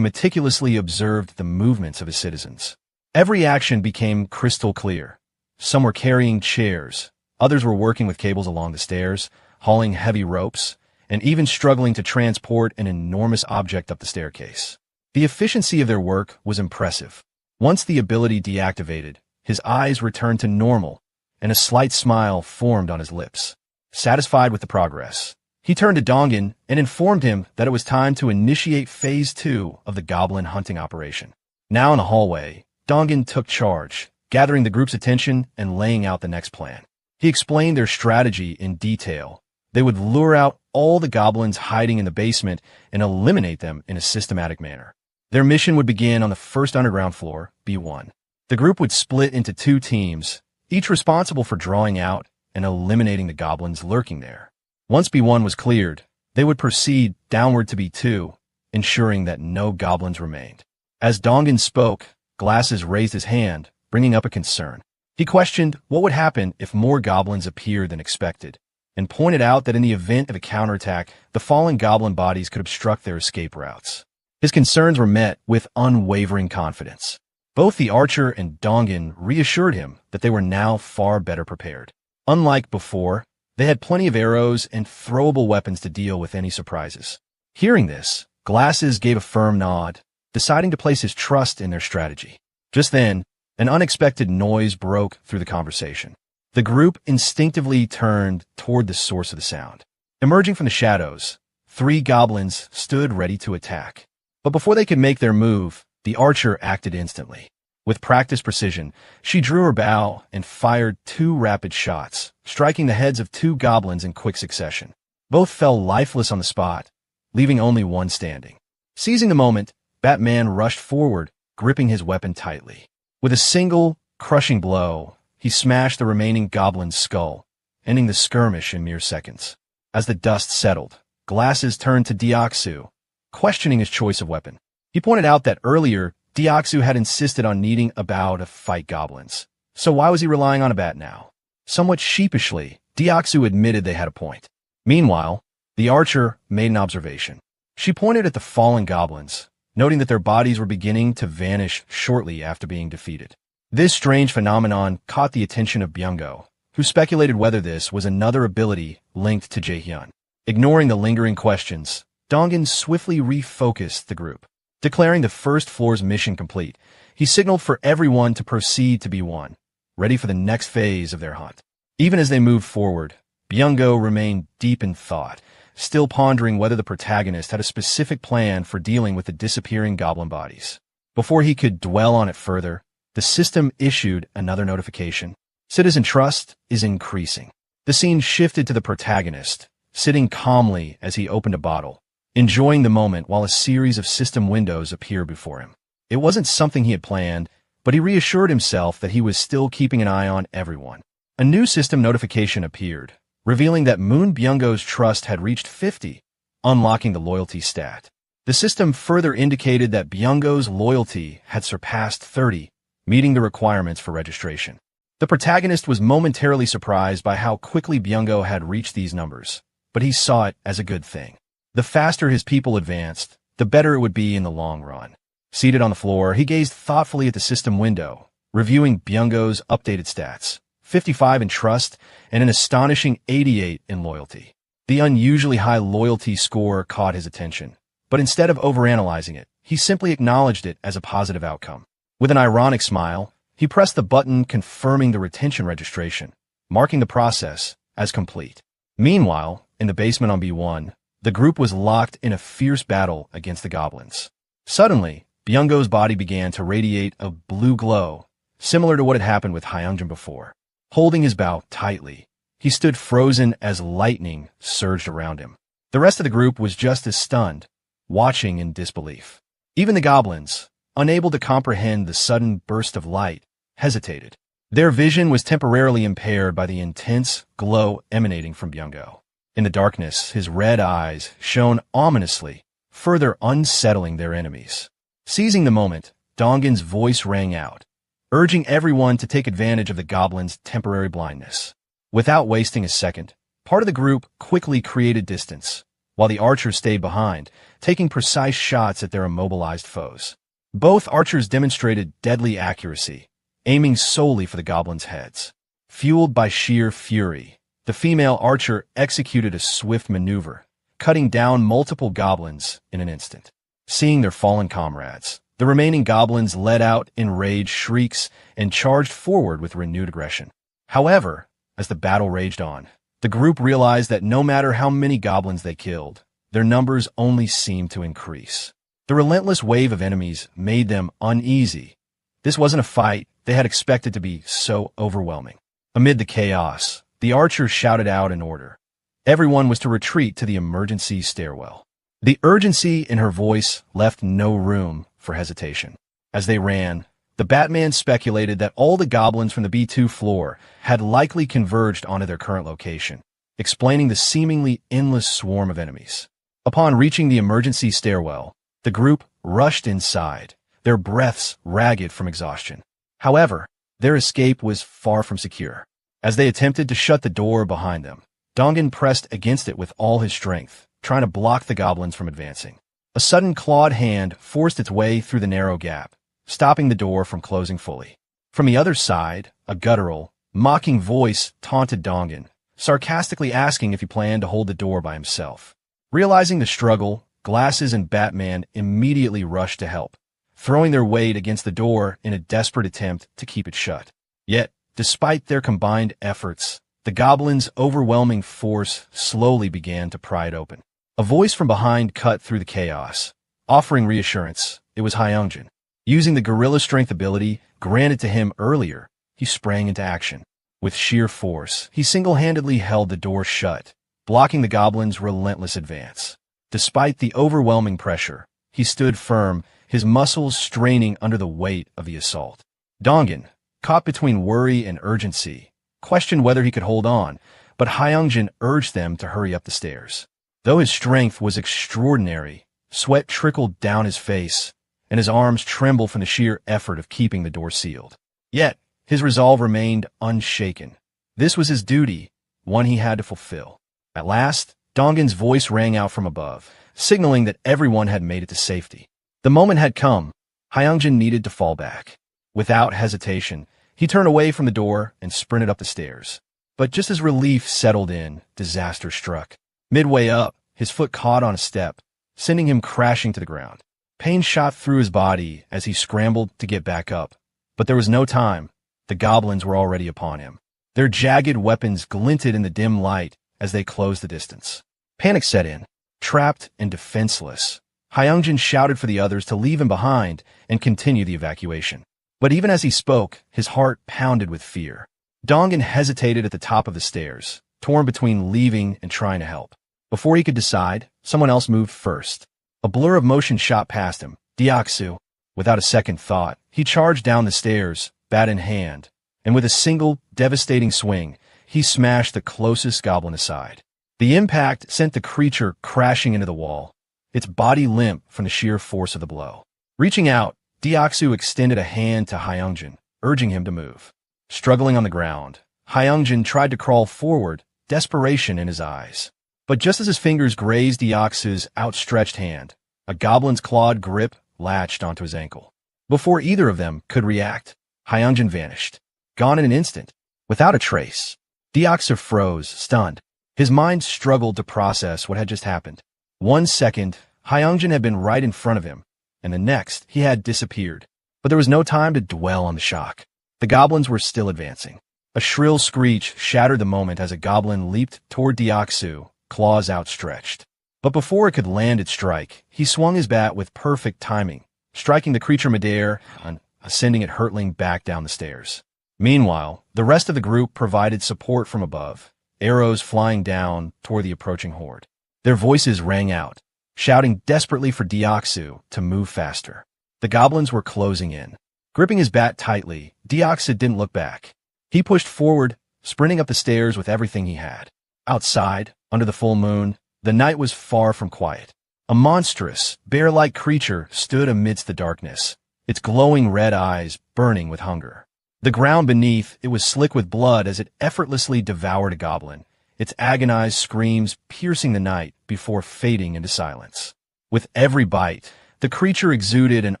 S1: meticulously observed the movements of his citizens. Every action became crystal clear. Some were carrying chairs, others were working with cables along the stairs, hauling heavy ropes, and even struggling to transport an enormous object up the staircase. The efficiency of their work was impressive. Once the ability deactivated, his eyes returned to normal, and a slight smile formed on his lips. Satisfied with the progress, he turned to Dongan and informed him that it was time to initiate Phase 2 of the goblin hunting operation. Now in the hallway, Dongan took charge, gathering the group's attention and laying out the next plan. He explained their strategy in detail. They would lure out all the goblins hiding in the basement and eliminate them in a systematic manner. Their mission would begin on the first underground floor, B1. The group would split into 2 teams, each responsible for drawing out and eliminating the goblins lurking there. Once B1 was cleared, they would proceed downward to B2, ensuring that no goblins remained. As Dongan spoke, Glasses raised his hand, bringing up a concern. He questioned what would happen if more goblins appeared than expected, and pointed out that in the event of a counterattack, the fallen goblin bodies could obstruct their escape routes. His concerns were met with unwavering confidence. Both the archer and Dongan reassured him that they were now far better prepared. Unlike before, they had plenty of arrows and throwable weapons to deal with any surprises. Hearing this, Glasses gave a firm nod, deciding to place his trust in their strategy. Just then, an unexpected noise broke through the conversation. The group instinctively turned toward the source of the sound. Emerging from the shadows, 3 goblins stood ready to attack. But before they could make their move, the archer acted instantly. With practiced precision, she drew her bow and fired 2 rapid shots, striking the heads of 2 goblins in quick succession. Both fell lifeless on the spot, leaving only one standing. Seizing the moment, Batman rushed forward, gripping his weapon tightly. With a single, crushing blow, he smashed the remaining goblin's skull, ending the skirmish in mere seconds. As the dust settled, Glasses turned to Deoxu, questioning his choice of weapon. He pointed out that earlier, Deoxu had insisted on needing a bow to fight goblins. So why was he relying on a bat now? Somewhat sheepishly, Deoxu admitted they had a point. Meanwhile, the archer made an observation. She pointed at the fallen goblins, noting that their bodies were beginning to vanish shortly after being defeated. This strange phenomenon caught the attention of Byung-go, who speculated whether this was another ability linked to Jaehyun. Ignoring the lingering questions, Dongan swiftly refocused the group. Declaring the first floor's mission complete, he signaled for everyone to proceed to B1, ready for the next phase of their hunt. Even as they moved forward, Byung-go remained deep in thought, still pondering whether the protagonist had a specific plan for dealing with the disappearing goblin bodies. Before he could dwell on it further, the system issued another notification. Citizen trust is increasing. The scene shifted to the protagonist, sitting calmly as he opened a bottle, enjoying the moment while a series of system windows appeared before him. It wasn't something he had planned, but he reassured himself that he was still keeping an eye on everyone. A new system notification appeared, revealing that Moon Byung-go's trust had reached 50, unlocking the loyalty stat. The system further indicated that Byung-go's loyalty had surpassed 30, meeting the requirements for registration. The protagonist was momentarily surprised by how quickly Byung-go had reached these numbers, but he saw it as a good thing. The faster his people advanced, the better it would be in the long run. Seated on the floor, he gazed thoughtfully at the system window, reviewing Byung-go's updated stats, 55 in trust and an astonishing 88 in loyalty. The unusually high loyalty score caught his attention, but instead of overanalyzing it, he simply acknowledged it as a positive outcome. With an ironic smile, he pressed the button confirming the retention registration, marking the process as complete. Meanwhile, in the basement on B1, the group was locked in a fierce battle against the goblins. Suddenly, Byung-go's body began to radiate a blue glow, similar to what had happened with Hyeongjin before. Holding his bow tightly, he stood frozen as lightning surged around him. The rest of the group was just as stunned, watching in disbelief. Even the goblins, unable to comprehend the sudden burst of light, hesitated. Their vision was temporarily impaired by the intense glow emanating from Byung-go. In the darkness, his red eyes shone ominously, further unsettling their enemies. Seizing the moment, Dongan's voice rang out, urging everyone to take advantage of the goblin's temporary blindness. Without wasting a second, part of the group quickly created distance, while the archers stayed behind, taking precise shots at their immobilized foes. Both archers demonstrated deadly accuracy, aiming solely for the goblins' heads. Fueled by sheer fury, the female archer executed a swift maneuver, cutting down multiple goblins in an instant. Seeing their fallen comrades, the remaining goblins let out enraged shrieks and charged forward with renewed aggression. However, as the battle raged on, the group realized that no matter how many goblins they killed, their numbers only seemed to increase. The relentless wave of enemies made them uneasy. This wasn't a fight they had expected to be so overwhelming. Amid the chaos, the archers shouted out an order. Everyone was to retreat to the emergency stairwell. The urgency in her voice left no room for hesitation. As they ran, the Batman speculated that all the goblins from the B2 floor had likely converged onto their current location, explaining the seemingly endless swarm of enemies. Upon reaching the emergency stairwell, the group rushed inside, their breaths ragged from exhaustion. However, their escape was far from secure. As they attempted to shut the door behind them, Dongan pressed against it with all his strength, trying to block the goblins from advancing. A sudden clawed hand forced its way through the narrow gap, stopping the door from closing fully. From the other side, a guttural, mocking voice taunted Dongan, sarcastically asking if he planned to hold the door by himself. Realizing the struggle, Glasses and Batman immediately rushed to help, throwing their weight against the door in a desperate attempt to keep it shut. Yet, despite their combined efforts, the goblins' overwhelming force slowly began to pry it open. A voice from behind cut through the chaos, offering reassurance. It was Hyeongjin. Using the gorilla strength ability granted to him earlier, he sprang into action. With sheer force, he single-handedly held the door shut, blocking the goblins' relentless advance. Despite the overwhelming pressure, he stood firm, his muscles straining under the weight of the assault. Dongan, caught between worry and urgency, questioned whether he could hold on, but Hyeongjin urged them to hurry up the stairs. Though his strength was extraordinary, sweat trickled down his face, and his arms trembled from the sheer effort of keeping the door sealed. Yet, his resolve remained unshaken. This was his duty, one he had to fulfill. At last, Dongan's voice rang out from above, signaling that everyone had made it to safety. The moment had come. Hyeongjin needed to fall back. Without hesitation, he turned away from the door and sprinted up the stairs. But just as relief settled in, disaster struck. Midway up, his foot caught on a step, sending him crashing to the ground. Pain shot through his body as he scrambled to get back up. But there was no time. The goblins were already upon him. Their jagged weapons glinted in the dim light as they closed the distance. Panic set in. Trapped and defenseless, Hyungjin shouted for the others to leave him behind and continue the evacuation. But even as he spoke, his heart pounded with fear. Dongan hesitated at the top of the stairs, torn between leaving and trying to help. Before he could decide, someone else moved first. A blur of motion shot past him. Deoksu. Without a second thought, he charged down the stairs, bat in hand, and with a single, devastating swing, he smashed the closest goblin aside. The impact sent the creature crashing into the wall, its body limp from the sheer force of the blow. Reaching out, Deoksu extended a hand to Hyungjin, urging him to move. Struggling on the ground, Hyungjin tried to crawl forward, desperation in his eyes. But just as his fingers grazed Deoksu's outstretched hand, a goblin's clawed grip latched onto his ankle. Before either of them could react, Hyungjin vanished, gone in an instant, without a trace. Deoksu froze, stunned. His mind struggled to process what had just happened. 1 second, Hyungjin had been right in front of him, and the next, he had disappeared. But there was no time to dwell on the shock. The goblins were still advancing. A shrill screech shattered the moment as a goblin leaped toward Deoksu, claws outstretched. But before it could land its strike, he swung his bat with perfect timing, striking the creature midair and sending it hurtling back down the stairs. Meanwhile, the rest of the group provided support from above, arrows flying down toward the approaching horde. Their voices rang out, shouting desperately for Deoksu to move faster. The goblins were closing in. Gripping his bat tightly, Deoksu didn't look back. He pushed forward, sprinting up the stairs with everything he had. Outside, under the full moon, the night was far from quiet. A monstrous, bear-like creature stood amidst the darkness, its glowing red eyes burning with hunger. The ground beneath it was slick with blood as it effortlessly devoured a goblin, its agonized screams piercing the night before fading into silence. With every bite, the creature exuded an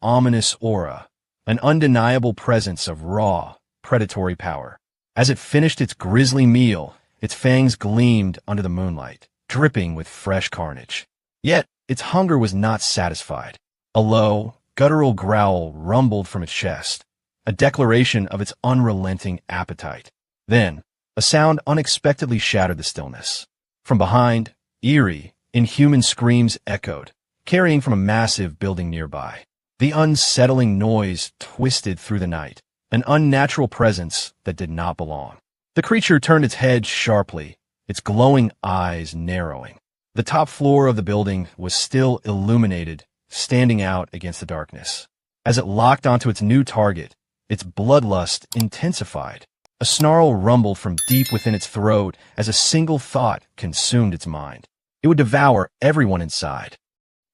S1: ominous aura, an undeniable presence of raw, predatory power. As it finished its grisly meal, its fangs gleamed under the moonlight, dripping with fresh carnage. Yet, its hunger was not satisfied. A low, guttural growl rumbled from its chest, a declaration of its unrelenting appetite. Then, a sound unexpectedly shattered the stillness. From behind, eerie, inhuman screams echoed, carrying from a massive building nearby. The unsettling noise twisted through the night, an unnatural presence that did not belong. The creature turned its head sharply, its glowing eyes narrowing. The top floor of the building was still illuminated, standing out against the darkness. As it locked onto its new target, its bloodlust intensified. A snarl rumbled from deep within its throat as a single thought consumed its mind. It would devour everyone inside.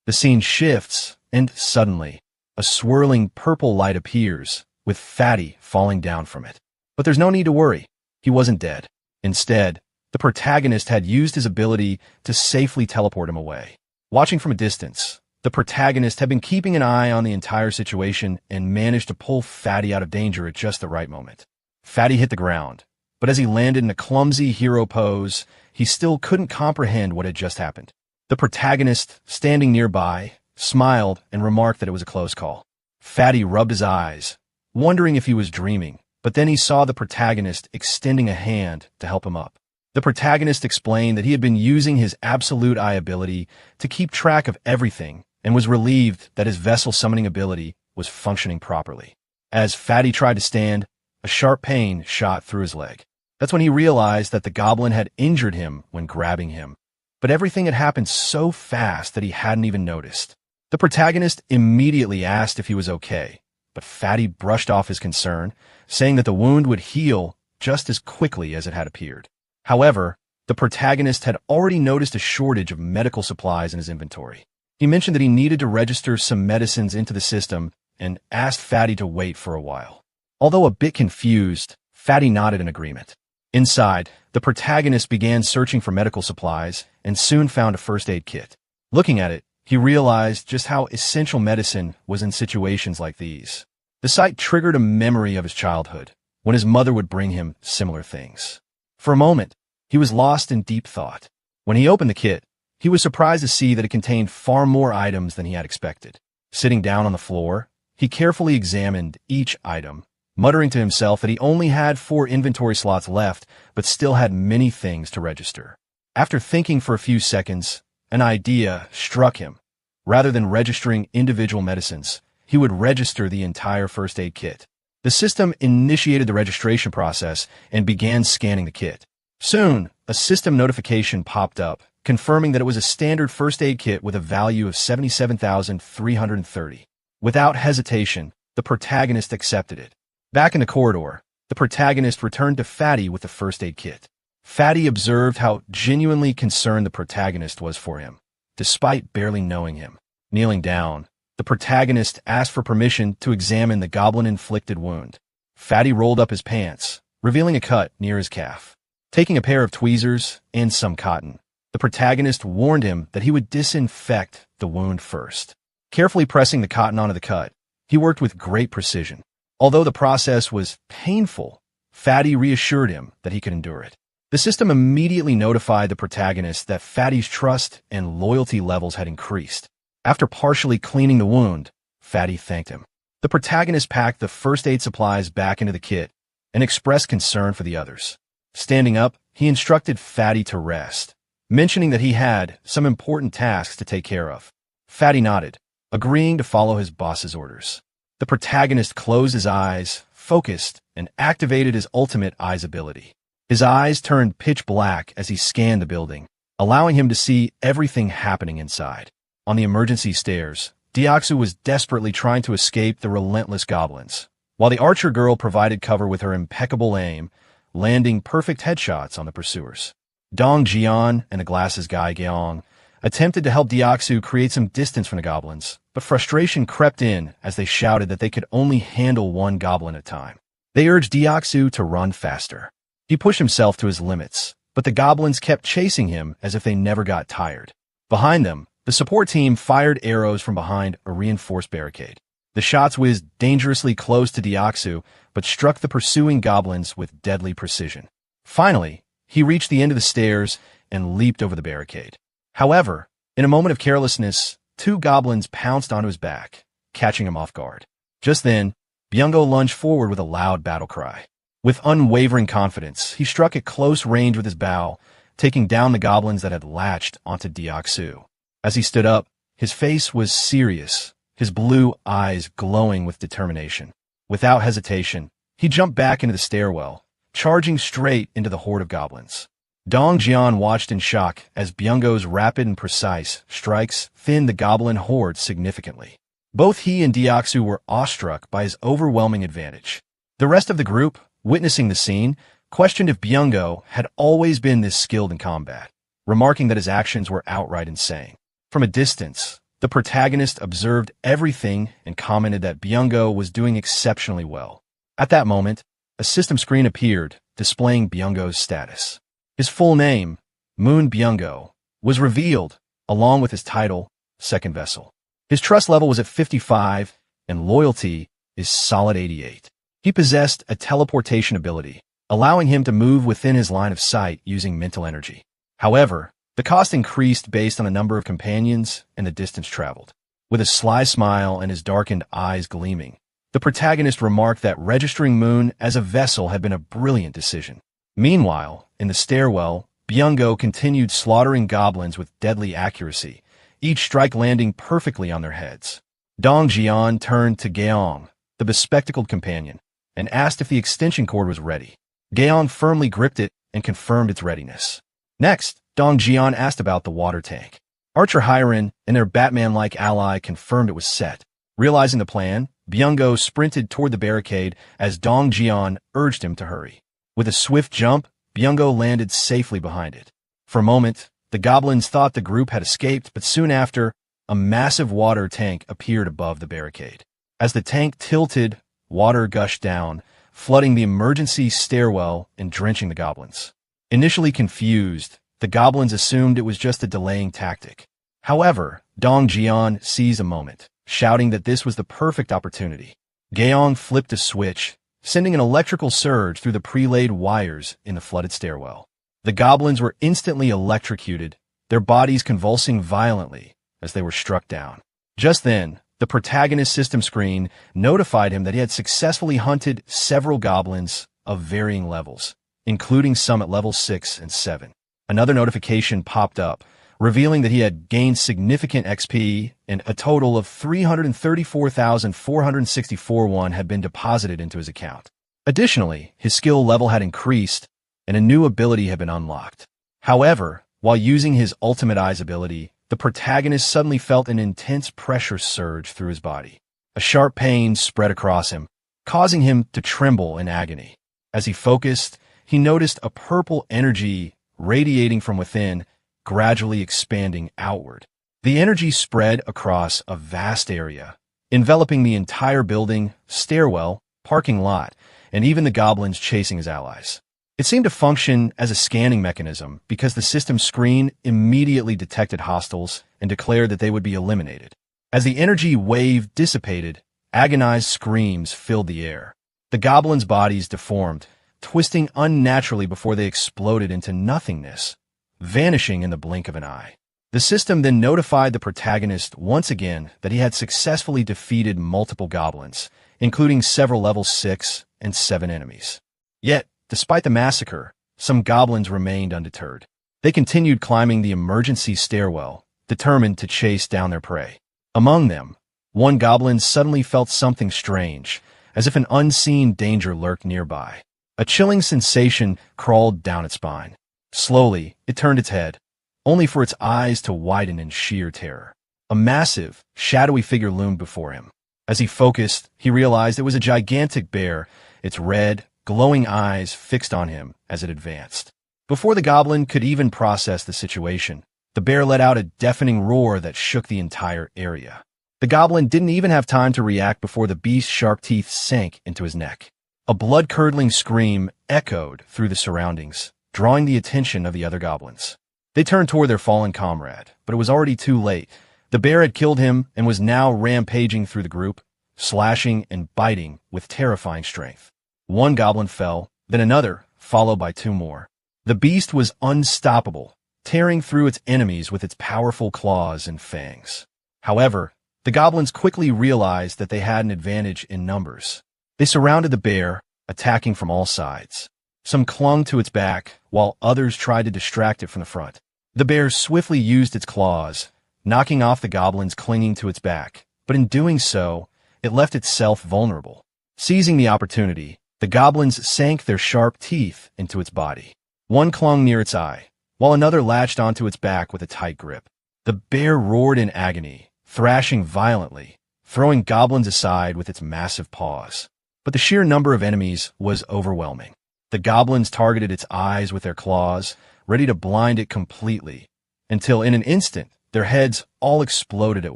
S1: The scene shifts, and suddenly, a swirling purple light appears, with Fatty falling down from it. But there's no need to worry. He wasn't dead. Instead, the protagonist had used his ability to safely teleport him away. Watching from a distance, the protagonist had been keeping an eye on the entire situation and managed to pull Fatty out of danger at just the right moment. Fatty hit the ground, but as he landed in a clumsy hero pose, he still couldn't comprehend what had just happened. The protagonist, standing nearby, smiled and remarked that it was a close call. Fatty rubbed his eyes, wondering if he was dreaming, but then he saw the protagonist extending a hand to help him up. The protagonist explained that he had been using his absolute eye ability to keep track of everything and was relieved that his vessel summoning ability was functioning properly. As Fatty tried to stand, a sharp pain shot through his leg. That's when he realized that the goblin had injured him when grabbing him. But everything had happened so fast that he hadn't even noticed. The protagonist immediately asked if he was okay, but Fatty brushed off his concern, saying that the wound would heal just as quickly as it had appeared. However, the protagonist had already noticed a shortage of medical supplies in his inventory. He mentioned that he needed to register some medicines into the system and asked Fatty to wait for a while. Although a bit confused, Fatty nodded in agreement. Inside, the protagonist began searching for medical supplies and soon found a first aid kit. Looking at it, he realized just how essential medicine was in situations like these. The sight triggered a memory of his childhood, when his mother would bring him similar things. For a moment, he was lost in deep thought. When he opened the kit, he was surprised to see that it contained far more items than he had expected. Sitting down on the floor, he carefully examined each item, muttering to himself that he only had 4 inventory slots left, but still had many things to register. After thinking for a few seconds, an idea struck him. Rather than registering individual medicines, he would register the entire first aid kit. The system initiated the registration process and began scanning the kit. Soon, a system notification popped up, confirming that it was a standard first aid kit with a value of 77,330. Without hesitation, the protagonist accepted it. Back in the corridor, the protagonist returned to Fatty with the first aid kit. Fatty observed how genuinely concerned the protagonist was for him, despite barely knowing him. Kneeling down, the protagonist asked for permission to examine the goblin-inflicted wound. Fatty rolled up his pants, revealing a cut near his calf. Taking a pair of tweezers and some cotton, the protagonist warned him that he would disinfect the wound first. Carefully pressing the cotton onto the cut, he worked with great precision. Although the process was painful, Fatty reassured him that he could endure it. The system immediately notified the protagonist that Fatty's trust and loyalty levels had increased. After partially cleaning the wound, Fatty thanked him. The protagonist packed the first aid supplies back into the kit and expressed concern for the others. Standing up, he instructed Fatty to rest, mentioning that he had some important tasks to take care of. Fatty nodded, agreeing to follow his boss's orders. The protagonist closed his eyes, focused, and activated his ultimate eyes ability. His eyes turned pitch black as he scanned the building, allowing him to see everything happening inside. On the emergency stairs, Deoxu was desperately trying to escape the relentless goblins, while the archer girl provided cover with her impeccable aim, landing perfect headshots on the pursuers. Dong Jian and the glasses guy Geong attempted to help Deoxu create some distance from the goblins, but frustration crept in as they shouted that they could only handle one goblin at a time. They urged Deoxu to run faster. He pushed himself to his limits, but the goblins kept chasing him as if they never got tired. Behind them, the support team fired arrows from behind a reinforced barricade. The shots whizzed dangerously close to Deoxu, but struck the pursuing goblins with deadly precision. Finally, he reached the end of the stairs and leaped over the barricade. However, in a moment of carelessness, 2 goblins pounced onto his back, catching him off guard. Just then, Byungo lunged forward with a loud battle cry. With unwavering confidence, he struck at close range with his bow, taking down the goblins that had latched onto Deoxu. As he stood up, his face was serious, his blue eyes glowing with determination. Without hesitation, he jumped back into the stairwell, charging straight into the horde of goblins. Dong Jian watched in shock as Byungo's rapid and precise strikes thinned the goblin horde significantly. Both he and Deoxu were awestruck by his overwhelming advantage. The rest of the group, witnessing the scene, questioned if Byungo had always been this skilled in combat, remarking that his actions were outright insane. From a distance, the protagonist observed everything and commented that Byungo was doing exceptionally well. At that moment, a system screen appeared, displaying Byungo's status. His full name, Moon Byungo, was revealed, along with his title, Second Vessel. His trust level was at 55, and loyalty is solid 88. He possessed a teleportation ability, allowing him to move within his line of sight using mental energy. However, the cost increased based on the number of companions and the distance traveled. With a sly smile and his darkened eyes gleaming, the protagonist remarked that registering Moon as a vessel had been a brilliant decision. Meanwhile, in the stairwell, Byungo continued slaughtering goblins with deadly accuracy, each strike landing perfectly on their heads. Dong Jian turned to Geong, the bespectacled companion, and asked if the extension cord was ready. Geong firmly gripped it and confirmed its readiness. Next, Dong Jian asked about the water tank. Archer Hiren and their Batman-like ally confirmed it was set. Realizing the plan, Byungo sprinted toward the barricade as Dong Jian urged him to hurry. With a swift jump, Byungo landed safely behind it. For a moment, the goblins thought the group had escaped, but soon after, a massive water tank appeared above the barricade. As the tank tilted, water gushed down, flooding the emergency stairwell and drenching the goblins. Initially confused, the goblins assumed it was just a delaying tactic. However, Dong Jian seized a moment, shouting that this was the perfect opportunity. Geong flipped a switch, sending an electrical surge through the pre-laid wires in the flooded stairwell. The goblins were instantly electrocuted, their bodies convulsing violently as they were struck down. Just then, the protagonist's system screen notified him that he had successfully hunted several goblins of varying levels, including some at level 6 and 7. Another notification popped up, revealing that he had gained significant XP and a total of 334,464 won had been deposited into his account. Additionally, his skill level had increased and a new ability had been unlocked. However, while using his Ultimate Eyes ability, the protagonist suddenly felt an intense pressure surge through his body. A sharp pain spread across him, causing him to tremble in agony. As he focused, he noticed a purple energy radiating from within, gradually expanding outward. The energy spread across a vast area, enveloping the entire building, stairwell, parking lot, and even the goblins chasing his allies. It seemed to function as a scanning mechanism because the system screen immediately detected hostiles and declared that they would be eliminated. As the energy wave dissipated, agonized screams filled the air. The goblins' bodies deformed, twisting unnaturally before they exploded into nothingness, vanishing in the blink of an eye. The system then notified the protagonist once again that he had successfully defeated multiple goblins, including several level 6 and 7 enemies. Yet, despite the massacre, some goblins remained undeterred. They continued climbing the emergency stairwell, determined to chase down their prey. Among them, one goblin suddenly felt something strange, as if an unseen danger lurked nearby. A chilling sensation crawled down its spine. Slowly, it turned its head, only for its eyes to widen in sheer terror. A massive, shadowy figure loomed before him. As he focused, he realized it was a gigantic bear, its red, glowing eyes fixed on him as it advanced. Before the goblin could even process the situation, the bear let out a deafening roar that shook the entire area. The goblin didn't even have time to react before the beast's sharp teeth sank into his neck. A blood-curdling scream echoed through the surroundings, drawing the attention of the other goblins. They turned toward their fallen comrade, but it was already too late. The bear had killed him and was now rampaging through the group, slashing and biting with terrifying strength. One goblin fell, then another, followed by 2 more. The beast was unstoppable, tearing through its enemies with its powerful claws and fangs. However, the goblins quickly realized that they had an advantage in numbers. They surrounded the bear, attacking from all sides. Some clung to its back, while others tried to distract it from the front. The bear swiftly used its claws, knocking off the goblins clinging to its back, but in doing so, it left itself vulnerable. Seizing the opportunity, the goblins sank their sharp teeth into its body. One clung near its eye, while another latched onto its back with a tight grip. The bear roared in agony, thrashing violently, throwing goblins aside with its massive paws. But the sheer number of enemies was overwhelming. The goblins targeted its eyes with their claws, ready to blind it completely, until in an instant, their heads all exploded at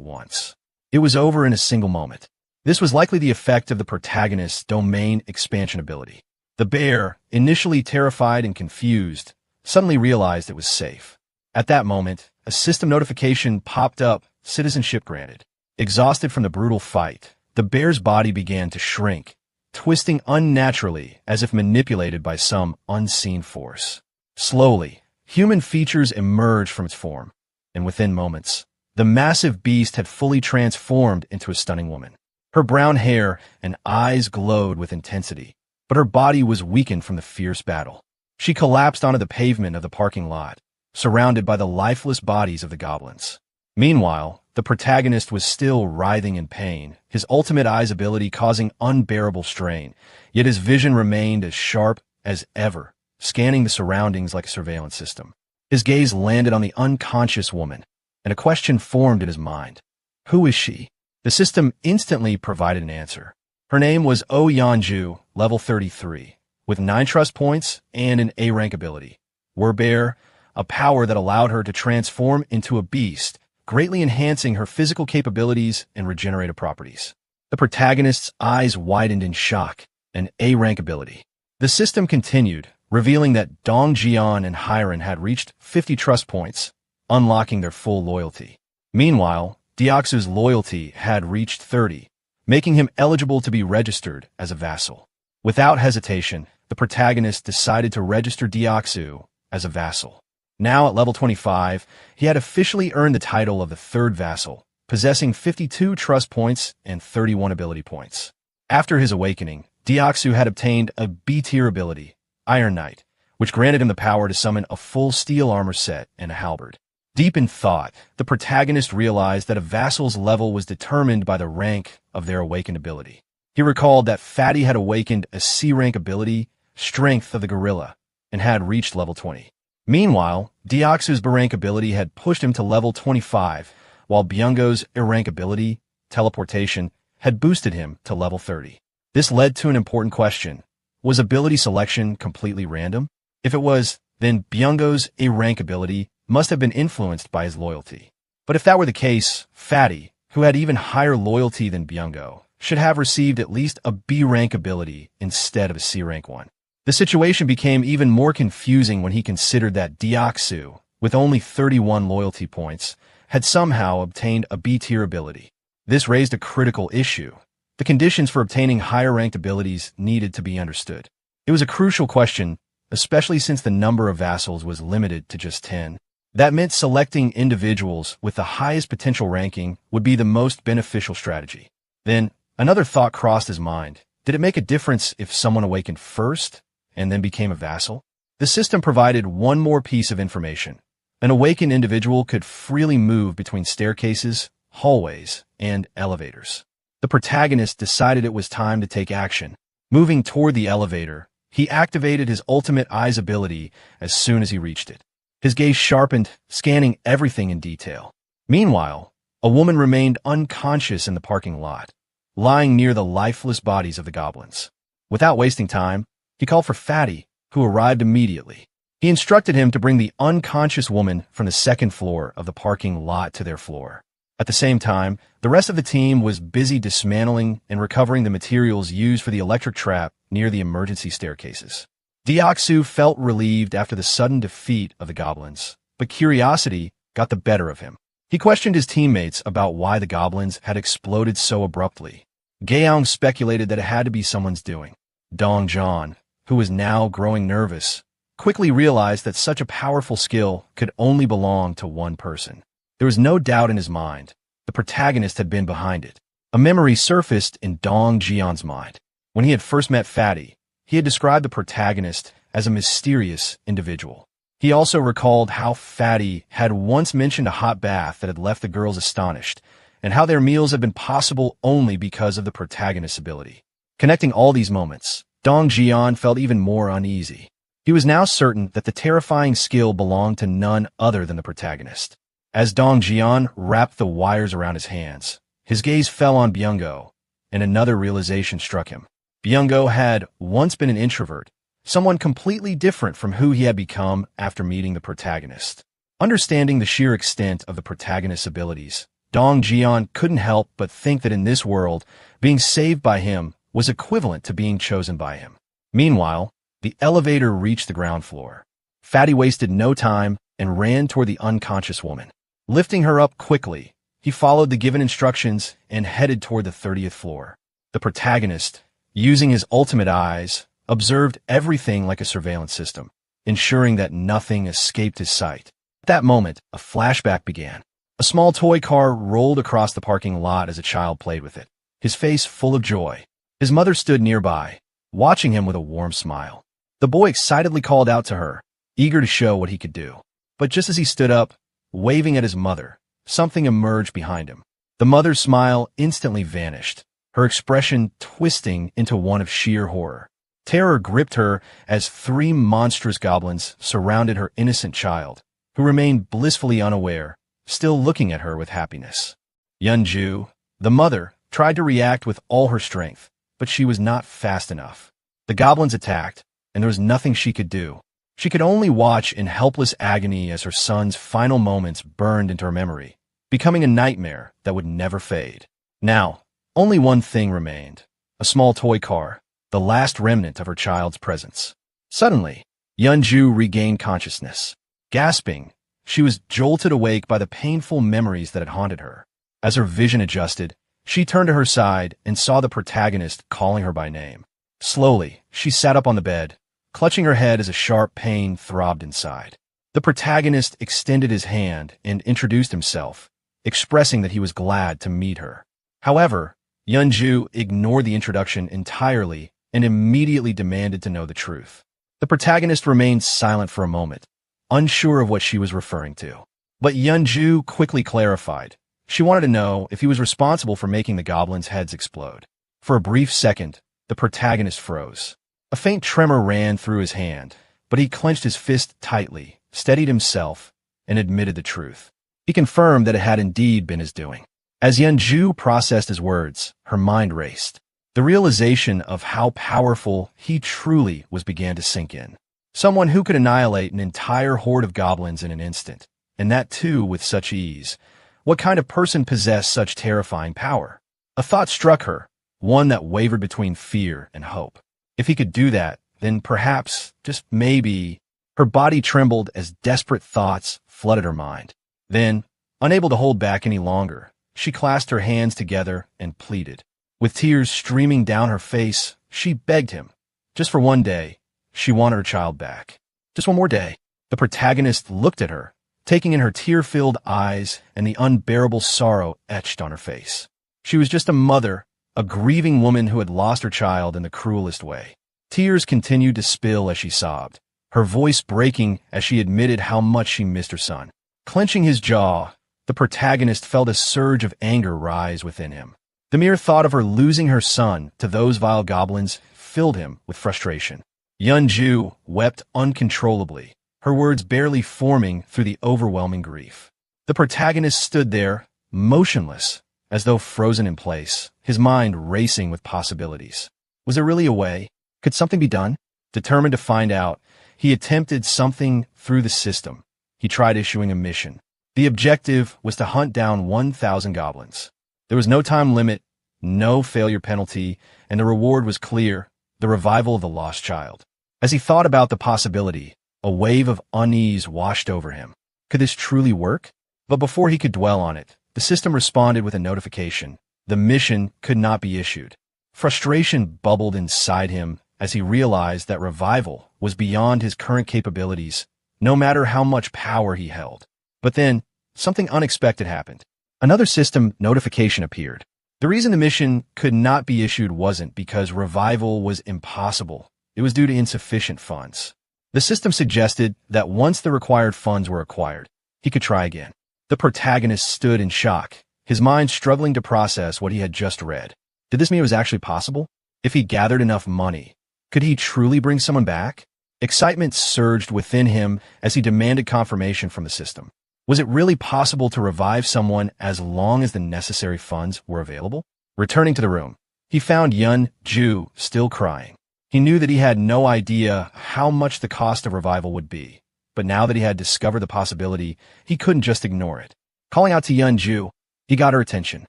S1: once. It was over in a single moment. This was likely the effect of the protagonist's domain expansion ability. The bear, initially terrified and confused, suddenly realized it was safe. At that moment, a system notification popped up, citizenship granted. Exhausted from the brutal fight, the bear's body began to shrink, twisting unnaturally as if manipulated by some unseen force. Slowly, human features emerged from its form, and within moments, the massive beast had fully transformed into a stunning woman. Her brown hair and eyes glowed with intensity, but her body was weakened from the fierce battle. She collapsed onto the pavement of the parking lot, surrounded by the lifeless bodies of the goblins. Meanwhile, the protagonist was still writhing in pain, his Ultimate Eyes ability causing unbearable strain, yet his vision remained as sharp as ever, scanning the surroundings like a surveillance system. His gaze landed on the unconscious woman, and a question formed in his mind. Who is she? The system instantly provided an answer. Her name was Oh Yanju, level 33, with 9 trust points and an A-rank ability. Werebear, a power that allowed her to transform into a beast, greatly enhancing her physical capabilities and regenerative properties. The protagonist's eyes widened in shock, an A-rank ability. The system continued, revealing that Dong Jian and Hiren had reached 50 trust points, unlocking their full loyalty. Meanwhile, Deoxu's loyalty had reached 30, making him eligible to be registered as a vassal. Without hesitation, the protagonist decided to register Deoxu as a vassal. Now at level 25, he had officially earned the title of the third Vassal, possessing 52 trust points and 31 ability points. After his awakening, Deoxu had obtained a B-tier ability, Iron Knight, which granted him the power to summon a full steel armor set and a halberd. Deep in thought, the protagonist realized that a vassal's level was determined by the rank of their awakened ability. He recalled that Fatty had awakened a C-rank ability, Strength of the Gorilla, and had reached level 20. Meanwhile, Deoxu's B-rank ability had pushed him to level 25, while Byungo's A-rank ability, Teleportation, had boosted him to level 30. This led to an important question. Was ability selection completely random? If it was, then Byungo's A-rank ability must have been influenced by his loyalty. But if that were the case, Fatty, who had even higher loyalty than Byungo, should have received at least a B-rank ability instead of a C-rank one. The situation became even more confusing when he considered that Deoxu, with only 31 loyalty points, had somehow obtained a B-tier ability. This raised a critical issue. The conditions for obtaining higher-ranked abilities needed to be understood. It was a crucial question, especially since the number of vassals was limited to just 10. That meant selecting individuals with the highest potential ranking would be the most beneficial strategy. Then, another thought crossed his mind. Did it make a difference if someone awakened first and then became a vassal? The system provided one more piece of information. An awakened individual could freely move between staircases, hallways, and elevators. The protagonist decided it was time to take action. Moving toward the elevator, he activated his ultimate eyes ability as soon as he reached it. His gaze sharpened, scanning everything in detail. Meanwhile, a woman remained unconscious in the parking lot, lying near the lifeless bodies of the goblins. Without wasting time, he called for Fatty, who arrived immediately. He instructed him to bring the unconscious woman from the second floor of the parking lot to their floor. At the same time, the rest of the team was busy dismantling and recovering the materials used for the electric trap near the emergency staircases. Deoxu felt relieved after the sudden defeat of the goblins, but curiosity got the better of him. He questioned his teammates about why the goblins had exploded so abruptly. Gaeong speculated that it had to be someone's doing. Dongjan, who was now growing nervous, quickly realized that such a powerful skill could only belong to one person. There was no doubt in his mind. The protagonist had been behind it. A memory surfaced in Dong Jian's mind. When he had first met Fatty, he had described the protagonist as a mysterious individual. He also recalled how Fatty had once mentioned a hot bath that had left the girls astonished, and how their meals had been possible only because of the protagonist's ability. Connecting all these moments, Dong Jian felt even more uneasy. He was now certain that the terrifying skill belonged to none other than the protagonist. As Dong Jian wrapped the wires around his hands, his gaze fell on Byungo, and another realization struck him. Byungo had once been an introvert, someone completely different from who he had become after meeting the protagonist. Understanding the sheer extent of the protagonist's abilities, Dong Jian couldn't help but think that in this world, being saved by him was equivalent to being chosen by him. Meanwhile, the elevator reached the ground floor. Fatty wasted no time and ran toward the unconscious woman. Lifting her up quickly, he followed the given instructions and headed toward the 30th floor. The protagonist, using his ultimate eyes, observed everything like a surveillance system, ensuring that nothing escaped his sight. At that moment, a flashback began. A small toy car rolled across the parking lot as a child played with it, his face full of joy. His mother stood nearby, watching him with a warm smile. The boy excitedly called out to her, eager to show what he could do. But just as he stood up, waving at his mother, something emerged behind him. The mother's smile instantly vanished, her expression twisting into one of sheer horror. Terror gripped her as 3 monstrous goblins surrounded her innocent child, who remained blissfully unaware, still looking at her with happiness. Yunju, the mother, tried to react with all her strength, but she was not fast enough. The goblins attacked, and there was nothing she could do. She could only watch in helpless agony as her son's final moments burned into her memory, becoming a nightmare that would never fade. Now, only one thing remained, a small toy car, the last remnant of her child's presence. Suddenly, Yunju regained consciousness. Gasping, she was jolted awake by the painful memories that had haunted her. As her vision adjusted, she turned to her side and saw the protagonist calling her by name. Slowly, she sat up on the bed, clutching her head as a sharp pain throbbed inside. The protagonist extended his hand and introduced himself, expressing that he was glad to meet her. However, Yeonju ignored the introduction entirely and immediately demanded to know the truth. The protagonist remained silent for a moment, unsure of what she was referring to. But Yeonju quickly clarified. She wanted to know if he was responsible for making the goblins' heads explode. For a brief second, the protagonist froze. A faint tremor ran through his hand, but he clenched his fist tightly, steadied himself, and admitted the truth. He confirmed that it had indeed been his doing. As Yeonju processed his words, her mind raced. The realization of how powerful he truly was began to sink in. Someone who could annihilate an entire horde of goblins in an instant, and that too with such ease. What kind of person possessed such terrifying power? A thought struck her, one that wavered between fear and hope. If he could do that, then perhaps, just maybe, her body trembled as desperate thoughts flooded her mind. Then, unable to hold back any longer, she clasped her hands together and pleaded. With tears streaming down her face, she begged him. Just for one day, she wanted her child back. Just one more day. The protagonist looked at her, taking in her tear-filled eyes and the unbearable sorrow etched on her face. She was just a mother, a grieving woman who had lost her child in the cruelest way. Tears continued to spill as she sobbed, her voice breaking as she admitted how much she missed her son. Clenching his jaw, the protagonist felt a surge of anger rise within him. The mere thought of her losing her son to those vile goblins filled him with frustration. Yeonju wept uncontrollably, her words barely forming through the overwhelming grief. The protagonist stood there, motionless, as though frozen in place, his mind racing with possibilities. Was there really a way? Could something be done? Determined to find out, he attempted something through the system. He tried issuing a mission. The objective was to hunt down 1,000 goblins. There was no time limit, no failure penalty, and the reward was clear, the revival of the lost child. As he thought about the possibility, a wave of unease washed over him. Could this truly work? But before he could dwell on it, the system responded with a notification. The mission could not be issued. Frustration bubbled inside him as he realized that revival was beyond his current capabilities, no matter how much power he held. But then, something unexpected happened. Another system notification appeared. The reason the mission could not be issued wasn't because revival was impossible. It was due to insufficient funds. The system suggested that once the required funds were acquired, he could try again. The protagonist stood in shock, his mind struggling to process what he had just read. Did this mean it was actually possible? If he gathered enough money, could he truly bring someone back? Excitement surged within him as he demanded confirmation from the system. Was it really possible to revive someone as long as the necessary funds were available? Returning to the room, he found Yeonju still crying. He knew that he had no idea how much the cost of revival would be, but now that he had discovered the possibility, he couldn't just ignore it. Calling out to Yeonju, he got her attention.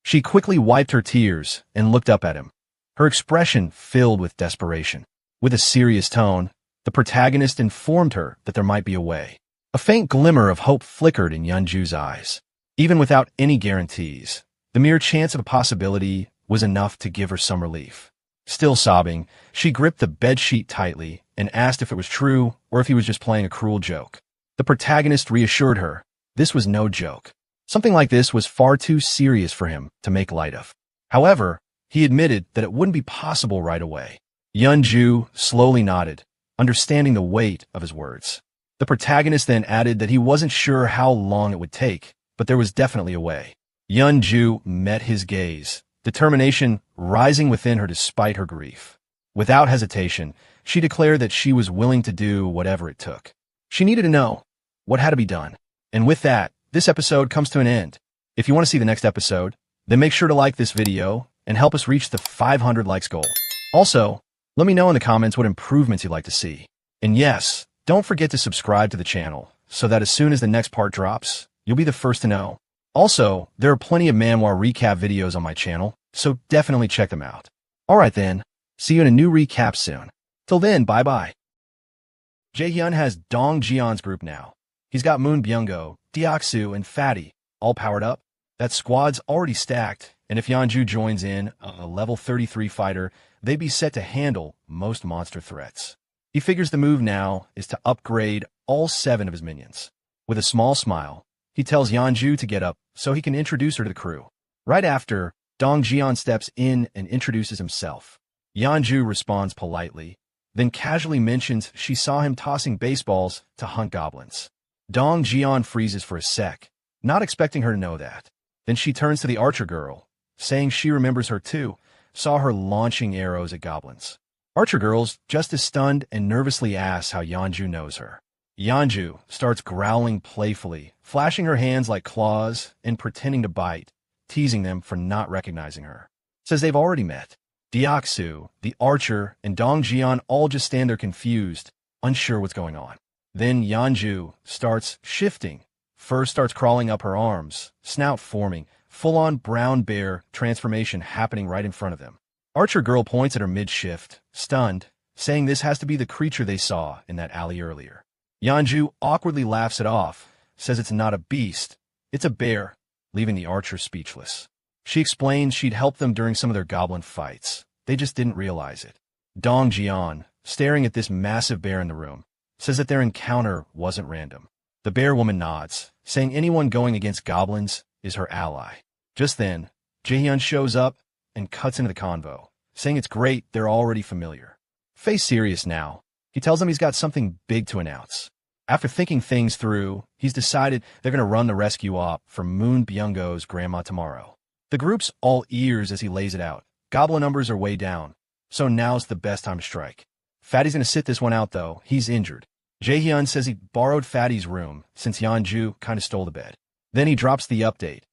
S1: She quickly wiped her tears and looked up at him, her expression filled with desperation. With a serious tone, the protagonist informed her that there might be a way. A faint glimmer of hope flickered in Yeonju's eyes. Even without any guarantees, the mere chance of a possibility was enough to give her some relief. Still sobbing, she gripped the bedsheet tightly and asked if it was true or if he was just playing a cruel joke. The protagonist reassured her this was no joke. Something like this was far too serious for him to make light of. However, he admitted that it wouldn't be possible right away. Yeonju slowly nodded, understanding the weight of his words. The protagonist then added that he wasn't sure how long it would take, but there was definitely a way. Yeonju met his gaze, determination rising within her despite her grief. Without hesitation, she declared that she was willing to do whatever it took. She needed to know what had to be done. And with that, this episode comes to an end. If you want to see the next episode, then make sure to like this video and help us reach the 500 likes goal. Also, let me know in the comments what improvements you'd like to see. And yes, don't forget to subscribe to the channel so that as soon as the next part drops, you'll be the first to know. Also, there are plenty of manhwa recap videos on my channel, so definitely check them out. Alright then, see you in a new recap soon. Till then, bye-bye. Jaehyun has Dong Jeon's group now. He's got Moon Byung-go, Deoksu, and Fatty all powered up. That squad's already stacked, and if Yeonju joins in, a level 33 fighter, they'd be set to handle most monster threats. He figures the move now is to upgrade all 7 of his minions. With a small smile, he tells Yanju to get up so he can introduce her to the crew. Right after, Dong Jian steps in and introduces himself. Yanju responds politely, then casually mentions she saw him tossing baseballs to hunt goblins. Dong Jian freezes for a sec, not expecting her to know that. Then she turns to the archer girl, saying she remembers her too, saw her launching arrows at goblins. Archer girl's just as stunned and nervously asks how Yanju knows her. Yanju starts growling playfully, flashing her hands like claws and pretending to bite, teasing them for not recognizing her. Says they've already met. Diaksu, the archer, and Dong Jian all just stand there confused, unsure what's going on. Then Yanju starts shifting. Fur starts crawling up her arms, snout forming, full-on brown bear transformation happening right in front of them. Archer girl points at her mid-shift, stunned, saying this has to be the creature they saw in that alley earlier. Yanju awkwardly laughs it off, says it's not a beast, it's a bear, leaving the archer speechless. She explains she'd helped them during some of their goblin fights. They just didn't realize it. Dong Jian, staring at this massive bear in the room, says that their encounter wasn't random. The bear woman nods, saying anyone going against goblins is her ally. Just then, Jaehyun shows up and cuts into the convo, saying it's great they're already familiar. Face serious now, he tells them he's got something big to announce. After thinking things through, he's decided they're going to run the rescue op for Moon Byung-go's grandma tomorrow. The group's all ears as he lays it out. Goblin numbers are way down, so now's the best time to strike. Fatty's going to sit this one out though, he's injured. Jaehyun says he borrowed Fatty's room since Yanju kind of stole the bed. Then he drops the update.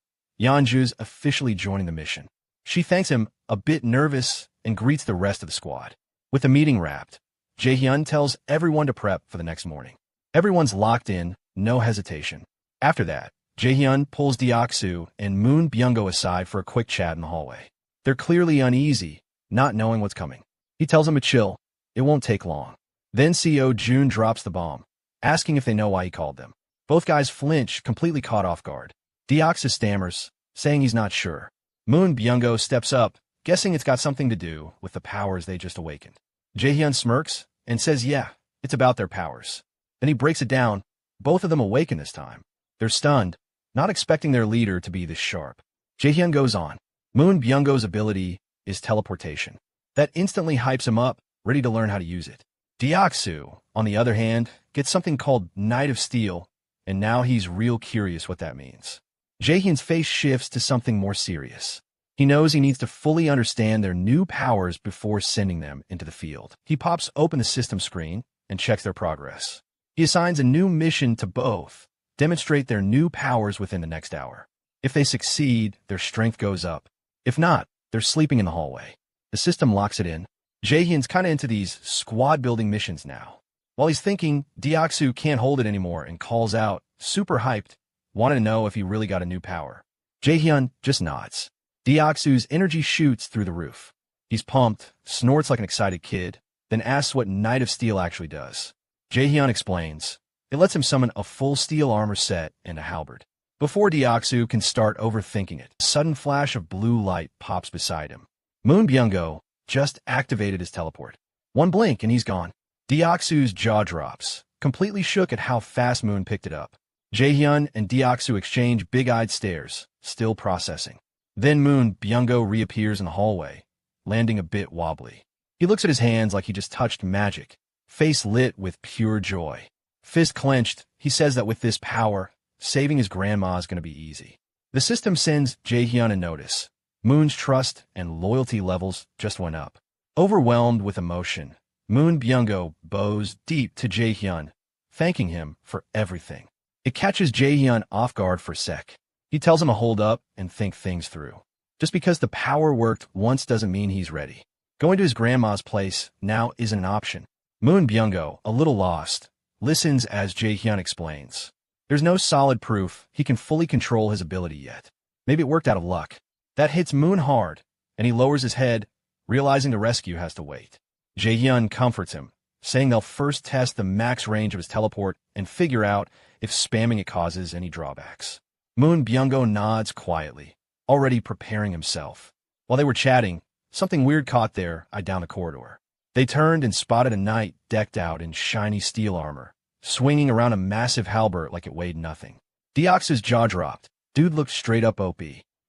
S1: Yanju's officially joining the mission. She thanks him, a bit nervous, and greets the rest of the squad. With the meeting wrapped, Jaehyun tells everyone to prep for the next morning. Everyone's locked in, no hesitation. After that, Jaehyun pulls Diaksu and Moon Byung-go aside for a quick chat in the hallway. They're clearly uneasy, not knowing what's coming. He tells them to chill, it won't take long. Then CEO Jun drops the bomb, asking if they know why he called them. Both guys flinch, completely caught off guard. Diaksu stammers, saying he's not sure. Moon Byung-go steps up, guessing it's got something to do with the powers they just awakened. Jaehyun smirks and says yeah, it's about their powers. Then he breaks it down, both of them awaken this time. They're stunned, not expecting their leader to be this sharp. Jaehyun goes on. Moon Byung-go's ability is teleportation. That instantly hypes him up, ready to learn how to use it. Diaksu, on the other hand, gets something called Knight of Steel, and now he's real curious what that means. Jaehyun's face shifts to something more serious. He knows he needs to fully understand their new powers before sending them into the field. He pops open the system screen and checks their progress. He assigns a new mission to both, demonstrate their new powers within the next hour. If they succeed, their strength goes up. If not, they're sleeping in the hallway. The system locks it in. Jaehyun's kind of into these squad-building missions now. While he's thinking, Diaksu can't hold it anymore and calls out, super hyped, wanting to know if he really got a new power. Jaehyun just nods. Diaksu's energy shoots through the roof. He's pumped, snorts like an excited kid, then asks what Knight of Steel actually does. Jaehyun explains. It lets him summon a full steel armor set and a halberd. Before Diaksu can start overthinking it, a sudden flash of blue light pops beside him. Moon Byung-go just activated his teleport. One blink and he's gone. Diaksu's jaw drops, completely shook at how fast Moon picked it up. Jaehyun and Diaksu exchange big-eyed stares, still processing. Then Moon Byung-go reappears in the hallway, landing a bit wobbly. He looks at his hands like he just touched magic, face lit with pure joy. Fist clenched, he says that with this power, saving his grandma is going to be easy. The system sends Jaehyun a notice. Moon's trust and loyalty levels just went up. Overwhelmed with emotion, Moon Byung-go bows deep to Jaehyun, thanking him for everything. It catches Jaehyun off guard for a sec. He tells him to hold up and think things through. Just because the power worked once doesn't mean he's ready. Going to his grandma's place now isn't an option. Moon Byung-go, a little lost, listens as Jaehyun explains. There's no solid proof he can fully control his ability yet. Maybe it worked out of luck. That hits Moon hard, and he lowers his head, realizing the rescue has to wait. Jaehyun comforts him, saying they'll first test the max range of his teleport and figure out if spamming it causes any drawbacks. Moon Byung-go nods quietly, already preparing himself. While they were chatting, something weird caught their eye down the corridor. They turned and spotted a knight decked out in shiny steel armor, swinging around a massive halberd like it weighed nothing. Deoxys' jaw dropped. Dude looked straight up OP.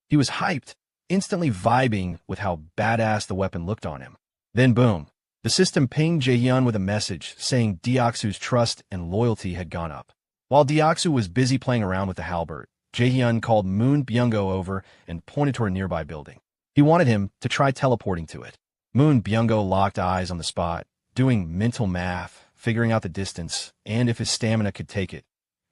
S1: He was hyped, instantly vibing with how badass the weapon looked on him. Then boom, the system pinged Jaehyun with a message saying Deoxys' trust and loyalty had gone up. While Deoxys was busy playing around with the halberd, Jaehyun called Moon Byung-go over and pointed toward a nearby building. He wanted him to try teleporting to it. Moon Byung-go locked eyes on the spot, doing mental math, figuring out the distance, and if his stamina could take it.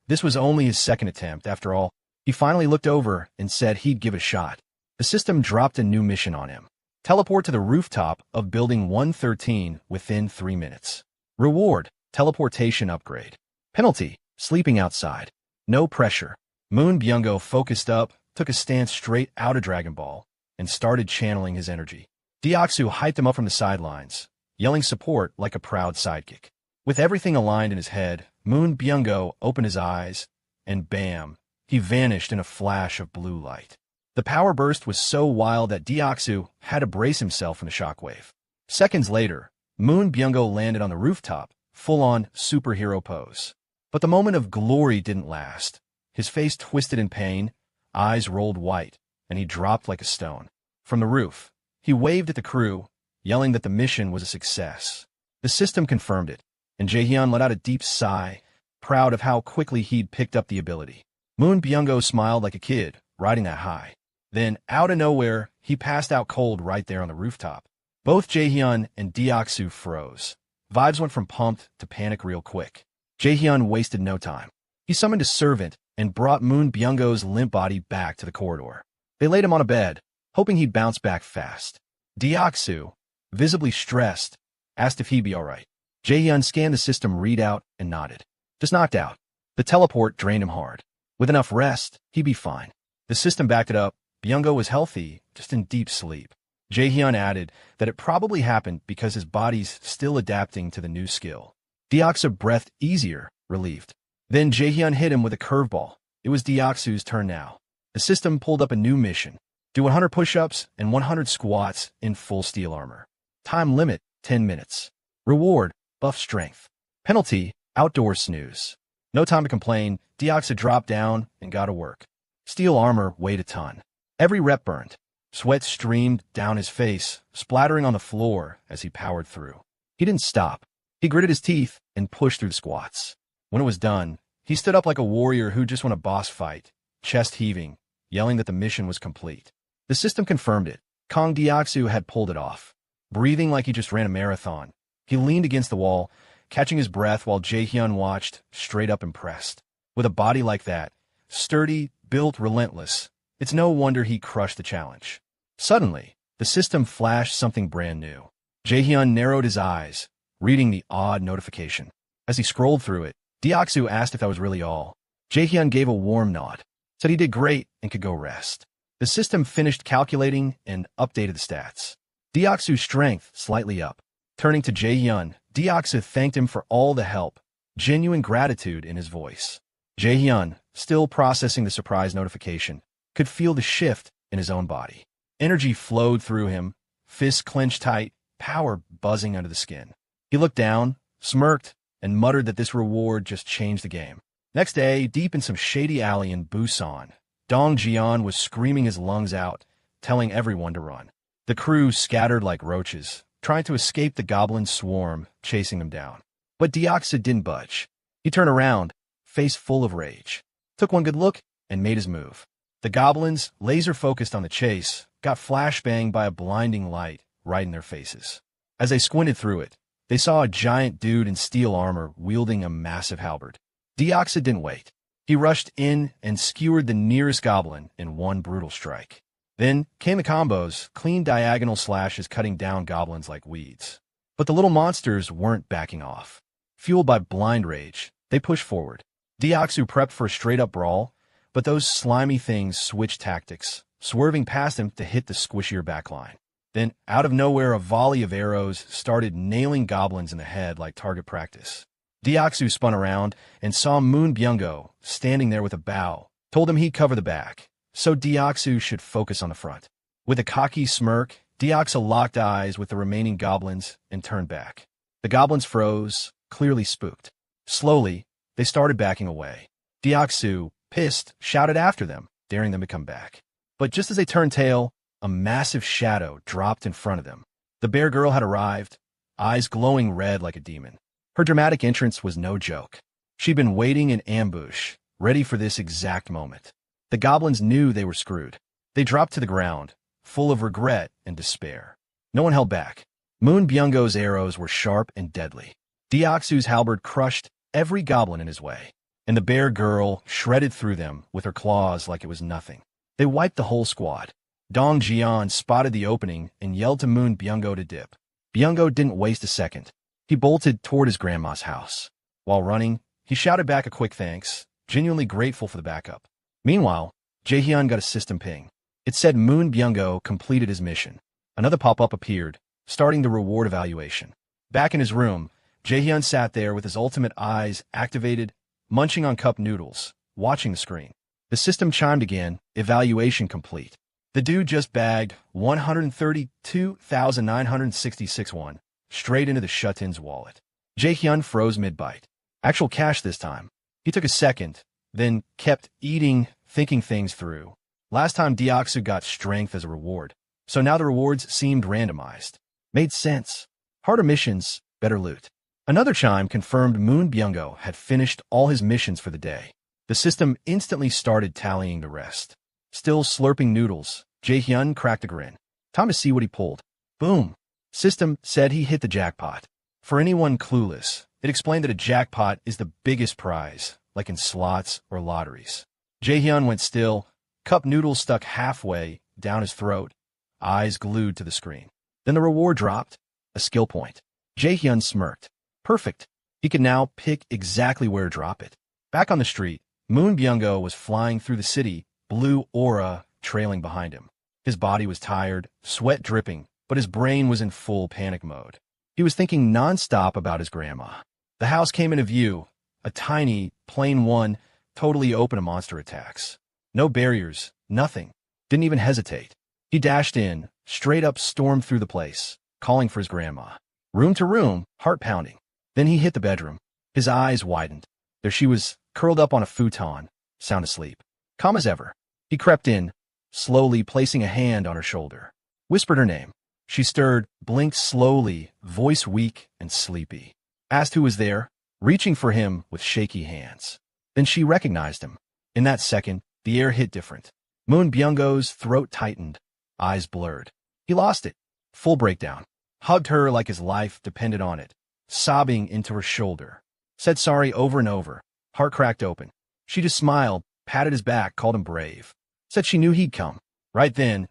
S1: This was only his second attempt, after all. He finally looked over and said he'd give it a shot. The system dropped a new mission on him. Teleport to the rooftop of Building 113 within 3 minutes. Reward, teleportation upgrade. Penalty, sleeping outside. No pressure. Moon Byung-go focused up, took a stance straight out of Dragon Ball, and started channeling his energy. Deoxys hyped him up from the sidelines, yelling support like a proud sidekick. With everything aligned in his head, Moon Byung-go opened his eyes, and bam, he vanished in a flash of blue light. The power burst was so wild that Deoxys had to brace himself in the shockwave. Seconds later, Moon Byung-go landed on the rooftop, full-on superhero pose. But the moment of glory didn't last. His face twisted in pain, eyes rolled white, and he dropped like a stone. From the roof, he waved at the crew, yelling that the mission was a success. The system confirmed it, and Jaehyun let out a deep sigh, proud of how quickly he'd picked up the ability. Moon Byung-go smiled like a kid, riding that high. Then, out of nowhere, he passed out cold right there on the rooftop. Both Jaehyun and Deoxys froze. Vibes went from pumped to panic real quick. Jaehyun wasted no time. He summoned a servant and brought Moon Byung-go's limp body back to the corridor. They laid him on a bed, hoping he'd bounce back fast. Deoxys, visibly stressed, asked if he'd be alright. Jaehyun scanned the system readout and nodded. Just knocked out. The teleport drained him hard. With enough rest, he'd be fine. The system backed it up. Byung-go was healthy, just in deep sleep. Jaehyun added that it probably happened because his body's still adapting to the new skill. Deoxys breathed easier, relieved. Then Jaehyun hit him with a curveball. It was Deoxys' turn now. The system pulled up a new mission. Do 100 push-ups and 100 squats in full steel armor. Time limit, 10 minutes. Reward, buff strength. Penalty, outdoor snooze. No time to complain, Deoxys dropped down and got to work. Steel armor weighed a ton. Every rep burned. Sweat streamed down his face, splattering on the floor as he powered through. He didn't stop. He gritted his teeth and pushed through the squats. When it was done, he stood up like a warrior who just won a boss fight, chest heaving, yelling that the mission was complete. The system confirmed it. Kong Deoxys had pulled it off. Breathing like he just ran a marathon, he leaned against the wall, catching his breath while Jaehyun watched, straight up impressed. With a body like that, sturdy, built, relentless, it's no wonder he crushed the challenge. Suddenly, the system flashed something brand new. Jaehyun narrowed his eyes, reading the odd notification. As he scrolled through it, Deoxys asked if that was really all. Jaehyun gave a warm nod, said he did great and could go rest. The system finished calculating and updated the stats. Deoxys' strength slightly up. Turning to Jaehyun, Deoxys thanked him for all the help, genuine gratitude in his voice. Jaehyun, still processing the surprise notification, could feel the shift in his own body. Energy flowed through him, fists clenched tight, power buzzing under the skin. He looked down, smirked, and muttered that this reward just changed the game. Next day, deep in some shady alley in Busan, Dong Jian was screaming his lungs out, telling everyone to run. The crew scattered like roaches, trying to escape the goblin swarm chasing them down. But Deoxys didn't budge. He turned around, face full of rage, took one good look, and made his move. The goblins, laser-focused on the chase, got flashbanged by a blinding light right in their faces. As they squinted through it, they saw a giant dude in steel armor wielding a massive halberd. Deoxys didn't wait. He rushed in and skewered the nearest goblin in one brutal strike. Then came the combos, clean diagonal slashes cutting down goblins like weeds. But the little monsters weren't backing off. Fueled by blind rage, they pushed forward. Deoxys prepped for a straight-up brawl, but those slimy things switched tactics, swerving past him to hit the squishier backline. Then, out of nowhere, a volley of arrows started nailing goblins in the head like target practice. Deoxys spun around and saw Moon Byung-go standing there with a bow, told him he'd cover the back, so Deoxys should focus on the front. With a cocky smirk, Deoxys locked eyes with the remaining goblins and turned back. The goblins froze, clearly spooked. Slowly, they started backing away. Deoxys, pissed, shouted after them, daring them to come back. But just as they turned tail, a massive shadow dropped in front of them. The bear girl had arrived, eyes glowing red like a demon. Her dramatic entrance was no joke. She'd been waiting in ambush, ready for this exact moment. The goblins knew they were screwed. They dropped to the ground, full of regret and despair. No one held back. Moon Byung-go's arrows were sharp and deadly. Deoxys's halberd crushed every goblin in his way, and the bear girl shredded through them with her claws like it was nothing. They wiped the whole squad. Dong Jian spotted the opening and yelled to Moon Byung-go to dip. Byung-go didn't waste a second. He bolted toward his grandma's house. While running, he shouted back a quick thanks, genuinely grateful for the backup. Meanwhile, Jaehyun got a system ping. It said Moon Byung-go completed his mission. Another pop-up appeared, starting the reward evaluation. Back in his room, Jaehyun sat there with his ultimate eyes activated, munching on cup noodles, watching the screen. The system chimed again, evaluation complete. The dude just bagged 132,966 won, straight into the Shutin's wallet. Jaehyun froze mid-bite. Actual cash this time. He took a second, then kept eating, thinking things through. Last time Deoxys got strength as a reward, so now the rewards seemed randomized. Made sense. Harder missions, better loot. Another chime confirmed Moon Byung-go had finished all his missions for the day. The system instantly started tallying the rest. Still slurping noodles, Jaehyun cracked a grin. Time to see what he pulled. Boom. System said he hit the jackpot. For anyone clueless, it explained that a jackpot is the biggest prize, like in slots or lotteries. Jaehyun went still, cup noodles stuck halfway down his throat, eyes glued to the screen. Then the reward dropped, a skill point. Jaehyun smirked. Perfect. He could now pick exactly where to drop it. Back on the street, Moon Byung-go was flying through the city, blue aura trailing behind him. His body was tired, sweat dripping, but his brain was in full panic mode. He was thinking nonstop about his grandma. The house came into view, a tiny, plain one, totally open to monster attacks. No barriers, nothing. Didn't even hesitate. He dashed in, straight up stormed through the place, calling for his grandma. Room to room, heart pounding. Then he hit the bedroom. His eyes widened. There she was, curled up on a futon, sound asleep. Calm as ever. He crept in, slowly placing a hand on her shoulder. Whispered her name. She stirred, blinked slowly, voice weak and sleepy. Asked who was there, reaching for him with shaky hands. Then she recognized him. In that second, the air hit different. Moon Byung-go's throat tightened, eyes blurred. He lost it. Full breakdown. Hugged her like his life depended on it, sobbing into her shoulder. Said sorry over and over, heart cracked open. She just smiled, patted his back, called him brave. Said she knew he'd come. Right then,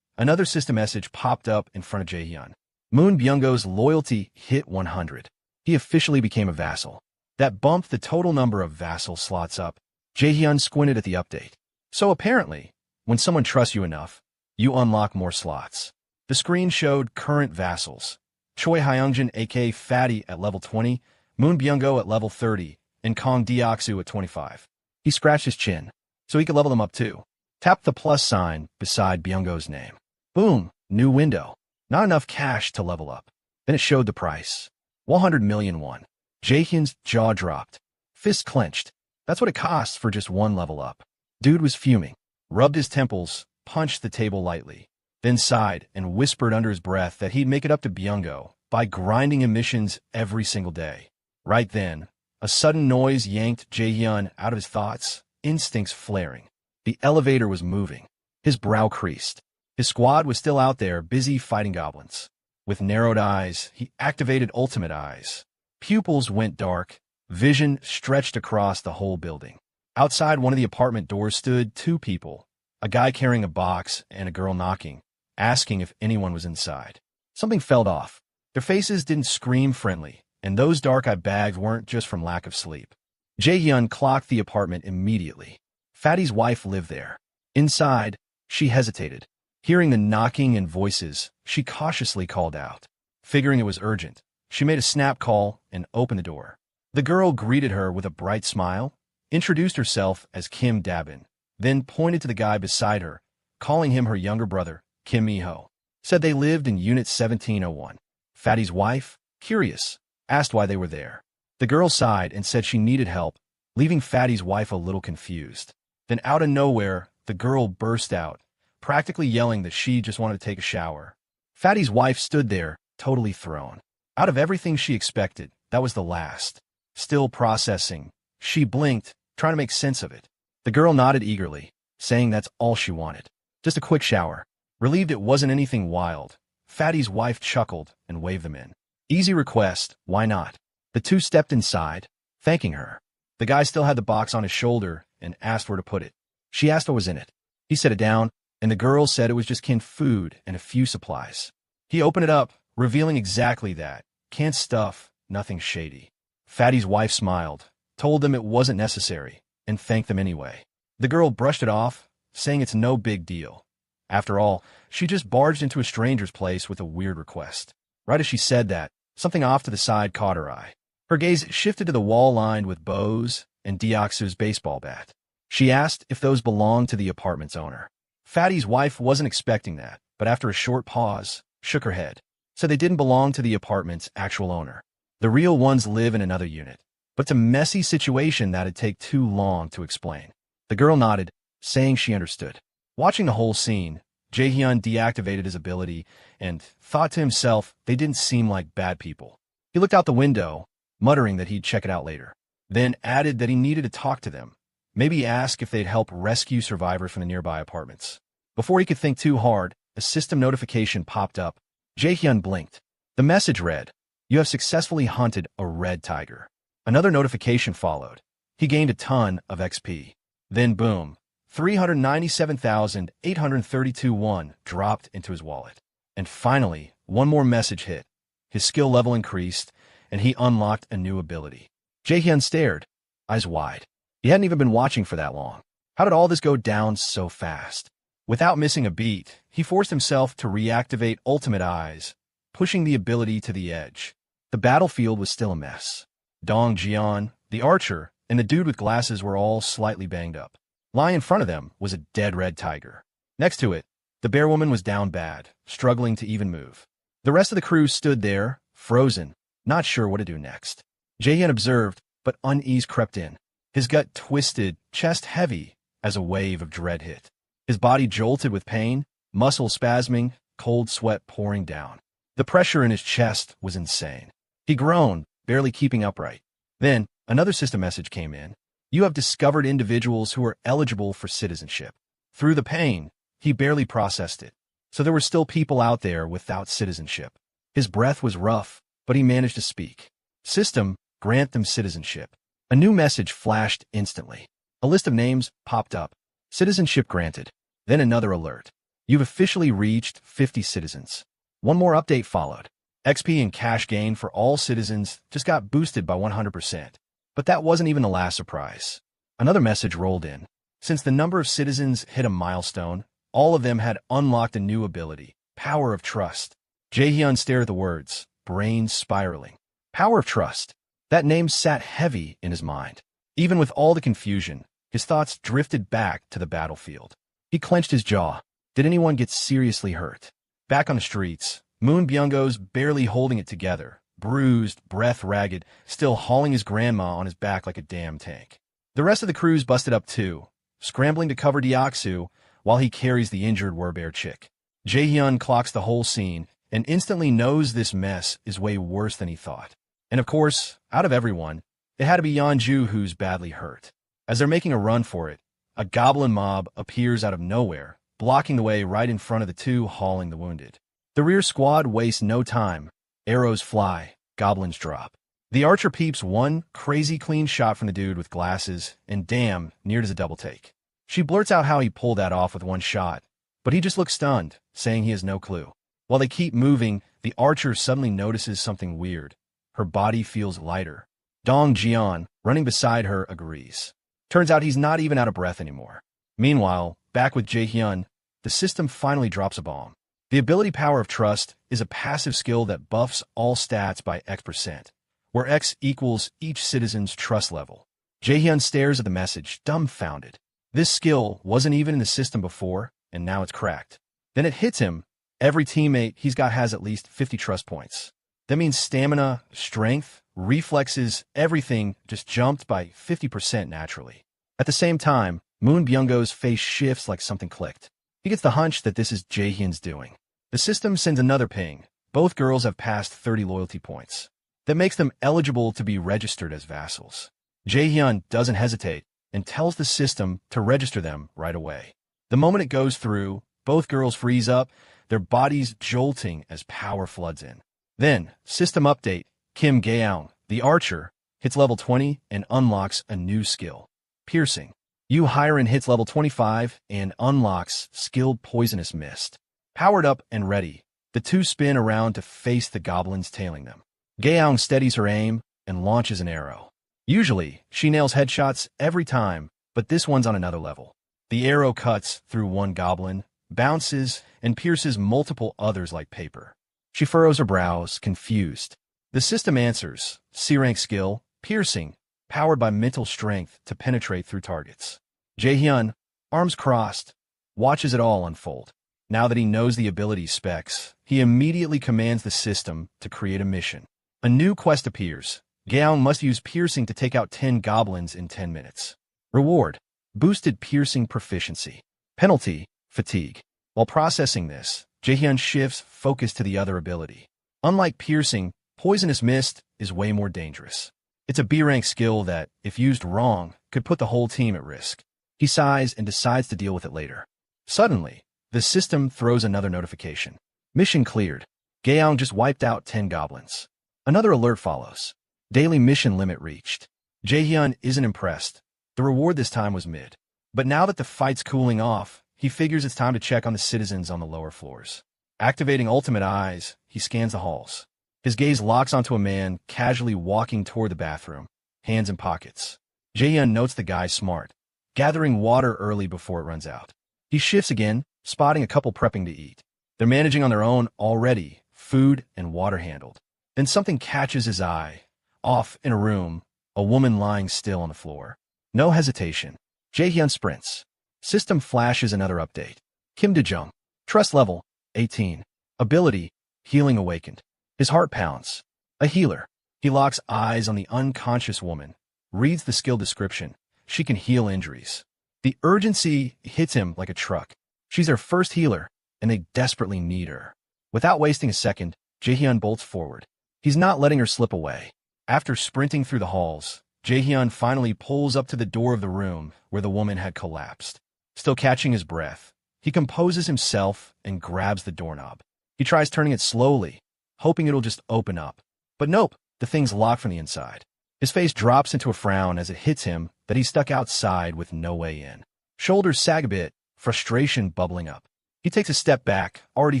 S1: another system message popped up in front of Jaehyun. Moon Byung-go's loyalty hit 100. He officially became a vassal. That bumped the total number of vassal slots up. Jaehyun squinted at the update. So apparently, when someone trusts you enough, you unlock more slots. The screen showed current vassals. Choi Hyungjin aka Fatty at level 20, Moon Byung-go at level 30, and Kong Deoxys at 25. He scratched his chin, so he could level them up too. Tapped the plus sign beside Byung-go's name. Boom, new window. Not enough cash to level up. Then it showed the price. 100 million won. Jaehyun's jaw dropped. Fist clenched. That's what it costs for just one level up. Dude was fuming. Rubbed his temples, punched the table lightly. Then sighed and whispered under his breath that he'd make it up to Byung-go by grinding emissions every single day. Right then, a sudden noise yanked Jaehyun out of his thoughts, instincts flaring. The elevator was moving. His brow creased. His squad was still out there, busy fighting goblins. With narrowed eyes, he activated Ultimate Eyes. Pupils went dark. Vision stretched across the whole building. Outside one of the apartment doors stood two people, a guy carrying a box and a girl knocking, asking if anyone was inside. Something fell off. Their faces didn't scream friendly, and those dark-eyed bags weren't just from lack of sleep. Jaehyun clocked the apartment immediately. Fatty's wife lived there. Inside, she hesitated. Hearing the knocking and voices, she cautiously called out. Figuring it was urgent, she made a snap call and opened the door. The girl greeted her with a bright smile, introduced herself as Kim Dabin, then pointed to the guy beside her, calling him her younger brother, Kim Mi-ho. said they lived in Unit 1701. Fatty's wife, curious, asked why they were there. The girl sighed and said she needed help, leaving Fatty's wife a little confused. Then out of nowhere, the girl burst out, practically yelling that she just wanted to take a shower. Fatty's wife stood there, totally thrown. Out of everything she expected, that was the last. Still processing, she blinked, trying to make sense of it. The girl nodded eagerly, saying that's all she wanted. Just a quick shower. Relieved it wasn't anything wild, Fatty's wife chuckled and waved them in. Easy request, why not? The two stepped inside, thanking her. The guy still had the box on his shoulder and asked where to put it. She asked what was in it. He set it down, and the girl said it was just canned food and a few supplies. He opened it up, revealing exactly that. Canned stuff, nothing shady. Fatty's wife smiled, told them it wasn't necessary, and thanked them anyway. The girl brushed it off, saying it's no big deal. After all, she just barged into a stranger's place with a weird request. Right as she said that, something off to the side caught her eye. Her gaze shifted to the wall lined with bows and Deoxu's baseball bat. She asked if those belonged to the apartment's owner. Fatty's wife wasn't expecting that, but after a short pause, shook her head. Said they didn't belong to the apartment's actual owner. The real ones live in another unit. But it's a messy situation that'd take too long to explain. The girl nodded, saying she understood. Watching the whole scene, Jaehyun deactivated his ability and thought to himself they didn't seem like bad people. He looked out the window, muttering that he'd check it out later. Then added that he needed to talk to them. Maybe ask if they'd help rescue survivors from the nearby apartments. Before he could think too hard, a system notification popped up. Jaehyun blinked. The message read, "You have successfully hunted a red tiger." Another notification followed. He gained a ton of XP. Then boom, 397,832 won dropped into his wallet. And finally, one more message hit. His skill level increased, and he unlocked a new ability. Jaehyun stared, eyes wide. He hadn't even been watching for that long. How did all this go down so fast? Without missing a beat, he forced himself to reactivate Ultimate Eyes, pushing the ability to the edge. The battlefield was still a mess. Dong Jian, the archer, and the dude with glasses were all slightly banged up. Lying in front of them was a dead red tiger. Next to it, the bear woman was down bad, struggling to even move. The rest of the crew stood there, frozen, not sure what to do next. Jaehyun observed, but unease crept in. His gut twisted, chest heavy, as a wave of dread hit. His body jolted with pain, muscles spasming, cold sweat pouring down. The pressure in his chest was insane. He groaned, barely keeping upright. Then, another system message came in. You have discovered individuals who are eligible for citizenship. Through the pain, he barely processed it. So there were still people out there without citizenship. His breath was rough, but he managed to speak. System, grant them citizenship. A new message flashed instantly. A list of names popped up. Citizenship granted. Then another alert. You've officially reached 50 citizens. One more update followed. XP and cash gain for all citizens just got boosted by 100%. But that wasn't even the last surprise. Another message rolled in. Since the number of citizens hit a milestone, all of them had unlocked a new ability, Power of Trust. Jaehyun stared at the words, brain spiraling. Power of Trust. That name sat heavy in his mind. Even with all the confusion, his thoughts drifted back to the battlefield. He clenched his jaw. Did anyone get seriously hurt? Back on the streets, Moon Byung-go's barely holding it together, bruised, breath ragged, still hauling his grandma on his back like a damn tank. The rest of the crew's busted up too, scrambling to cover Deoxu while he carries the injured werebear chick. Jaehyun clocks the whole scene and instantly knows this mess is way worse than he thought. And of course, out of everyone, it had to be Yeonju who's badly hurt. As they're making a run for it, a goblin mob appears out of nowhere, blocking the way right in front of the two hauling the wounded. The rear squad wastes no time. Arrows fly, goblins drop. The archer peeps one crazy clean shot from the dude with glasses, and damn, near as a double take. She blurts out how he pulled that off with one shot, but he just looks stunned, saying he has no clue. While they keep moving, the archer suddenly notices something weird. Her body feels lighter. Dong Jian, running beside her, agrees. Turns out he's not even out of breath anymore. Meanwhile, back with Jaehyun, the system finally drops a bomb. The ability Power of Trust is a passive skill that buffs all stats by X%, where X equals each citizen's trust level. Jaehyun stares at the message, dumbfounded. This skill wasn't even in the system before, and now it's cracked. Then it hits him. Every teammate he's got has at least 50 trust points. That means stamina, strength, reflexes, everything just jumped by 50% naturally. At the same time, Moon Byung-go's face shifts like something clicked. He gets the hunch that this is Jae-hyun's doing. The system sends another ping. Both girls have passed 30 loyalty points. That makes them eligible to be registered as vassals. Jae-hyun doesn't hesitate and tells the system to register them right away. The moment it goes through, both girls freeze up, their bodies jolting as power floods in. Then, system update, Kim Gaeong, the archer, hits level 20 and unlocks a new skill, piercing. Yu Hyren hits level 25 and unlocks skilled poisonous mist. Powered up and ready, the two spin around to face the goblins tailing them. Gaeong steadies her aim and launches an arrow. Usually, she nails headshots every time, but this one's on another level. The arrow cuts through one goblin, bounces, and pierces multiple others like paper. She furrows her brows, confused. The system answers, C-rank skill, piercing, powered by mental strength to penetrate through targets. Jae-hyun, arms crossed, watches it all unfold. Now that he knows the ability specs, he immediately commands the system to create a mission. A new quest appears. Gaeong must use piercing to take out 10 goblins in 10 minutes. Reward, boosted piercing proficiency. Penalty, fatigue. While processing this, Jae-hyun shifts focus to the other ability. Unlike piercing, poisonous mist is way more dangerous. It's a B-rank skill that, if used wrong, could put the whole team at risk. He sighs and decides to deal with it later. Suddenly, the system throws another notification. Mission cleared. Gaeong just wiped out 10 goblins. Another alert follows. Daily mission limit reached. Jae-hyun isn't impressed. The reward this time was mid. But now that the fight's cooling off, he figures it's time to check on the citizens on the lower floors. Activating ultimate eyes, he scans the halls. His gaze locks onto a man casually walking toward the bathroom, hands in pockets. Jae-hyun notes the guy's smart, gathering water early before it runs out. He shifts again, spotting a couple prepping to eat. They're managing on their own already, food and water handled. Then something catches his eye. Off in a room, a woman lying still on the floor. No hesitation. Jae-hyun sprints. System flashes another update. Kim Do-jung. Trust level, 18. Ability, healing awakened. His heart pounds. A healer. He locks eyes on the unconscious woman, reads the skill description. She can heal injuries. The urgency hits him like a truck. She's their first healer, and they desperately need her. Without wasting a second, Jae-hyun bolts forward. He's not letting her slip away. After sprinting through the halls, Jae-hyun finally pulls up to the door of the room where the woman had collapsed. Still catching his breath, he composes himself and grabs the doorknob. He tries turning it slowly, hoping it'll just open up. But nope, the thing's locked from the inside. His face drops into a frown as it hits him that he's stuck outside with no way in. Shoulders sag a bit, frustration bubbling up. He takes a step back, already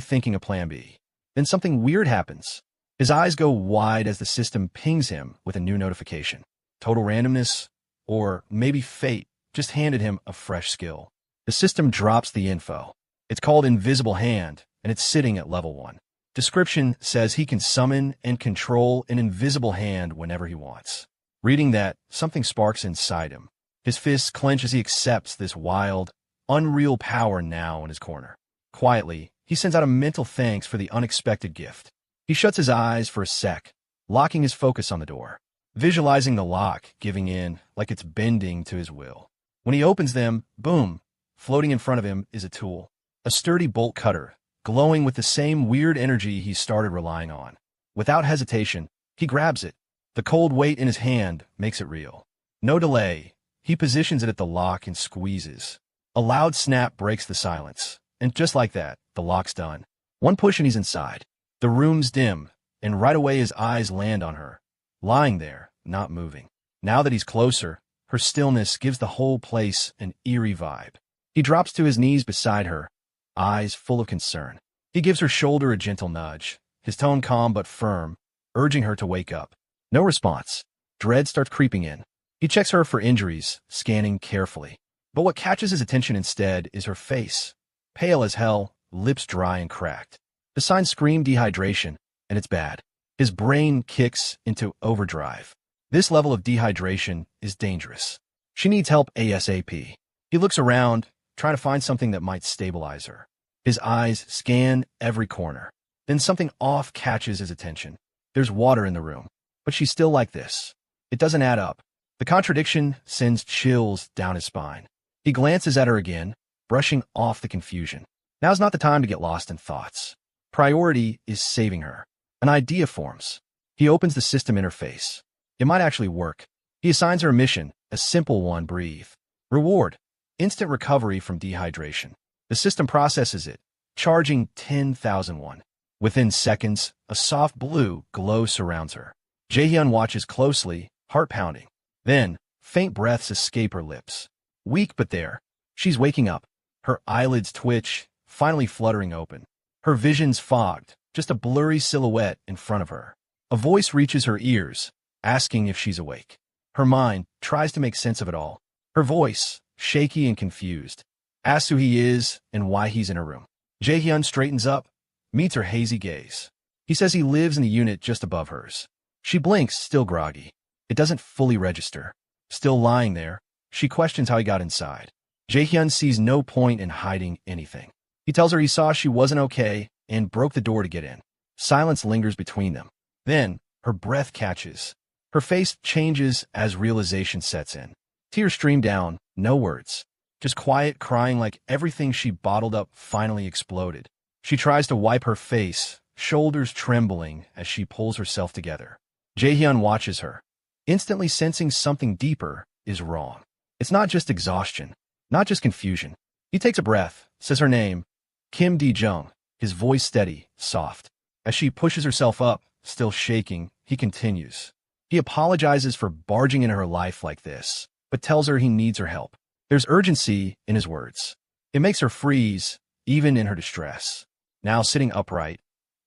S1: thinking of plan B. Then something weird happens. His eyes go wide as the system pings him with a new notification. Total randomness, or maybe fate, just handed him a fresh skill. The system drops the info. It's called Invisible Hand, and it's sitting at level 1. Description says he can summon and control an invisible hand whenever he wants. Reading that, something sparks inside him. His fists clench as he accepts this wild, unreal power now in his corner. Quietly, he sends out a mental thanks for the unexpected gift. He shuts his eyes for a sec, locking his focus on the door. Visualizing the lock giving in like it's bending to his will. When he opens them, boom, floating in front of him is a tool. A sturdy bolt cutter, glowing with the same weird energy he started relying on. Without hesitation, he grabs it. The cold weight in his hand makes it real. No delay, he positions it at the lock and squeezes. A loud snap breaks the silence, and just like that, the lock's done. One push and he's inside. The room's dim, and right away his eyes land on her, lying there, not moving. Now that he's closer, her stillness gives the whole place an eerie vibe. He drops to his knees beside her, eyes full of concern. He gives her shoulder a gentle nudge, his tone calm but firm, urging her to wake up. No response. Dread starts creeping in. He checks her for injuries, scanning carefully. But what catches his attention instead is her face. Pale as hell, lips dry and cracked. The signs scream dehydration, and it's bad. His brain kicks into overdrive. This level of dehydration is dangerous. She needs help ASAP. He looks around, trying to find something that might stabilize her. His eyes scan every corner. Then something off catches his attention. There's water in the room, but she's still like this. It doesn't add up. The contradiction sends chills down his spine. He glances at her again, brushing off the confusion. Now's not the time to get lost in thoughts. Priority is saving her. An idea forms. He opens the system interface. It might actually work. He assigns her a mission, a simple one: breathe. Reward: instant recovery from dehydration. The system processes it, charging 10,000 won. Within seconds, a soft blue glow surrounds her. Jaehyun watches closely, heart pounding. Then, faint breaths escape her lips. Weak but there. She's waking up. Her eyelids twitch, finally fluttering open. Her vision's fogged, just a blurry silhouette in front of her. A voice reaches her ears, asking if she's awake. Her mind tries to make sense of it all. Her voice, shaky and confused, asks who he is and why he's in her room. Jaehyun straightens up, meets her hazy gaze. He says he lives in the unit just above hers. She blinks, still groggy. It doesn't fully register. Still lying there, she questions how he got inside. Jaehyun sees no point in hiding anything. He tells her he saw she wasn't okay and broke the door to get in. Silence lingers between them. Then, her breath catches. Her face changes as realization sets in. Tears stream down, no words. Just quiet crying, like everything she bottled up finally exploded. She tries to wipe her face, shoulders trembling as she pulls herself together. Jaehyun watches her, instantly sensing something deeper is wrong. It's not just exhaustion, not just confusion. He takes a breath, says her name, Kim D-jung, his voice steady, soft. As she pushes herself up, still shaking, he continues. He apologizes for barging into her life like this, but tells her he needs her help. There's urgency in his words. It makes her freeze, even in her distress. Now sitting upright,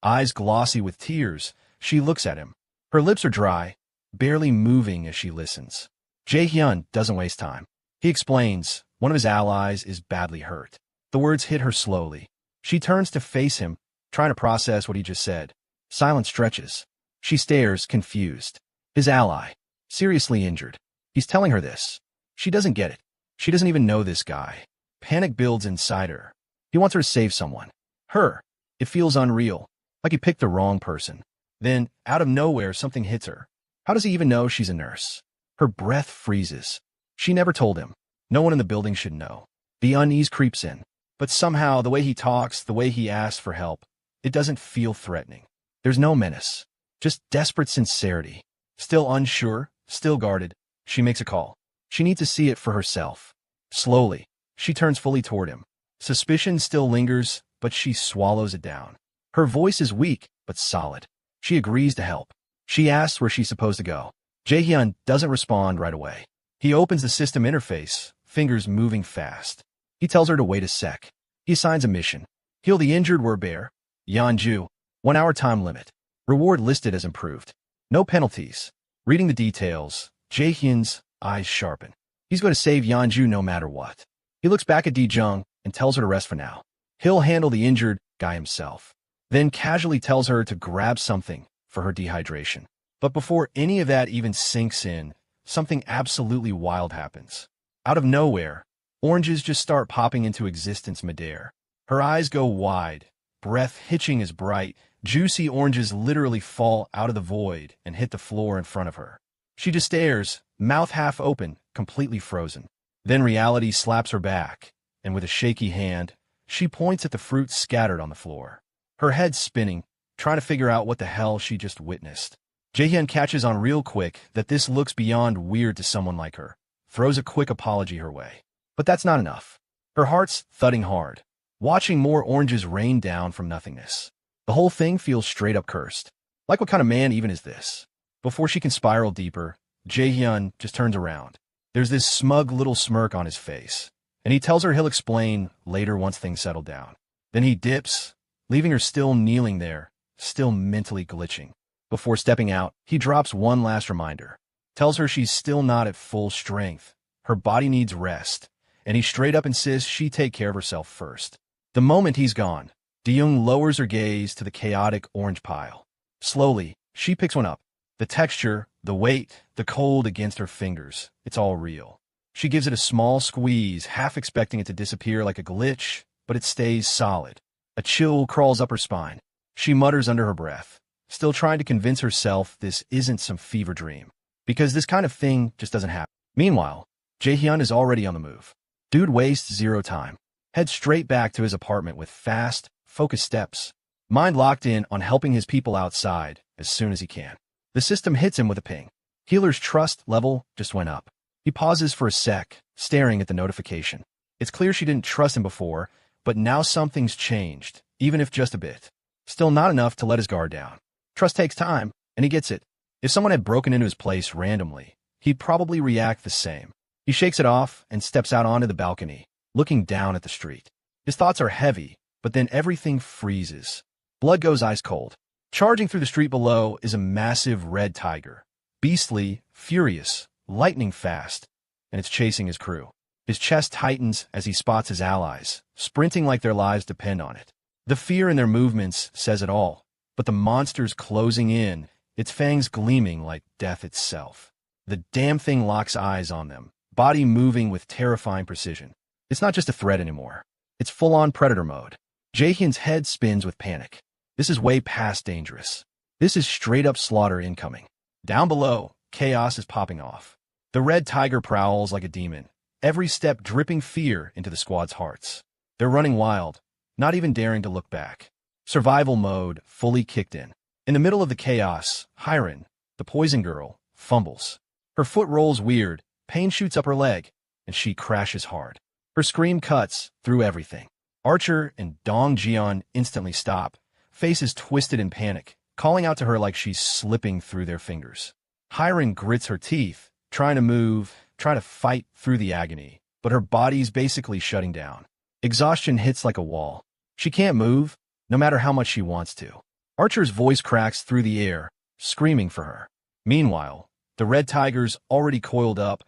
S1: eyes glossy with tears, she looks at him. Her lips are dry, barely moving as she listens. Jaehyun doesn't waste time. He explains, one of his allies is badly hurt. The words hit her slowly. She turns to face him, trying to process what he just said. Silence stretches. She stares, confused. His ally, seriously injured. He's telling her this. She doesn't get it. She doesn't even know this guy. Panic builds inside her. He wants her to save someone. Her. It feels unreal, like he picked the wrong person. Then, out of nowhere, something hits her. How does he even know she's a nurse? Her breath freezes. She never told him. No one in the building should know. The unease creeps in. But somehow, the way he talks, the way he asks for help, it doesn't feel threatening. There's no menace. Just desperate sincerity. Still unsure, still guarded, she makes a call. She needs to see it for herself. Slowly, she turns fully toward him. Suspicion still lingers, but she swallows it down. Her voice is weak, but solid. She agrees to help. She asks where she's supposed to go. Jaehyun doesn't respond right away. He opens the system interface, fingers moving fast. He tells her to wait a sec. He assigns a mission. Heal the injured werebear. Yeonju. 1 hour time limit. Reward listed as improved. No penalties. Reading the details, Jaehyun's eyes sharpen. He's going to save Yeonju no matter what. He looks back at D-jung and tells her to rest for now. He'll handle the injured guy himself. Then casually tells her to grab something for her dehydration. But before any of that even sinks in, something absolutely wild happens. Out of nowhere, oranges just start popping into existence midair. Her eyes go wide, breath hitching as bright, juicy oranges literally fall out of the void and hit the floor in front of her. She just stares, mouth half open, completely frozen. Then reality slaps her back, and with a shaky hand, she points at the fruit scattered on the floor. Her head spinning, trying to figure out what the hell she just witnessed. Jaehyun catches on real quick that this looks beyond weird to someone like her, throws a quick apology her way. But that's not enough. Her heart's thudding hard, watching more oranges rain down from nothingness. The whole thing feels straight up cursed. Like, what kind of man even is this? Before she can spiral deeper, Jaehyun just turns around. There's this smug little smirk on his face, and he tells her he'll explain later once things settle down. Then he dips, leaving her still kneeling there, still mentally glitching. Before stepping out, he drops one last reminder. Tells her she's still not at full strength. Her body needs rest, and he straight up insists she take care of herself first. The moment he's gone, De-jung lowers her gaze to the chaotic orange pile. Slowly, she picks one up. The texture, the weight, the cold against her fingers, it's all real. She gives it a small squeeze, half expecting it to disappear like a glitch, but it stays solid, A chill crawls up her spine. She mutters under her breath, still trying to convince herself this isn't some fever dream, because this kind of thing just doesn't happen. Meanwhile, Jaehyun is already on the move. Dude wastes zero time. Heads straight back to his apartment with fast, focused steps. Mind locked in on helping his people outside as soon as he can. The system hits him with a ping. Healer's trust level just went up. He pauses for a sec, staring at the notification. It's clear she didn't trust him before, but now something's changed, even if just a bit. Still not enough to let his guard down. Trust takes time, and he gets it. If someone had broken into his place randomly, he'd probably react the same. He shakes it off and steps out onto the balcony, looking down at the street. His thoughts are heavy, but then everything freezes. Blood goes ice cold. Charging through the street below is a massive red tiger. Beastly, furious, lightning fast, and it's chasing his crew. His chest tightens as he spots his allies, sprinting like their lives depend on it. The fear in their movements says it all, but the monster's closing in, its fangs gleaming like death itself. The damn thing locks eyes on them, body moving with terrifying precision. It's not just a threat anymore. It's full-on predator mode. Jaehyun's head spins with panic. This is way past dangerous. This is straight-up slaughter incoming. Down below, chaos is popping off. The red tiger prowls like a demon, every step dripping fear into the squad's hearts. They're running wild, not even daring to look back. Survival mode fully kicked in. In the middle of the chaos, Hiren, the poison girl, fumbles. Her foot rolls weird, pain shoots up her leg, and she crashes hard. Her scream cuts through everything. Archer and Dong Jian instantly stop, faces twisted in panic, calling out to her like she's slipping through their fingers. Hiren grits her teeth, trying to move, trying to fight through the agony, but her body's basically shutting down. Exhaustion hits like a wall. She can't move, no matter how much she wants to. Archer's voice cracks through the air, screaming for her. Meanwhile, the red tiger's already coiled up,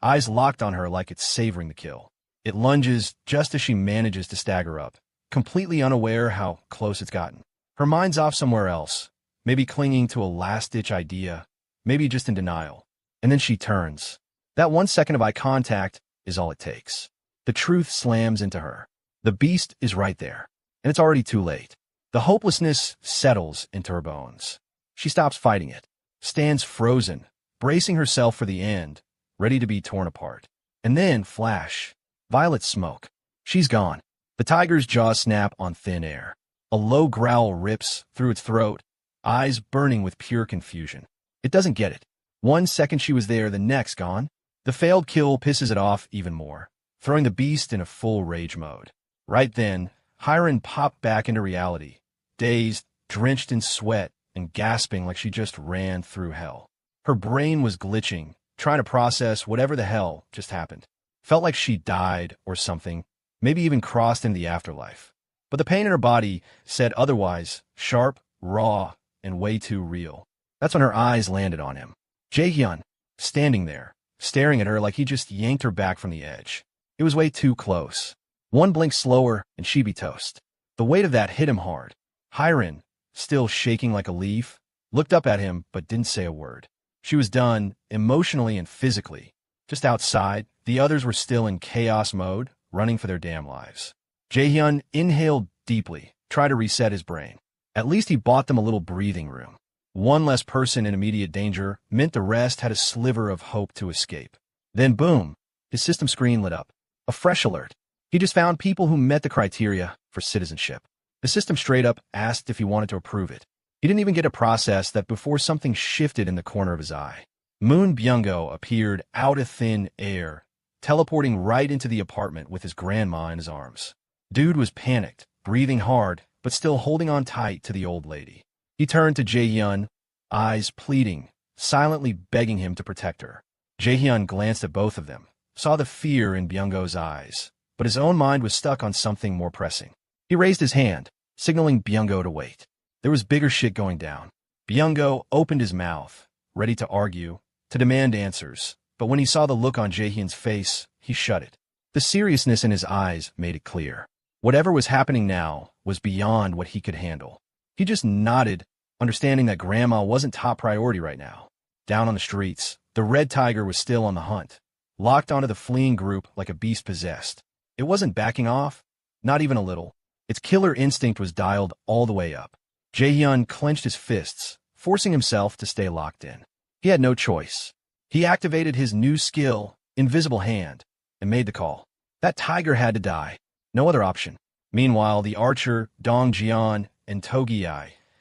S1: eyes locked on her like it's savoring the kill. It lunges just as she manages to stagger up, completely unaware how close it's gotten. Her mind's off somewhere else, maybe clinging to a last-ditch idea, maybe just in denial. And then she turns. That 1 second of eye contact is all it takes. The truth slams into her. The beast is right there, and it's already too late. The hopelessness settles into her bones. She stops fighting it, stands frozen, bracing herself for the end, ready to be torn apart. And then, flash, violet smoke. She's gone. The tiger's jaws snap on thin air. A low growl rips through its throat, eyes burning with pure confusion. It doesn't get it. 1 second she was there, the next gone. The failed kill pisses it off even more, throwing the beast in a full rage mode. Right then, Hiren popped back into reality, dazed, drenched in sweat, and gasping like she just ran through hell. Her brain was glitching, trying to process whatever the hell just happened. Felt like she died or something, maybe even crossed into the afterlife. But the pain in her body said otherwise, sharp, raw, and way too real. That's when her eyes landed on him. Jaehyun, standing there, staring at her like he just yanked her back from the edge. It was way too close. One blink slower, and she'd be toast. The weight of that hit him hard. Hiren, still shaking like a leaf, looked up at him but didn't say a word. She was done, emotionally and physically. Just outside, the others were still in chaos mode, running for their damn lives. Jaehyun inhaled deeply, tried to reset his brain. At least he bought them a little breathing room. One less person in immediate danger meant the rest had a sliver of hope to escape. Then boom, his system screen lit up. A fresh alert. He just found people who met the criteria for citizenship. The system straight up asked if he wanted to approve it. He didn't even get to process that before something shifted in the corner of his eye. Moon Byung-go appeared out of thin air, teleporting right into the apartment with his grandma in his arms. Dude was panicked, breathing hard, but still holding on tight to the old lady. He turned to Jaehyun, eyes pleading, silently begging him to protect her. Jaehyun glanced at both of them, saw the fear in Byung-go's eyes, but his own mind was stuck on something more pressing. He raised his hand, signaling Byung-go to wait. There was bigger shit going down. Byung-go opened his mouth, ready to argue, to demand answers, but when he saw the look on Jaehyun's face, he shut it. The seriousness in his eyes made it clear. Whatever was happening now was beyond what he could handle. He just nodded, understanding that Grandma wasn't top priority right now. Down on the streets, the red tiger was still on the hunt, locked onto the fleeing group like a beast possessed. It wasn't backing off, not even a little. Its killer instinct was dialed all the way up. Jaehyun clenched his fists, forcing himself to stay locked in. He had no choice. He activated his new skill, Invisible Hand, and made the call. That tiger had to die. No other option. Meanwhile, the archer, Dong Jian, and Togi,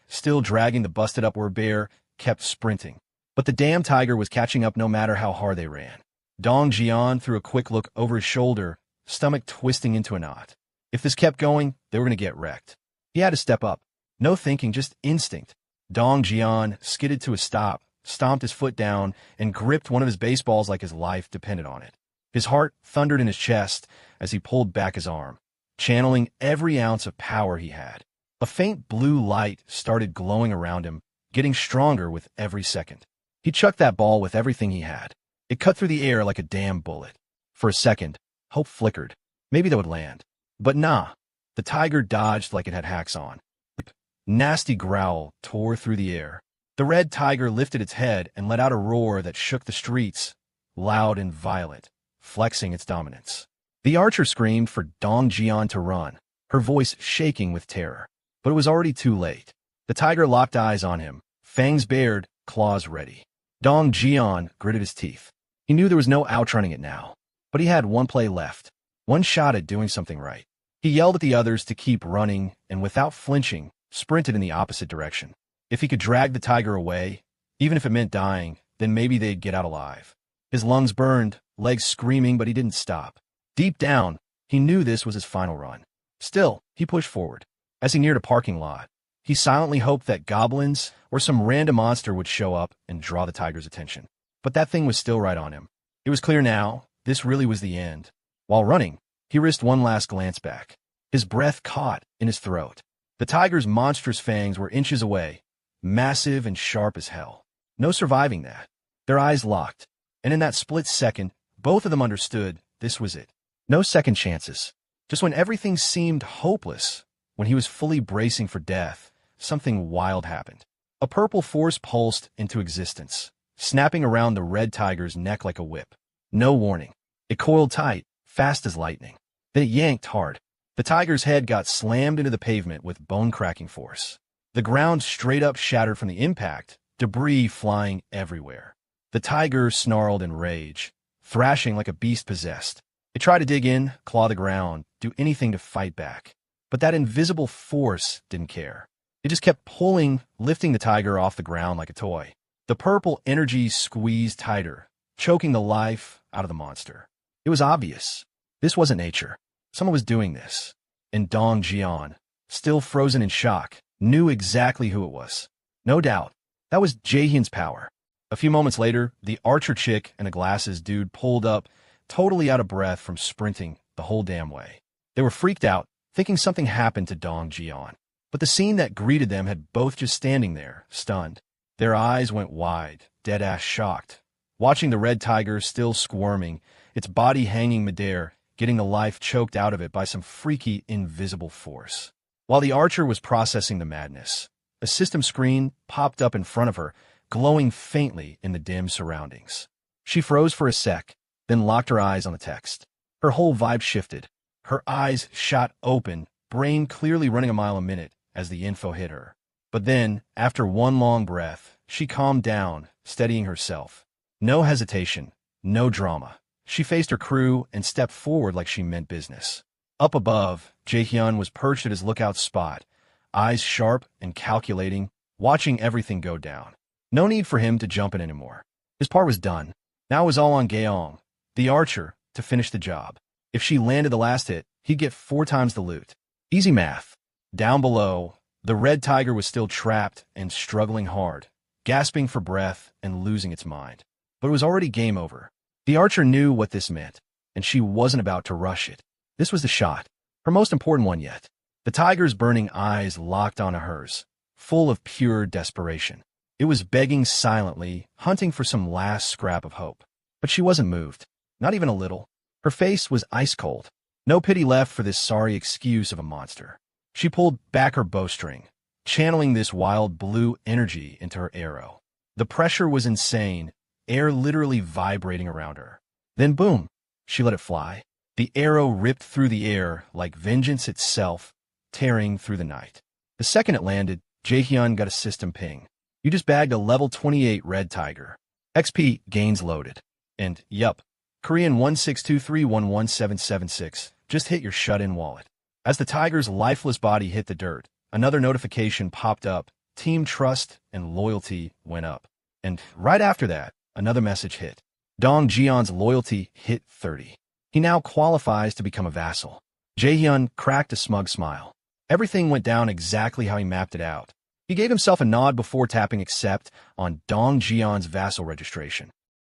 S1: still dragging the busted-up werebear, kept sprinting. But the damn tiger was catching up no matter how hard they ran. Dong Jian threw a quick look over his shoulder, stomach twisting into a knot. If this kept going, they were going to get wrecked. He had to step up. No thinking, just instinct. Dong Jian skidded to a stop, stomped his foot down, and gripped one of his baseballs like his life depended on it. His heart thundered in his chest as he pulled back his arm, channeling every ounce of power he had. A faint blue light started glowing around him, getting stronger with every second. He chucked that ball with everything he had. It cut through the air like a damn bullet. For a second, hope flickered. Maybe that would land. But nah. The tiger dodged like it had hacks on. A nasty growl tore through the air. The red tiger lifted its head and let out a roar that shook the streets, loud and violent, flexing its dominance. The archer screamed for Dong Jian to run, her voice shaking with terror. But it was already too late. The tiger locked eyes on him, fangs bared, claws ready. Dong Jian gritted his teeth. He knew there was no outrunning it now. But he had one play left, one shot at doing something right. He yelled at the others to keep running and, without flinching, sprinted in the opposite direction. If he could drag the tiger away, even if it meant dying, then maybe they'd get out alive. His lungs burned, legs screaming, but he didn't stop. Deep down, he knew this was his final run. Still, he pushed forward. As he neared a parking lot, he silently hoped that goblins or some random monster would show up and draw the tiger's attention. But that thing was still right on him. It was clear now, this really was the end. While running, he risked one last glance back. His breath caught in his throat. The tiger's monstrous fangs were inches away, massive and sharp as hell. No surviving that. Their eyes locked, and in that split second, both of them understood this was it. No second chances. Just when everything seemed hopeless, when he was fully bracing for death, something wild happened. A purple force pulsed into existence, snapping around the red tiger's neck like a whip. No warning. It coiled tight, fast as lightning. Then it yanked hard. The tiger's head got slammed into the pavement with bone-cracking force. The ground straight up shattered from the impact, debris flying everywhere. The tiger snarled in rage, thrashing like a beast possessed. It tried to dig in, claw the ground, do anything to fight back. But that invisible force didn't care. It just kept pulling, lifting the tiger off the ground like a toy. The purple energy squeezed tighter, choking the life out of the monster. It was obvious. This wasn't nature. Someone was doing this. And Dong Jian, still frozen in shock, knew exactly who it was. No doubt, that was Jaehyun's power. A few moments later, the archer chick and a glasses dude pulled up, totally out of breath from sprinting the whole damn way. They were freaked out, thinking something happened to Dong Jian. But the scene that greeted them had both just standing there, stunned. Their eyes went wide, dead-ass shocked, watching the red tiger still squirming, its body hanging midair, getting the life choked out of it by some freaky, invisible force. While the archer was processing the madness, a system screen popped up in front of her, glowing faintly in the dim surroundings. She froze for a sec, then locked her eyes on the text. Her whole vibe shifted. Her eyes shot open, brain clearly running a mile a minute as the info hit her. But then, after one long breath, she calmed down, steadying herself. No hesitation, no drama. She faced her crew and stepped forward like she meant business. Up above, Jaehyun was perched at his lookout spot, eyes sharp and calculating, watching everything go down. No need for him to jump in anymore. His part was done. Now it was all on Gaeong, the archer, to finish the job. If she landed the last hit, he'd get 4 times the loot. Easy math. Down below, the red tiger was still trapped and struggling hard, gasping for breath and losing its mind. But it was already game over. The archer knew what this meant, and she wasn't about to rush it. This was the shot, her most important one yet. The tiger's burning eyes locked onto hers, full of pure desperation. It was begging silently, hunting for some last scrap of hope. But she wasn't moved, not even a little. Her face was ice cold. No pity left for this sorry excuse of a monster. She pulled back her bowstring, channeling this wild blue energy into her arrow. The pressure was insane, air literally vibrating around her. Then boom, she let it fly. The arrow ripped through the air like vengeance itself, tearing through the night. The second it landed, Jaehyun got a system ping. You just bagged a level 28 red tiger. XP gains loaded. And, yup, Korean 1623117776 just hit your shut-in wallet. As the tiger's lifeless body hit the dirt, another notification popped up. Team trust and loyalty went up. And right after that, another message hit. Dong Jion's loyalty hit 30. He now qualifies to become a vassal. Jaehyun cracked a smug smile. Everything went down exactly how he mapped it out. He gave himself a nod before tapping accept on Dong Jion's vassal registration.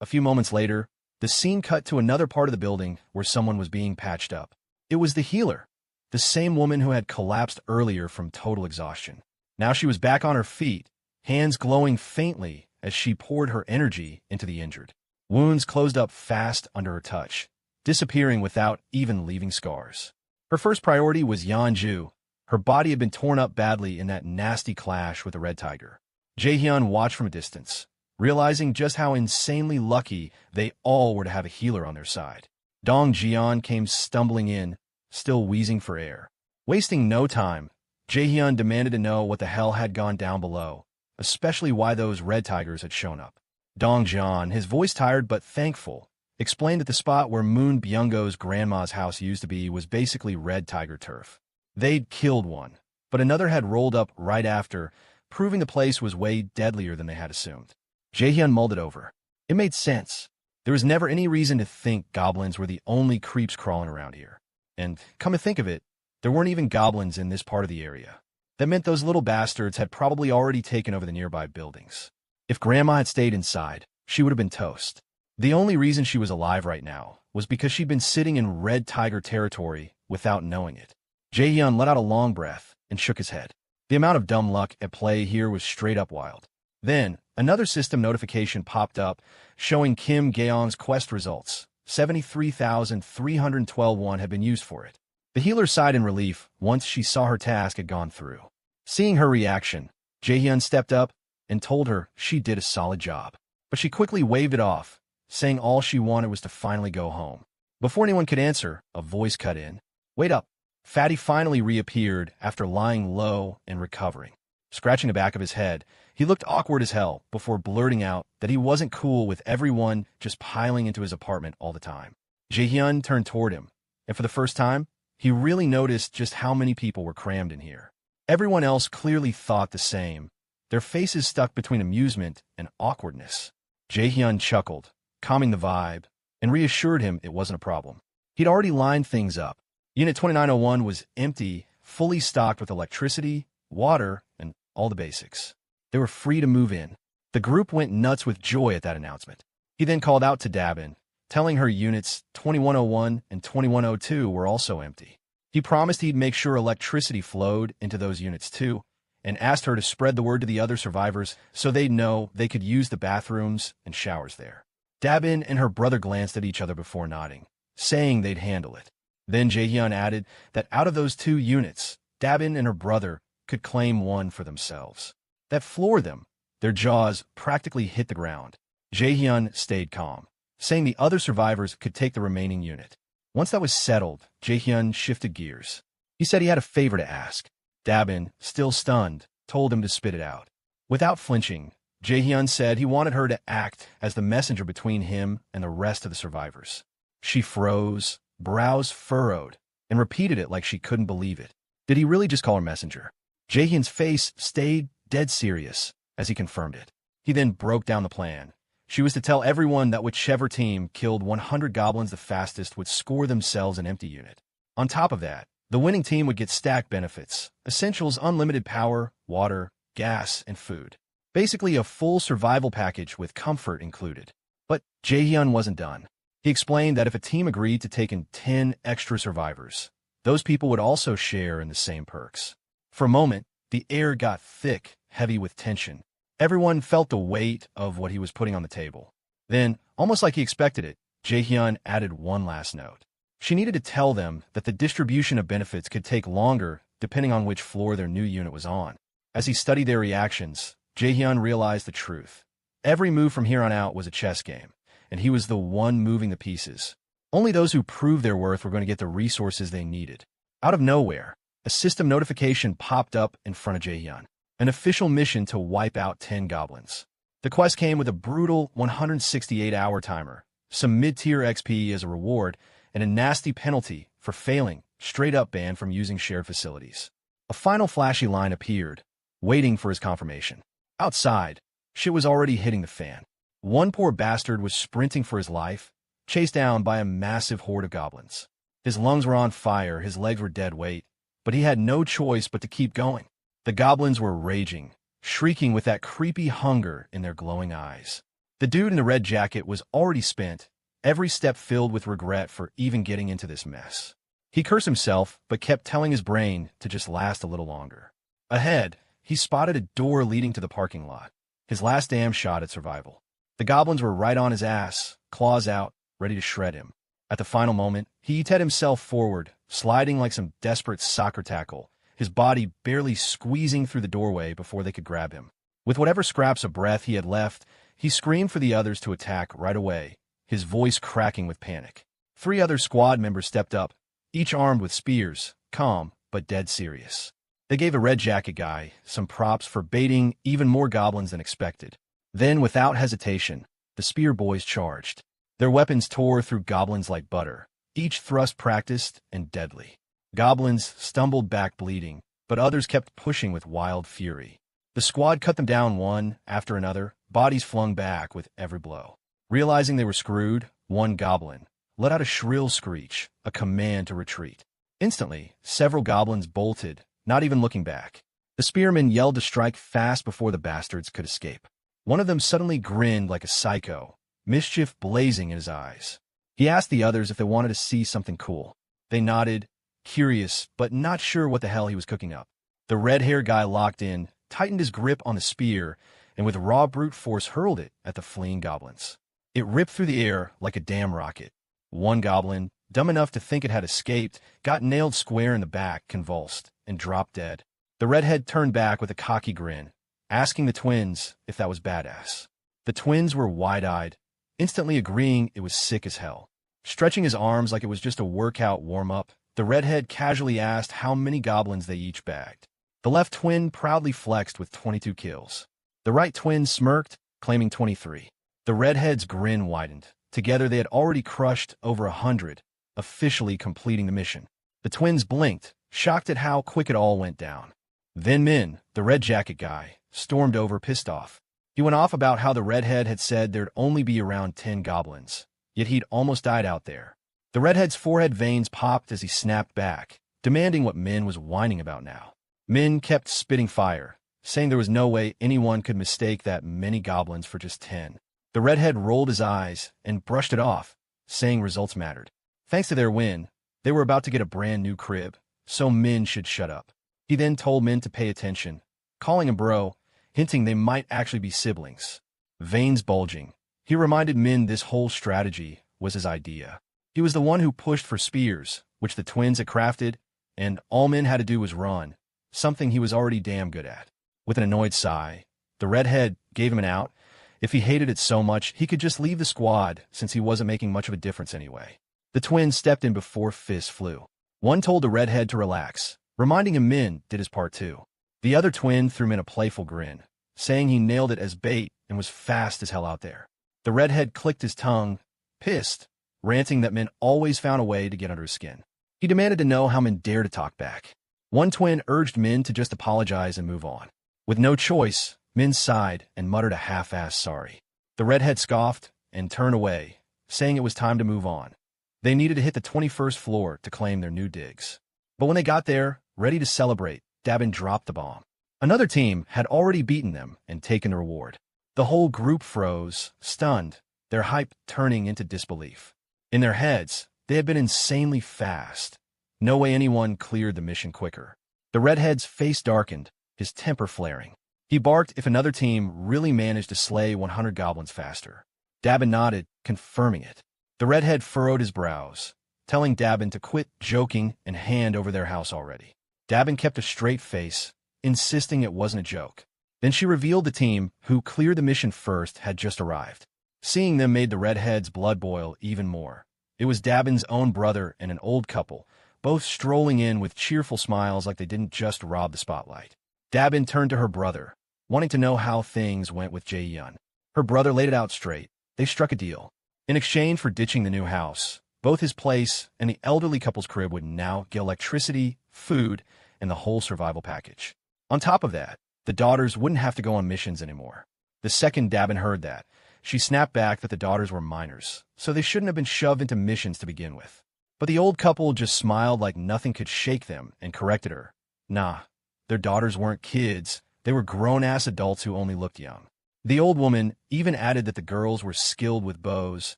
S1: A few moments later, the scene cut to another part of the building where someone was being patched up. It was the healer, the same woman who had collapsed earlier from total exhaustion. Now she was back on her feet, hands glowing faintly as she poured her energy into the injured. Wounds closed up fast under her touch, disappearing without even leaving scars. Her first priority was Yeonju. Her body had been torn up badly in that nasty clash with the red tiger. Jaehyun watched from a distance, realizing just how insanely lucky they all were to have a healer on their side. Dong Jion came stumbling in, still wheezing for air. Wasting no time, Jaehyun demanded to know what the hell had gone down below, especially why those red tigers had shown up. Dong Jion, his voice tired but thankful, explained that the spot where Moon Byung-go's grandma's house used to be was basically red tiger turf. They'd killed one, but another had rolled up right after, proving the place was way deadlier than they had assumed. Jaehyun mulled it over. It made sense. There was never any reason to think goblins were the only creeps crawling around here. And, come to think of it, there weren't even goblins in this part of the area. That meant those little bastards had probably already taken over the nearby buildings. If Grandma had stayed inside, she would have been toast. The only reason she was alive right now was because she'd been sitting in red tiger territory without knowing it. Jaehyun let out a long breath and shook his head. The amount of dumb luck at play here was straight up wild. Then, another system notification popped up showing Kim Gaeong's quest results. 73,312 won had been used for it. The healer sighed in relief once she saw her task had gone through. Seeing her reaction, Jaehyun stepped up and told her she did a solid job. But she quickly waved it off, saying all she wanted was to finally go home. Before anyone could answer, a voice cut in. Wait up. Fatty finally reappeared after lying low and recovering. Scratching the back of his head, he looked awkward as hell before blurting out that he wasn't cool with everyone just piling into his apartment all the time. Jaehyun turned toward him, and for the first time, he really noticed just how many people were crammed in here. Everyone else clearly thought the same, their faces stuck between amusement and awkwardness. Jaehyun chuckled, calming the vibe, and reassured him it wasn't a problem. He'd already lined things up. Unit 2901 was empty, fully stocked with electricity, water, and all the basics. They were free to move in. The group went nuts with joy at that announcement. He then called out to Dabin, telling her units 2101 and 2102 were also empty. He promised he'd make sure electricity flowed into those units too, and asked her to spread the word to the other survivors so they'd know they could use the bathrooms and showers there. Dabin and her brother glanced at each other before nodding, saying they'd handle it. Then Jaehyun added that out of those two units, Dabin and her brother could claim one for themselves. That floored them. Their jaws practically hit the ground. Jaehyun stayed calm, saying the other survivors could take the remaining unit. Once that was settled, Jaehyun shifted gears. He said he had a favor to ask. Dabin, still stunned, told him to spit it out. Without flinching, Jaehyun said he wanted her to act as the messenger between him and the rest of the survivors. She froze, brows furrowed, and repeated it like she couldn't believe it. Did he really just call her messenger? Jaehyun's face stayed dead serious as he confirmed it. He then broke down the plan. She was to tell everyone that whichever team killed 100 goblins the fastest would score themselves an empty unit. On top of that, the winning team would get stacked benefits, essentials, unlimited power, water, gas, and food. Basically a full survival package with comfort included. But Jaehyun wasn't done. He explained that if a team agreed to take in 10 extra survivors, those people would also share in the same perks. For a moment, the air got thick, heavy with tension. Everyone felt the weight of what he was putting on the table. Then, almost like he expected it, Jaehyun added one last note. She needed to tell them that the distribution of benefits could take longer depending on which floor their new unit was on. As he studied their reactions, Jaehyun realized the truth. Every move from here on out was a chess game, and he was the one moving the pieces. Only those who proved their worth were going to get the resources they needed. Out of nowhere, a system notification popped up in front of Jaehyun. An official mission to wipe out 10 goblins. The quest came with a brutal 168-hour timer, some mid-tier XP as a reward, and a nasty penalty for failing, straight-up ban from using shared facilities. A final flashy line appeared, waiting for his confirmation. Outside, shit was already hitting the fan. One poor bastard was sprinting for his life, chased down by a massive horde of goblins. His lungs were on fire, his legs were dead weight, but he had no choice but to keep going. The goblins were raging, shrieking with that creepy hunger in their glowing eyes. The dude in the red jacket was already spent, every step filled with regret for even getting into this mess. He cursed himself, but kept telling his brain to just last a little longer. Ahead, he spotted a door leading to the parking lot. His last damn shot at survival. The goblins were right on his ass, claws out, ready to shred him. At the final moment, he yeeted himself forward, sliding like some desperate soccer tackle, his body barely squeezing through the doorway before they could grab him. With whatever scraps of breath he had left, he screamed for the others to attack right away, his voice cracking with panic. 3 other squad members stepped up, each armed with spears, calm but dead serious. They gave a red jacket guy some props for baiting even more goblins than expected. Then, without hesitation, the spear boys charged. Their weapons tore through goblins like butter, each thrust practiced and deadly. Goblins stumbled back bleeding, but others kept pushing with wild fury. The squad cut them down one after another, bodies flung back with every blow. Realizing they were screwed, one goblin let out a shrill screech, a command to retreat. Instantly, several goblins bolted, not even looking back. The spearmen yelled to strike fast before the bastards could escape. One of them suddenly grinned like a psycho, mischief blazing in his eyes. He asked the others if they wanted to see something cool. They nodded, curious but not sure what the hell he was cooking up. The red-haired guy locked in, tightened his grip on the spear, and with raw brute force hurled it at the fleeing goblins. It ripped through the air like a damn rocket. One goblin, dumb enough to think it had escaped, got nailed square in the back, convulsed, and dropped dead. The redhead turned back with a cocky grin, asking the twins if that was badass. The twins were wide-eyed, instantly agreeing it was sick as hell. Stretching his arms like it was just a workout warm-up, the redhead casually asked how many goblins they each bagged. The left twin proudly flexed with 22 kills. The right twin smirked, claiming 23. The redhead's grin widened. Together they had already crushed over 100, officially completing the mission. The twins blinked, shocked at how quick it all went down. Then Min, the red jacket guy, stormed over pissed off. He went off about how the redhead had said there'd only be around 10 goblins, yet he'd almost died out there. The redhead's forehead veins popped as he snapped back, demanding what Min was whining about now. Min kept spitting fire, saying there was no way anyone could mistake that many goblins for just 10. The redhead rolled his eyes and brushed it off, saying results mattered. Thanks to their win, they were about to get a brand new crib, so Min should shut up. He then told Min to pay attention, calling him bro, hinting they might actually be siblings. Veins bulging, he reminded Min this whole strategy was his idea. He was the one who pushed for spears, which the twins had crafted, and all Min had to do was run, something he was already damn good at. With an annoyed sigh, the redhead gave him an out. If he hated it so much, he could just leave the squad since he wasn't making much of a difference anyway. The twins stepped in before fists flew. One told the redhead to relax, reminding him Min did his part too. The other twin threw Min a playful grin, saying he nailed it as bait and was fast as hell out there. The redhead clicked his tongue, pissed, ranting that Min always found a way to get under his skin. He demanded to know how Min dared to talk back. One twin urged Min to just apologize and move on. With no choice, Min sighed and muttered a half-assed sorry. The redhead scoffed and turned away, saying it was time to move on. They needed to hit the 21st floor to claim their new digs. But when they got there, ready to celebrate, Dabin dropped the bomb. Another team had already beaten them and taken the reward. The whole group froze, stunned, their hype turning into disbelief. In their heads, they had been insanely fast. No way anyone cleared the mission quicker. The redhead's face darkened, his temper flaring. He barked if another team really managed to slay 100 goblins faster. Dabin nodded, confirming it. The redhead furrowed his brows, telling Dabin to quit joking and hand over their house already. Dabin kept a straight face, insisting it wasn't a joke. Then she revealed the team who cleared the mission first had just arrived. Seeing them made the redhead's blood boil even more. It was Dabin's own brother and an old couple, both strolling in with cheerful smiles like they didn't just rob the spotlight. Dabin turned to her brother, wanting to know how things went with Jae-hyun. Her brother laid it out straight. They struck a deal. In exchange for ditching the new house, both his place and the elderly couple's crib would now get electricity, food, and the whole survival package. On top of that, the daughters wouldn't have to go on missions anymore. The second Dabin heard that, she snapped back that the daughters were minors, so they shouldn't have been shoved into missions to begin with. But the old couple just smiled like nothing could shake them and corrected her. Nah, their daughters weren't kids, they were grown-ass adults who only looked young. The old woman even added that the girls were skilled with bows,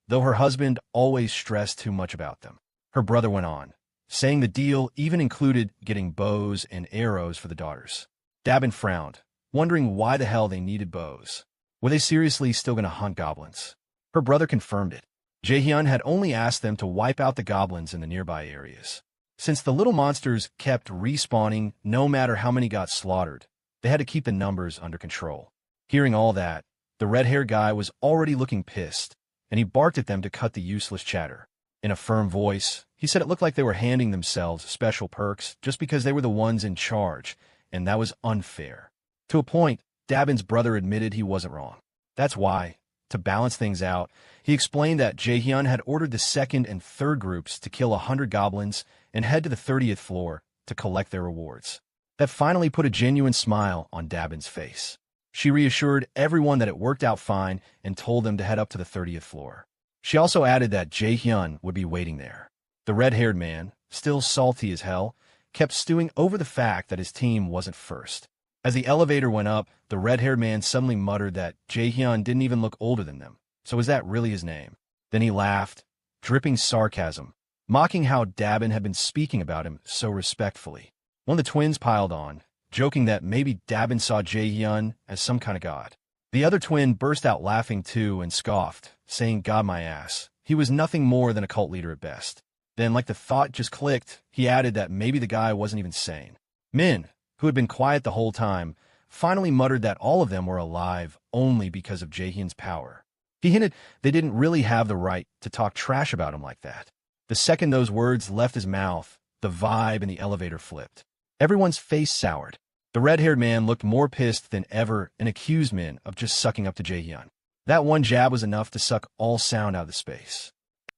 S1: though her husband always stressed too much about them. Her brother went on, saying the deal even included getting bows and arrows for the daughters. Dabin frowned, wondering why the hell they needed bows. Were they seriously still going to hunt goblins? Her brother confirmed it. Jae-hyun had only asked them to wipe out the goblins in the nearby areas. Since the little monsters kept respawning no matter how many got slaughtered, they had to keep the numbers under control. Hearing all that, the red-haired guy was already looking pissed, and he barked at them to cut the useless chatter. In a firm voice, he said it looked like they were handing themselves special perks just because they were the ones in charge, and that was unfair. To a point, Dabin's brother admitted he wasn't wrong. That's why, to balance things out, he explained that Jae-hyun had ordered the second and third groups to kill 100 goblins and head to the 30th floor to collect their rewards. That finally put a genuine smile on Dabin's face. She reassured everyone that it worked out fine and told them to head up to the 30th floor. She also added that Jae-hyun would be waiting there. The red-haired man, still salty as hell, kept stewing over the fact that his team wasn't first. As the elevator went up, the red-haired man suddenly muttered that Jae-hyun didn't even look older than them. So is that really his name? Then he laughed, dripping sarcasm, mocking how Dabin had been speaking about him so respectfully. One of the twins piled on, joking that maybe Dabin saw Jae-hyun as some kind of god. The other twin burst out laughing too and scoffed, saying, "God my ass. He was nothing more than a cult leader at best." Then, like the thought just clicked, he added that maybe the guy wasn't even sane. Min, who had been quiet the whole time, finally muttered that all of them were alive only because of Jae-hyun's power. He hinted they didn't really have the right to talk trash about him like that. The second those words left his mouth, the vibe in the elevator flipped. Everyone's face soured. The red-haired man looked more pissed than ever and accused Min of just sucking up to Jae-hyun. That one jab was enough to suck all sound out of the space.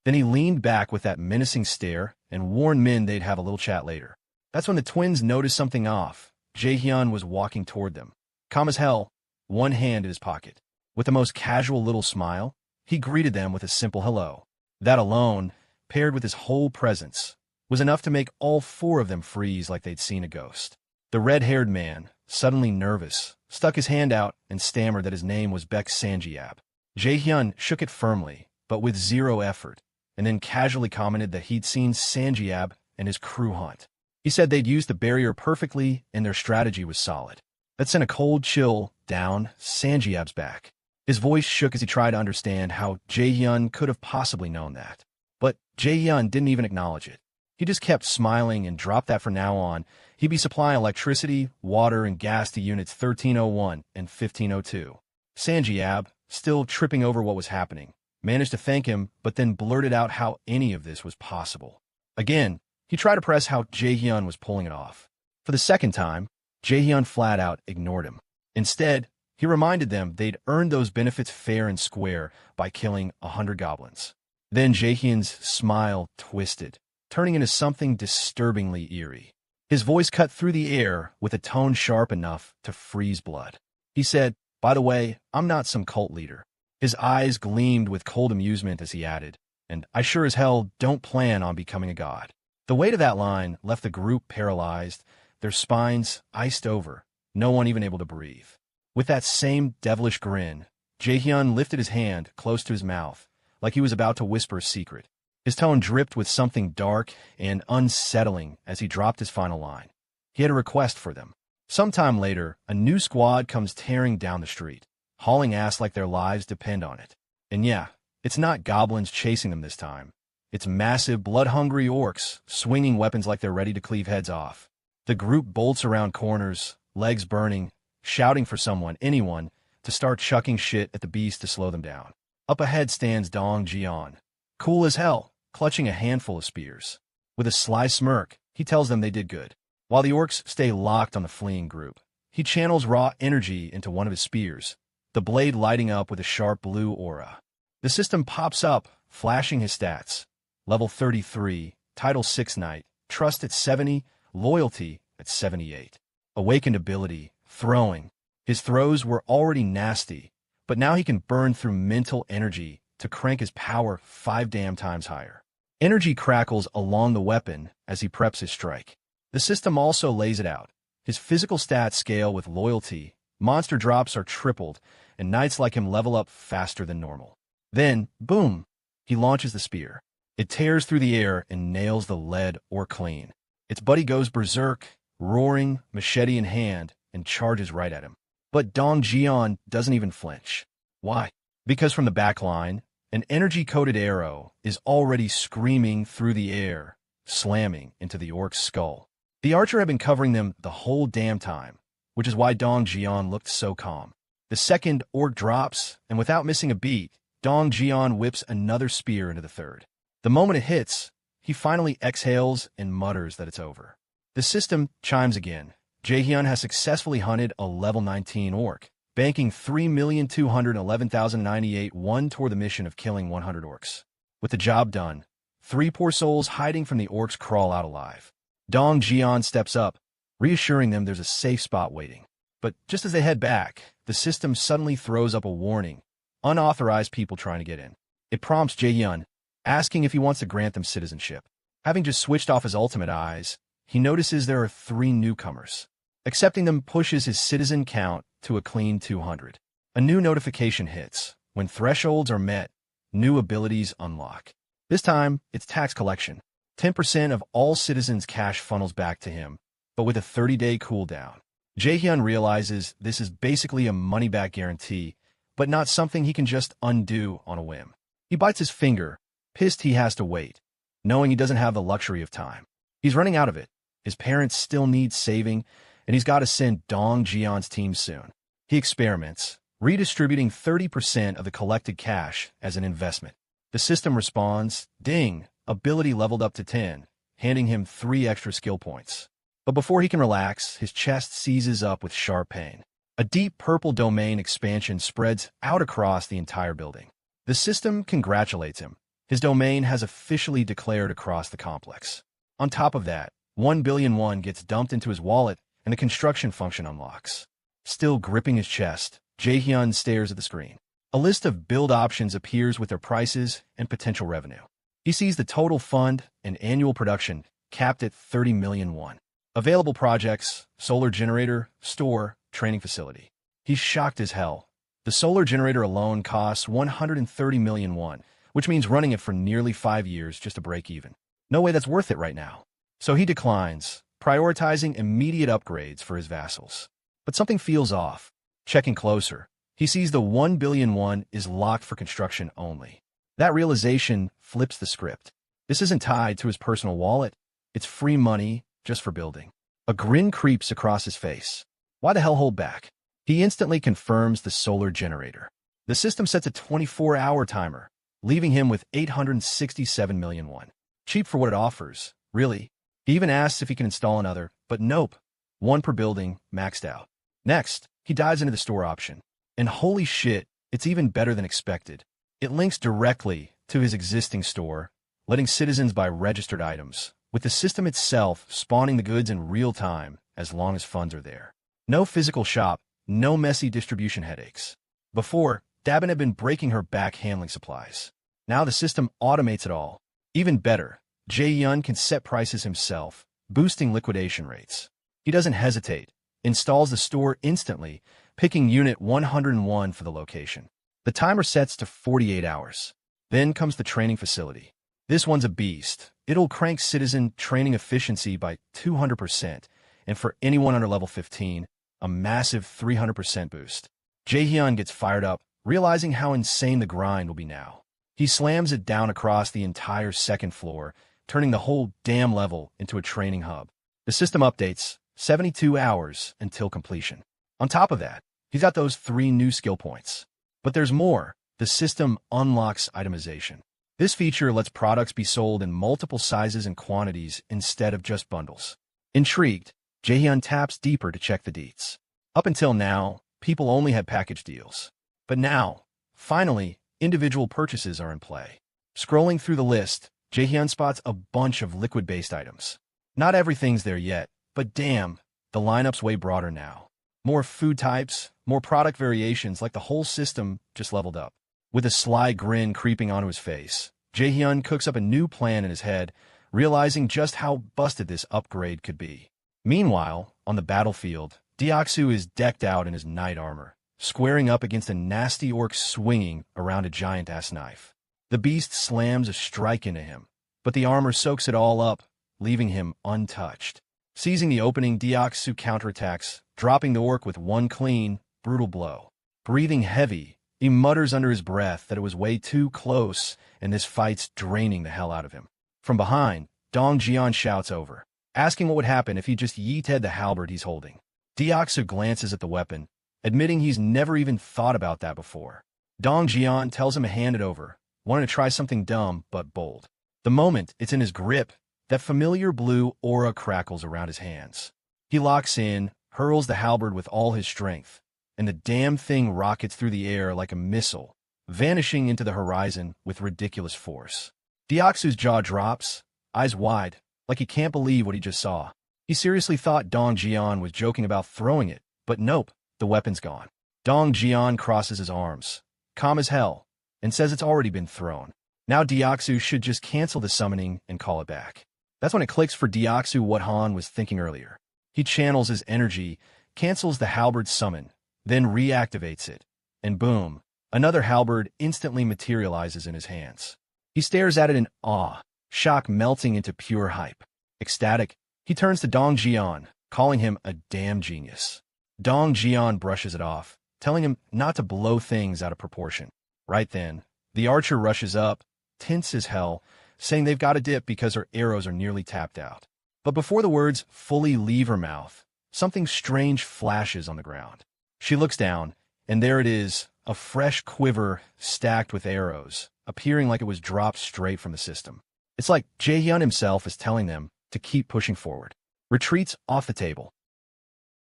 S1: Then he leaned back with that menacing stare and warned Min they'd have a little chat later. That's when the twins noticed something off. Jae-hyun was walking toward them. Calm as hell, one hand in his pocket. With the most casual little smile, he greeted them with a simple hello. That alone, paired with his whole presence, was enough to make all four of them freeze like they'd seen a ghost. The red-haired man, suddenly nervous, stuck his hand out and stammered that his name was Baek Sanjiab. Jae-hyun shook it firmly, but with zero effort, and then casually commented that he'd seen Sanjiab and his crew hunt. He said they'd used the barrier perfectly and their strategy was solid. That sent a cold chill down Sanjiab's back. His voice shook as he tried to understand how Jae-hyun could have possibly known that. But Jae-hyun didn't even acknowledge it. He just kept smiling and dropped that from now on, he'd be supplying electricity, water, and gas to units 1301 and 1502. Sanjiab, still tripping over what was happening, managed to thank him, but then blurted out how any of this was possible. Again, he tried to press how Jae-hyun was pulling it off. For the second time, Jae-hyun flat out ignored him. Instead, he reminded them they'd earned those benefits fair and square by killing 100 goblins. Then Jae-hyun's smile twisted, turning into something disturbingly eerie. His voice cut through the air with a tone sharp enough to freeze blood. He said, "By the way, I'm not some cult leader." His eyes gleamed with cold amusement as he added, "And I sure as hell don't plan on becoming a god." The weight of that line left the group paralyzed, their spines iced over, no one even able to breathe. With that same devilish grin, Jae-hyun lifted his hand close to his mouth, like he was about to whisper a secret. His tone dripped with something dark and unsettling as he dropped his final line. He had a request for them. Sometime later, a new squad comes tearing down the street, hauling ass like their lives depend on it. And yeah, it's not goblins chasing them this time. It's massive, blood-hungry orcs, swinging weapons like they're ready to cleave heads off. The group bolts around corners, legs burning, shouting for someone, anyone, to start chucking shit at the beast to slow them down. Up ahead stands Dong Jian, cool as hell, clutching a handful of spears. With a sly smirk, he tells them they did good. While the orcs stay locked on the fleeing group, he channels raw energy into one of his spears, the blade lighting up with a sharp blue aura. The system pops up, flashing his stats. Level 33, Title 6 Knight, Trust at 70, Loyalty at 78. Awakened ability, Throwing. His throws were already nasty, but now he can burn through mental energy to crank his power 5 damn times higher. Energy crackles along the weapon as he preps his strike. The system also lays it out. His physical stats scale with loyalty, monster drops are tripled, and knights like him level up faster than normal. Then, boom, he launches the spear. It tears through the air and nails the lead or clean. Its buddy goes berserk, roaring, machete in hand, and charges right at him. But Dong Jian doesn't even flinch. Why? Because from the back line, an energy-coated arrow is already screaming through the air, slamming into the orc's skull. The archer had been covering them the whole damn time, which is why Dong Jian looked so calm. The second orc drops, and without missing a beat, Dong Jian whips another spear into the third. The moment it hits, he finally exhales and mutters that it's over. The system chimes again. Jaehyun has successfully hunted a level 19 orc, banking 3,211,098 won toward the mission of killing 100 orcs. With the job done, 3 poor souls hiding from the orcs crawl out alive. Dong Jian steps up, reassuring them there's a safe spot waiting. But just as they head back, the system suddenly throws up a warning. Unauthorized people trying to get in. It prompts Jaehyun, asking if he wants to grant them citizenship. Having just switched off his ultimate eyes, he notices there are 3 newcomers. Accepting them pushes his citizen count to a clean 200. A new notification hits. When thresholds are met, new abilities unlock. This time, it's tax collection. 10% of all citizens' cash funnels back to him, but with a 30-day cooldown. Jaehyun realizes this is basically a money-back guarantee, but not something he can just undo on a whim. He bites his finger, pissed he has to wait, knowing he doesn't have the luxury of time. He's running out of it. His parents still need saving, and he's got to send Dong Jian's team soon. He experiments, redistributing 30% of the collected cash as an investment. The system responds, ding, ability leveled up to 10, handing him 3 extra skill points. But before he can relax, his chest seizes up with sharp pain. A deep purple domain expansion spreads out across the entire building. The system congratulates him. His domain has officially declared across the complex. On top of that, 1 billion won gets dumped into his wallet, and the construction function unlocks. Still gripping his chest, Jaehyun stares at the screen. A list of build options appears with their prices and potential revenue. He sees the total fund and annual production capped at 30 million won. Available projects, solar generator, store, training facility. He's shocked as hell. The solar generator alone costs 130 million won, which means running it for nearly 5 years just to break even. No way that's worth it right now. So he declines, prioritizing immediate upgrades for his vassals. But something feels off. Checking closer, he sees the 1 billion won is locked for construction only. That realization flips the script. This isn't tied to his personal wallet. It's free money just for building. A grin creeps across his face. Why the hell hold back? He instantly confirms the solar generator. The system sets a 24-hour timer, leaving him with 867 million won. Cheap for what it offers, really. He even asks if he can install another, but nope. 1 per building, maxed out. Next, he dives into the store option. And holy shit, it's even better than expected. It links directly to his existing store, letting citizens buy registered items, with the system itself spawning the goods in real time as long as funds are there. No physical shop, no messy distribution headaches. Before, Dabin had been breaking her back handling supplies. Now the system automates it all. Even better, Jaehyun can set prices himself, boosting liquidation rates. He doesn't hesitate, installs the store instantly, picking Unit 101 for the location. The timer sets to 48 hours. Then comes the training facility. This one's a beast. It'll crank citizen training efficiency by 200%, and for anyone under level 15, a massive 300% boost. Jaehyun gets fired up, realizing how insane the grind will be now. He slams it down across the entire second floor, turning the whole damn level into a training hub. The system updates, 72 hours until completion. On top of that, he's got those 3 new skill points. But there's more. The system unlocks itemization. This feature lets products be sold in multiple sizes and quantities instead of just bundles. Intrigued, Jaehyun taps deeper to check the deets. Up until now, people only had package deals. But now, finally, individual purchases are in play. Scrolling through the list, Jaehyun spots a bunch of liquid-based items. Not everything's there yet, but damn, the lineup's way broader now. More food types, more product variations, like the whole system just leveled up. With a sly grin creeping onto his face, Jaehyun cooks up a new plan in his head, realizing just how busted this upgrade could be. Meanwhile, on the battlefield, Deoksu is decked out in his knight armor, squaring up against a nasty orc swinging around a giant-ass knife. The beast slams a strike into him, but the armor soaks it all up, leaving him untouched. Seizing the opening, Deoksu counterattacks, dropping the orc with one clean, brutal blow. Breathing heavy, he mutters under his breath that it was way too close, and this fight's draining the hell out of him. From behind, Dong Jian shouts over, asking what would happen if he just yeeted the halberd he's holding. Deoksu glances at the weapon, admitting he's never even thought about that before. Dong Jian tells him to hand it over, wanting to try something dumb but bold. The moment it's in his grip, that familiar blue aura crackles around his hands. He locks in, hurls the halberd with all his strength, and the damn thing rockets through the air like a missile, vanishing into the horizon with ridiculous force. Deoksu's jaw drops, eyes wide, like he can't believe what he just saw. He seriously thought Dong Jian was joking about throwing it, but nope, the weapon's gone. Dong Jian crosses his arms, calm as hell, and says it's already been thrown. Now Deoksu should just cancel the summoning and call it back. That's when it clicks for Deoksu what Han was thinking earlier. He channels his energy, cancels the halberd summon, then reactivates it, and boom, another halberd instantly materializes in his hands. He stares at it in awe, shock melting into pure hype. Ecstatic, he turns to Dong Jian, calling him a damn genius. Dong Jian brushes it off, telling him not to blow things out of proportion. Right then, the archer rushes up, tense as hell, saying they've got to dip because her arrows are nearly tapped out. But before the words fully leave her mouth, something strange flashes on the ground. She looks down, and there it is, a fresh quiver stacked with arrows, appearing like it was dropped straight from the system. It's like Jaehyun himself is telling them to keep pushing forward. Retreats off the table.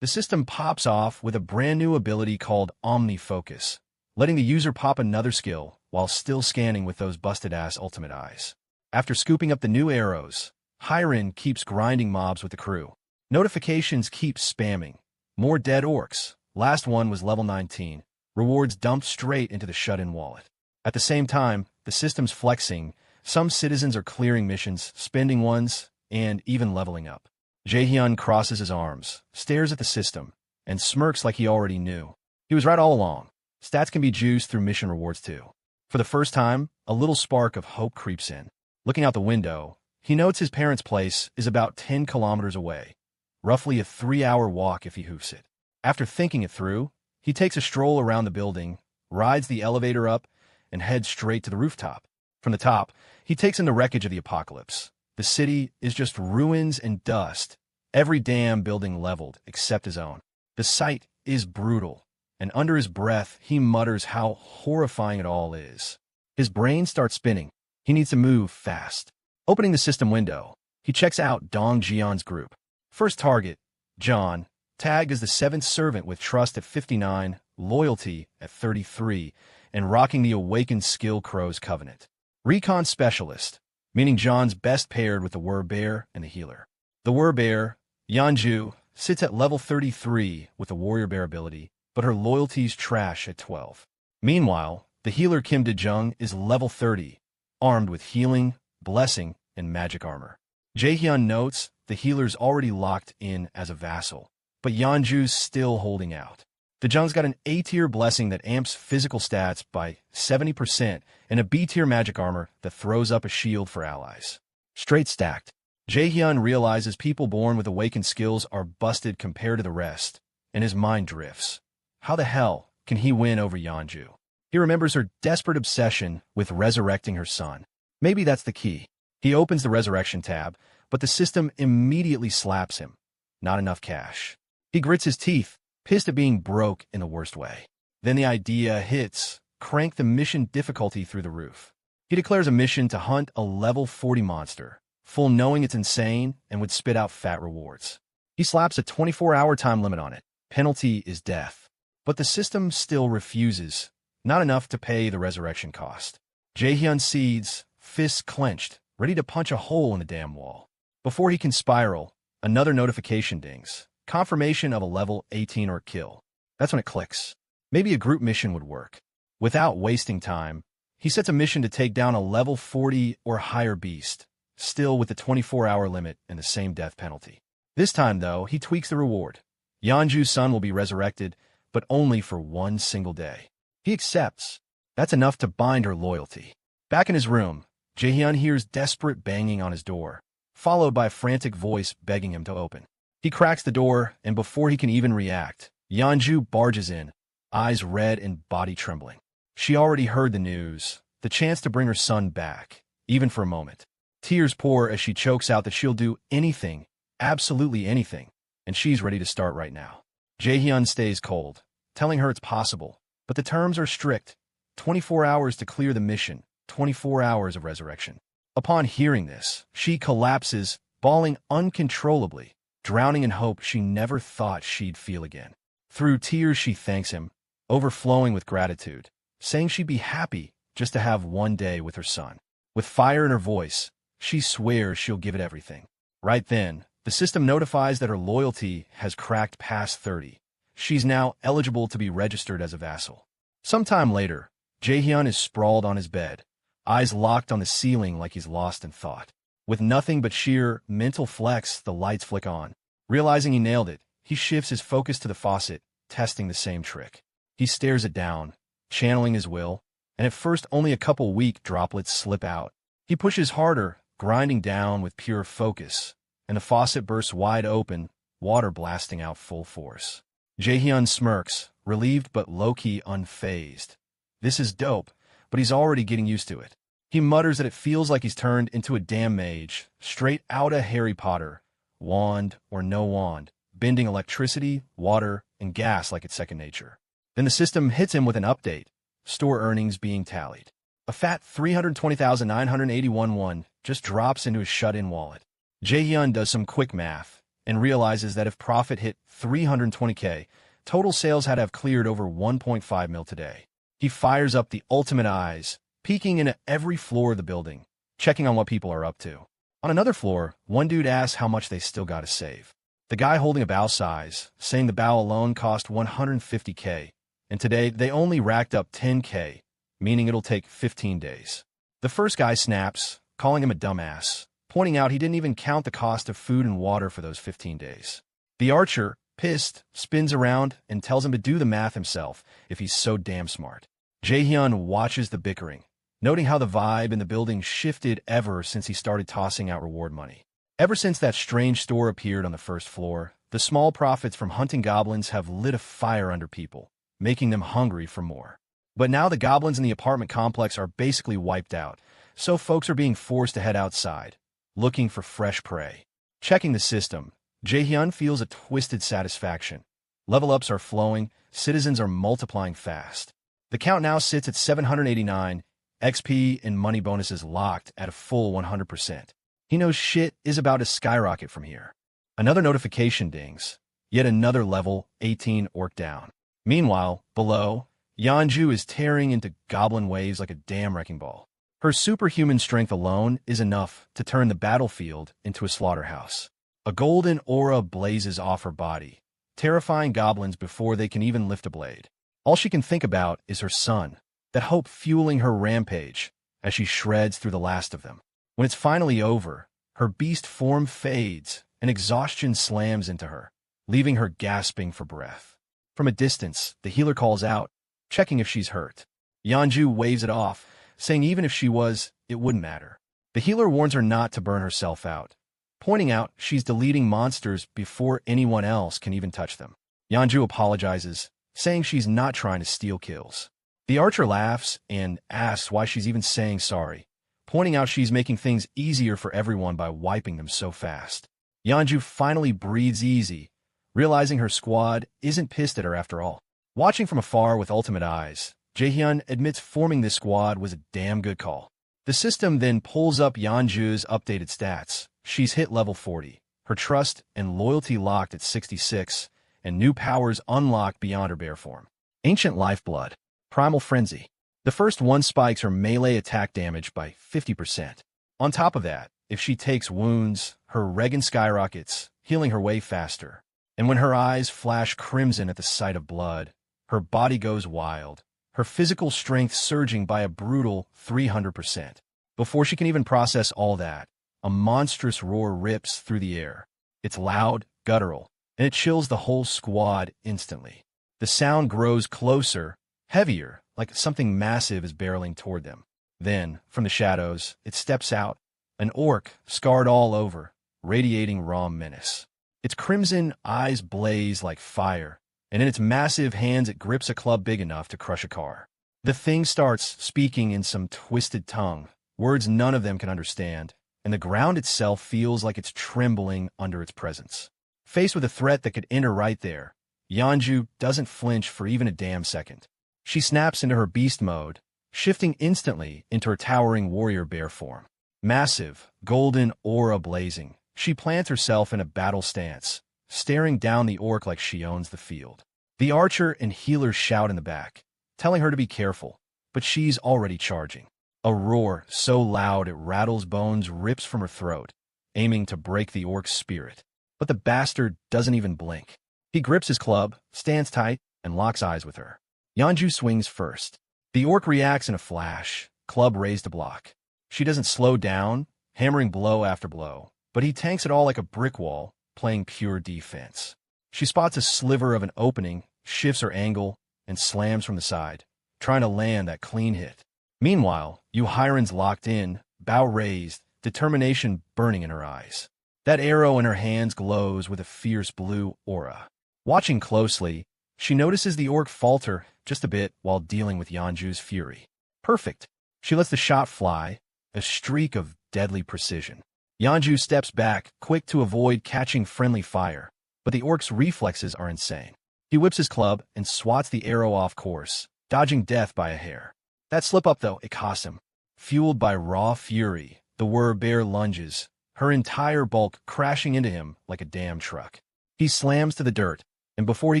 S1: The system pops off with a brand new ability called Omni Focus, letting the user pop another skill while still scanning with those busted-ass ultimate eyes. After scooping up the new arrows, Hyrin keeps grinding mobs with the crew. Notifications keep spamming. More dead orcs. Last one was level 19. Rewards dumped straight into the shut-in wallet. At the same time, the system's flexing. Some citizens are clearing missions, spending ones, and even leveling up. Jaehyun crosses his arms, stares at the system, and smirks like he already knew. He was right all along. Stats can be juiced through mission rewards too. For the first time, a little spark of hope creeps in. Looking out the window, he notes his parents' place is about 10 kilometers away, roughly a 3-hour walk if he hoofs it. After thinking it through, he takes a stroll around the building, rides the elevator up, and heads straight to the rooftop. From the top, he takes in the wreckage of the apocalypse. The city is just ruins and dust, every damn building leveled except his own. The sight is brutal, and under his breath, he mutters how horrifying it all is. His brain starts spinning. He needs to move fast. Opening the system window, he checks out Dong Jian's group. First target, John, tagged as the 7th servant with trust at 59, loyalty at 33, and rocking the awakened skill Crow's Covenant. Recon specialist, meaning John's best paired with the werebear and the healer. The werebear, Yanju, sits at level 33 with the warrior bear ability, but her loyalty's trash at 12. Meanwhile, the healer Kim De-jung is level 30, armed with healing, blessing, and magic armor. Jaehyun notes the healer's already locked in as a vassal, but Yanju's still holding out. De-jung's got an A-tier blessing that amps physical stats by 70% and a B-tier magic armor that throws up a shield for allies. Straight stacked. Jaehyun realizes people born with awakened skills are busted compared to the rest, and his mind drifts. How the hell can he win over Yanju? He remembers her desperate obsession with resurrecting her son. Maybe that's the key. He opens the resurrection tab, but the system immediately slaps him. Not enough cash. He grits his teeth, pissed at being broke in the worst way. Then the idea hits, crank the mission difficulty through the roof. He declares a mission to hunt a level 40 monster, full knowing it's insane and would spit out fat rewards. He slaps a 24-hour time limit on it. Penalty is death. But the system still refuses, not enough to pay the resurrection cost. Jaehyun cedes, fists clenched, ready to punch a hole in the damn wall. Before he can spiral, another notification dings. Confirmation of a level 18 or kill. That's when it clicks. Maybe a group mission would work. Without wasting time, he sets a mission to take down a level 40 or higher beast, still with the 24-hour limit and the same death penalty. This time, though, he tweaks the reward. Yeonju's son will be resurrected, but only for one single day. He accepts. That's enough to bind her loyalty. Back in his room, Jaehyun hears desperate banging on his door, followed by a frantic voice begging him to open. He cracks the door, and before he can even react, Yeonju barges in, eyes red and body trembling. She already heard the news, the chance to bring her son back, even for a moment. Tears pour as she chokes out that she'll do anything, absolutely anything, and she's ready to start right now. Jaehyun stays cold, telling her it's possible, but the terms are strict. 24 hours to clear the mission, 24 hours of resurrection. Upon hearing this, she collapses, bawling uncontrollably, drowning in hope she never thought she'd feel again. Through tears she thanks him, overflowing with gratitude, saying she'd be happy just to have one day with her son. With fire in her voice, she swears she'll give it everything. Right then, the system notifies that her loyalty has cracked past 30. She's now eligible to be registered as a vassal. Sometime later, Jaehyun is sprawled on his bed, eyes locked on the ceiling like he's lost in thought. With nothing but sheer mental flex, the lights flick on. Realizing he nailed it, he shifts his focus to the faucet, testing the same trick. He stares it down, channeling his will, and at first only a couple weak droplets slip out. He pushes harder, grinding down with pure focus, and the faucet bursts wide open, water blasting out full force. Jaehyun smirks, relieved but low-key unfazed. This is dope, but he's already getting used to it. He mutters that it feels like he's turned into a damn mage, straight outta Harry Potter, wand or no wand, bending electricity, water, and gas like it's second nature. Then the system hits him with an update, store earnings being tallied. A fat 320,981 won just drops into his shut-in wallet. Jaehyun does some quick math and realizes that if profit hit 320K, total sales had to have cleared over 1.5 mil today. He fires up the ultimate eyes, peeking into every floor of the building, checking on what people are up to. On another floor, one dude asks how much they still gotta save. The guy holding a bow sighs, saying the bow alone cost 150K, and today they only racked up 10K, meaning it'll take 15 days. The first guy snaps, calling him a dumbass, pointing out he didn't even count the cost of food and water for those 15 days. The archer, pissed, spins around and tells him to do the math himself if he's so damn smart. Jaehyun watches the bickering, noting how the vibe in the building shifted ever since he started tossing out reward money. Ever since that strange store appeared on the first floor, the small profits from hunting goblins have lit a fire under people, making them hungry for more. But now the goblins in the apartment complex are basically wiped out, so folks are being forced to head outside, looking for fresh prey. Checking the system, Jaehyun feels a twisted satisfaction. Level ups are flowing, citizens are multiplying fast. The count now sits at 789, XP and money bonuses locked at a full 100%. He knows shit is about to skyrocket from here. Another notification dings. Yet another level 18 orc down. Meanwhile, below, Yeonju is tearing into goblin waves like a damn wrecking ball. Her superhuman strength alone is enough to turn the battlefield into a slaughterhouse. A golden aura blazes off her body, terrifying goblins before they can even lift a blade. All she can think about is her son, that hope fueling her rampage as she shreds through the last of them. When it's finally over, her beast form fades and exhaustion slams into her, leaving her gasping for breath. From a distance, the healer calls out, checking if she's hurt. Yeonju waves it off, saying even if she was, it wouldn't matter. The healer warns her not to burn herself out, pointing out she's deleting monsters before anyone else can even touch them. Yeonju apologizes, saying she's not trying to steal kills. The archer laughs and asks why she's even saying sorry, pointing out she's making things easier for everyone by wiping them so fast. Yeonju finally breathes easy, realizing her squad isn't pissed at her after all. Watching from afar with ultimate eyes, Jaehyun admits forming this squad was a damn good call. The The system then pulls up Yanju's updated stats. She's hit level 40, her trust and loyalty locked at 66, and new powers unlocked beyond her bear form. Ancient Lifeblood, Primal Frenzy. The first one spikes her melee attack damage by 50%. On top of that, if she takes wounds, her regen skyrockets, healing her way faster. And when her eyes flash crimson at the sight of blood, her body goes wild, her physical strength surging by a brutal 300%. Before she can even process all that, a monstrous roar rips through the air. It's loud, guttural, and it chills the whole squad instantly. The sound grows closer, heavier, like something massive is barreling toward them. Then, from the shadows, it steps out, an orc, scarred all over, radiating raw menace. Its crimson eyes blaze like fire, and in its massive hands it grips a club big enough to crush a car. The thing starts speaking in some twisted tongue, words none of them can understand, and the ground itself feels like it's trembling under its presence. Faced with a threat that could end her right there, Yanju doesn't flinch for even a damn second. She snaps into her beast mode, shifting instantly into her towering warrior bear form. Massive, golden aura blazing, she plants herself in a battle stance, staring down the orc like she owns the field. The archer and healers shout in the back, telling her to be careful, but she's already charging. A roar so loud it rattles bones rips from her throat, aiming to break the orc's spirit. But the bastard doesn't even blink. He grips his club, stands tight, and locks eyes with her. Yanju swings first. The orc reacts in a flash, club raised to block. She doesn't slow down, hammering blow after blow, but he tanks it all like a brick wall, playing pure defense. She spots a sliver of an opening, shifts her angle, and slams from the side, trying to land that clean hit. Meanwhile, Yuhiren's locked in, bow raised, determination burning in her eyes. That arrow in her hands glows with a fierce blue aura. Watching closely, she notices the orc falter just a bit while dealing with Yanju's fury. Perfect. She lets the shot fly, a streak of deadly precision. Yanju steps back, quick to avoid catching friendly fire, but the orc's reflexes are insane. He whips his club and swats the arrow off course, dodging death by a hair. That slip-up, though, it costs him. Fueled by raw fury, the werebear lunges, her entire bulk crashing into him like a damn truck. He slams to the dirt, and before he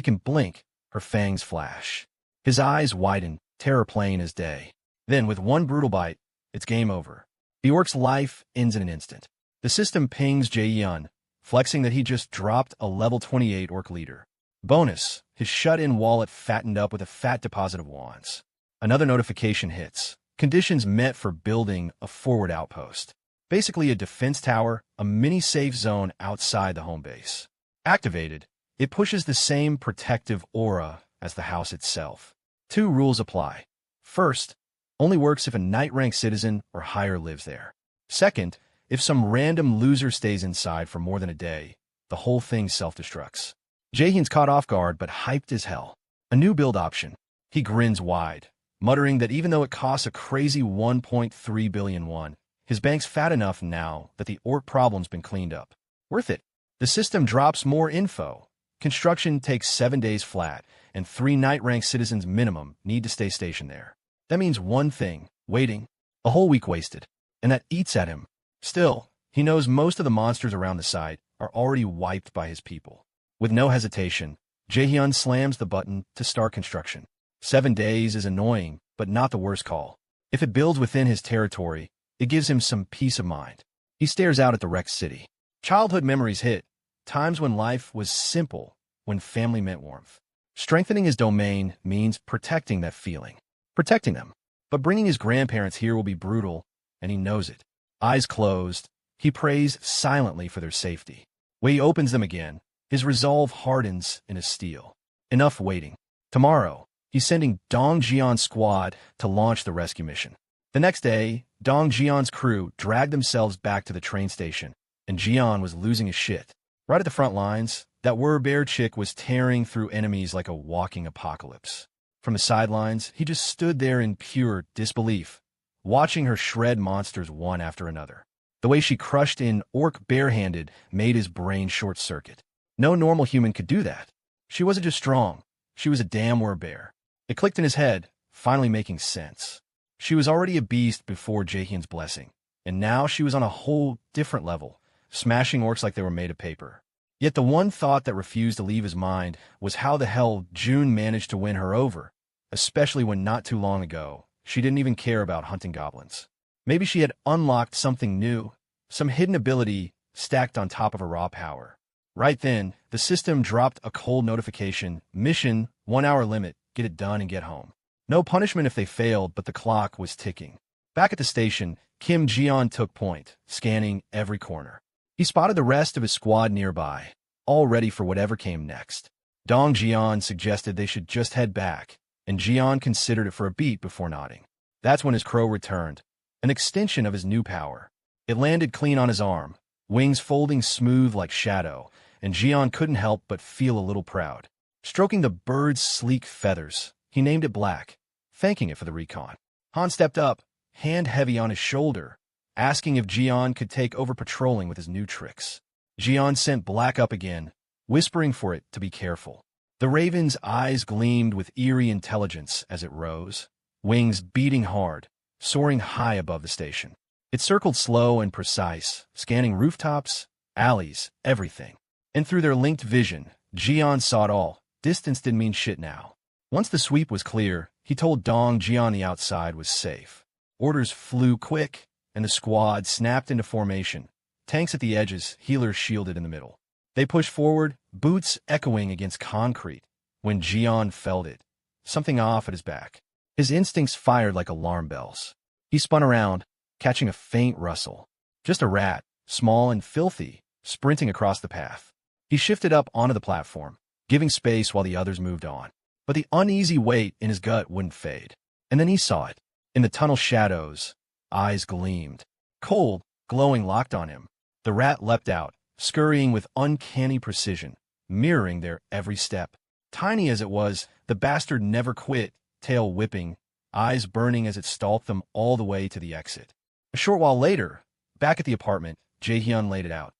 S1: can blink, her fangs flash. His eyes widen, terror plain as day. Then, with one brutal bite, it's game over. The orc's life ends in an instant. The system pings Jae-yun, flexing that he just dropped a level 28 orc leader. Bonus, his shut-in wallet fattened up with a fat deposit of wands. Another notification hits. Conditions met for building a forward outpost. Basically a defense tower, a mini-safe zone outside the home base. Activated, it pushes the same protective aura as the house itself. 2 rules apply. First, only works if a knight-rank citizen or higher lives there. Second, if some random loser stays inside for more than a day, the whole thing self-destructs. Jaehyun's caught off guard but hyped as hell. A new build option. He grins wide, muttering that even though it costs a crazy 1.3 billion won, his bank's fat enough now that the orc problem's been cleaned up. Worth it. The system drops more info. Construction takes 7 days flat, and 3 knight-rank citizens minimum need to stay stationed there. That means one thing, waiting. A whole week wasted. And that eats at him. Still, he knows most of the monsters around the site are already wiped by his people. With no hesitation, Jaehyun slams the button to start construction. 7 days is annoying, but not the worst call. If it builds within his territory, it gives him some peace of mind. He stares out at the wrecked city. Childhood memories hit, times when life was simple, when family meant warmth. Strengthening his domain means protecting that feeling. Protecting them. But bringing his grandparents here will be brutal, and he knows it. Eyes closed, he prays silently for their safety. When he opens them again, his resolve hardens into steel. Enough waiting. Tomorrow, he's sending Dong Jian's squad to launch the rescue mission. The next day, Dong Jian's crew dragged themselves back to the train station, and Jian was losing his shit. Right at the front lines, that werebear chick was tearing through enemies like a walking apocalypse. From the sidelines, he just stood there in pure disbelief, watching her shred monsters one after another. The way she crushed in orc barehanded made his brain short-circuit. No normal human could do that. She wasn't just strong, she was a damn werebear. It clicked in his head, finally making sense. She was already a beast before Jaehyun's blessing, and now she was on a whole different level, smashing orcs like they were made of paper. Yet the one thought that refused to leave his mind was how the hell June managed to win her over, especially when not too long ago, she didn't even care about hunting goblins. Maybe she had unlocked something new, some hidden ability stacked on top of her raw power. Right then, the system dropped a cold notification: mission, 1 hour limit, get it done and get home. No punishment if they failed, but the clock was ticking. Back at the station, Kim Jeon took point, scanning every corner. He spotted the rest of his squad nearby, all ready for whatever came next. Dong Jeon suggested they should just head back, and Jeon considered it for a beat before nodding. That's when his crow returned, an extension of his new power. It landed clean on his arm, wings folding smooth like shadow, and Jeon couldn't help but feel a little proud. Stroking the bird's sleek feathers, he named it Black, thanking it for the recon. Han stepped up, hand heavy on his shoulder, asking if Jeon could take over patrolling with his new tricks. Jeon sent Black up again, whispering for it to be careful. The raven's eyes gleamed with eerie intelligence as it rose, wings beating hard, soaring high above the station. It circled slow and precise, scanning rooftops, alleys, everything. And through their linked vision, Jeon saw it all. Distance didn't mean shit now. Once the sweep was clear, he told Dong Jeon the outside was safe. Orders flew quick, and the squad snapped into formation, tanks at the edges, healers shielded in the middle. They pushed forward, boots echoing against concrete, when Jeon felt it, something off at his back. His instincts fired like alarm bells. He spun around, catching a faint rustle. Just a rat, small and filthy, sprinting across the path. He shifted up onto the platform, giving space while the others moved on. But the uneasy weight in his gut wouldn't fade. And then he saw it. In the tunnel shadows, eyes gleamed. Cold, glowing locked on him. The rat leapt out, scurrying with uncanny precision, mirroring their every step. Tiny as it was, the bastard never quit, tail whipping, eyes burning as it stalked them all the way to the exit. A short while later, back at the apartment, Jaehyun laid it out.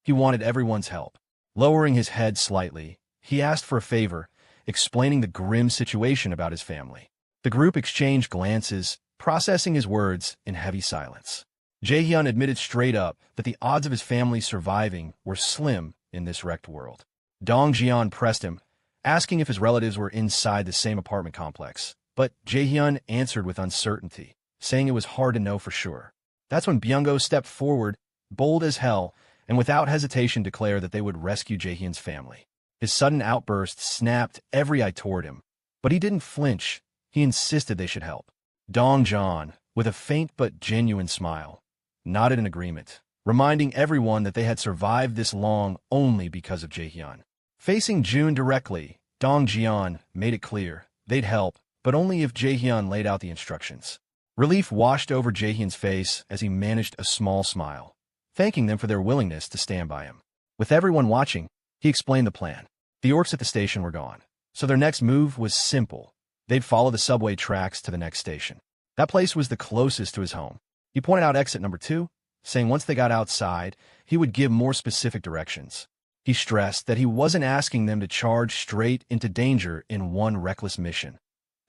S1: He wanted everyone's help. Lowering his head slightly, he asked for a favor, explaining the grim situation about his family. The group exchanged glances, processing his words in heavy silence. Jaehyun admitted straight up that the odds of his family surviving were slim in this wrecked world. Dong Jeon pressed him, asking if his relatives were inside the same apartment complex, but Jaehyun answered with uncertainty, saying it was hard to know for sure. That's when Byung-go stepped forward, bold as hell, and without hesitation declared that they would rescue Jaehyun's family. His sudden outburst snapped every eye toward him, but he didn't flinch. He insisted they should help. Dong Jeon, with a faint but genuine smile, nodded in agreement, reminding everyone that they had survived this long only because of Jaehyun. Facing June directly, Dong Jeon made it clear they'd help, but only if Jaehyun laid out the instructions. Relief washed over Jaehyun's face as he managed a small smile, thanking them for their willingness to stand by him. With everyone watching, he explained the plan. The orcs at the station were gone, so their next move was simple. They'd follow the subway tracks to the next station. That place was the closest to his home. He pointed out exit number 2, saying once they got outside, he would give more specific directions. He stressed that he wasn't asking them to charge straight into danger in one reckless mission.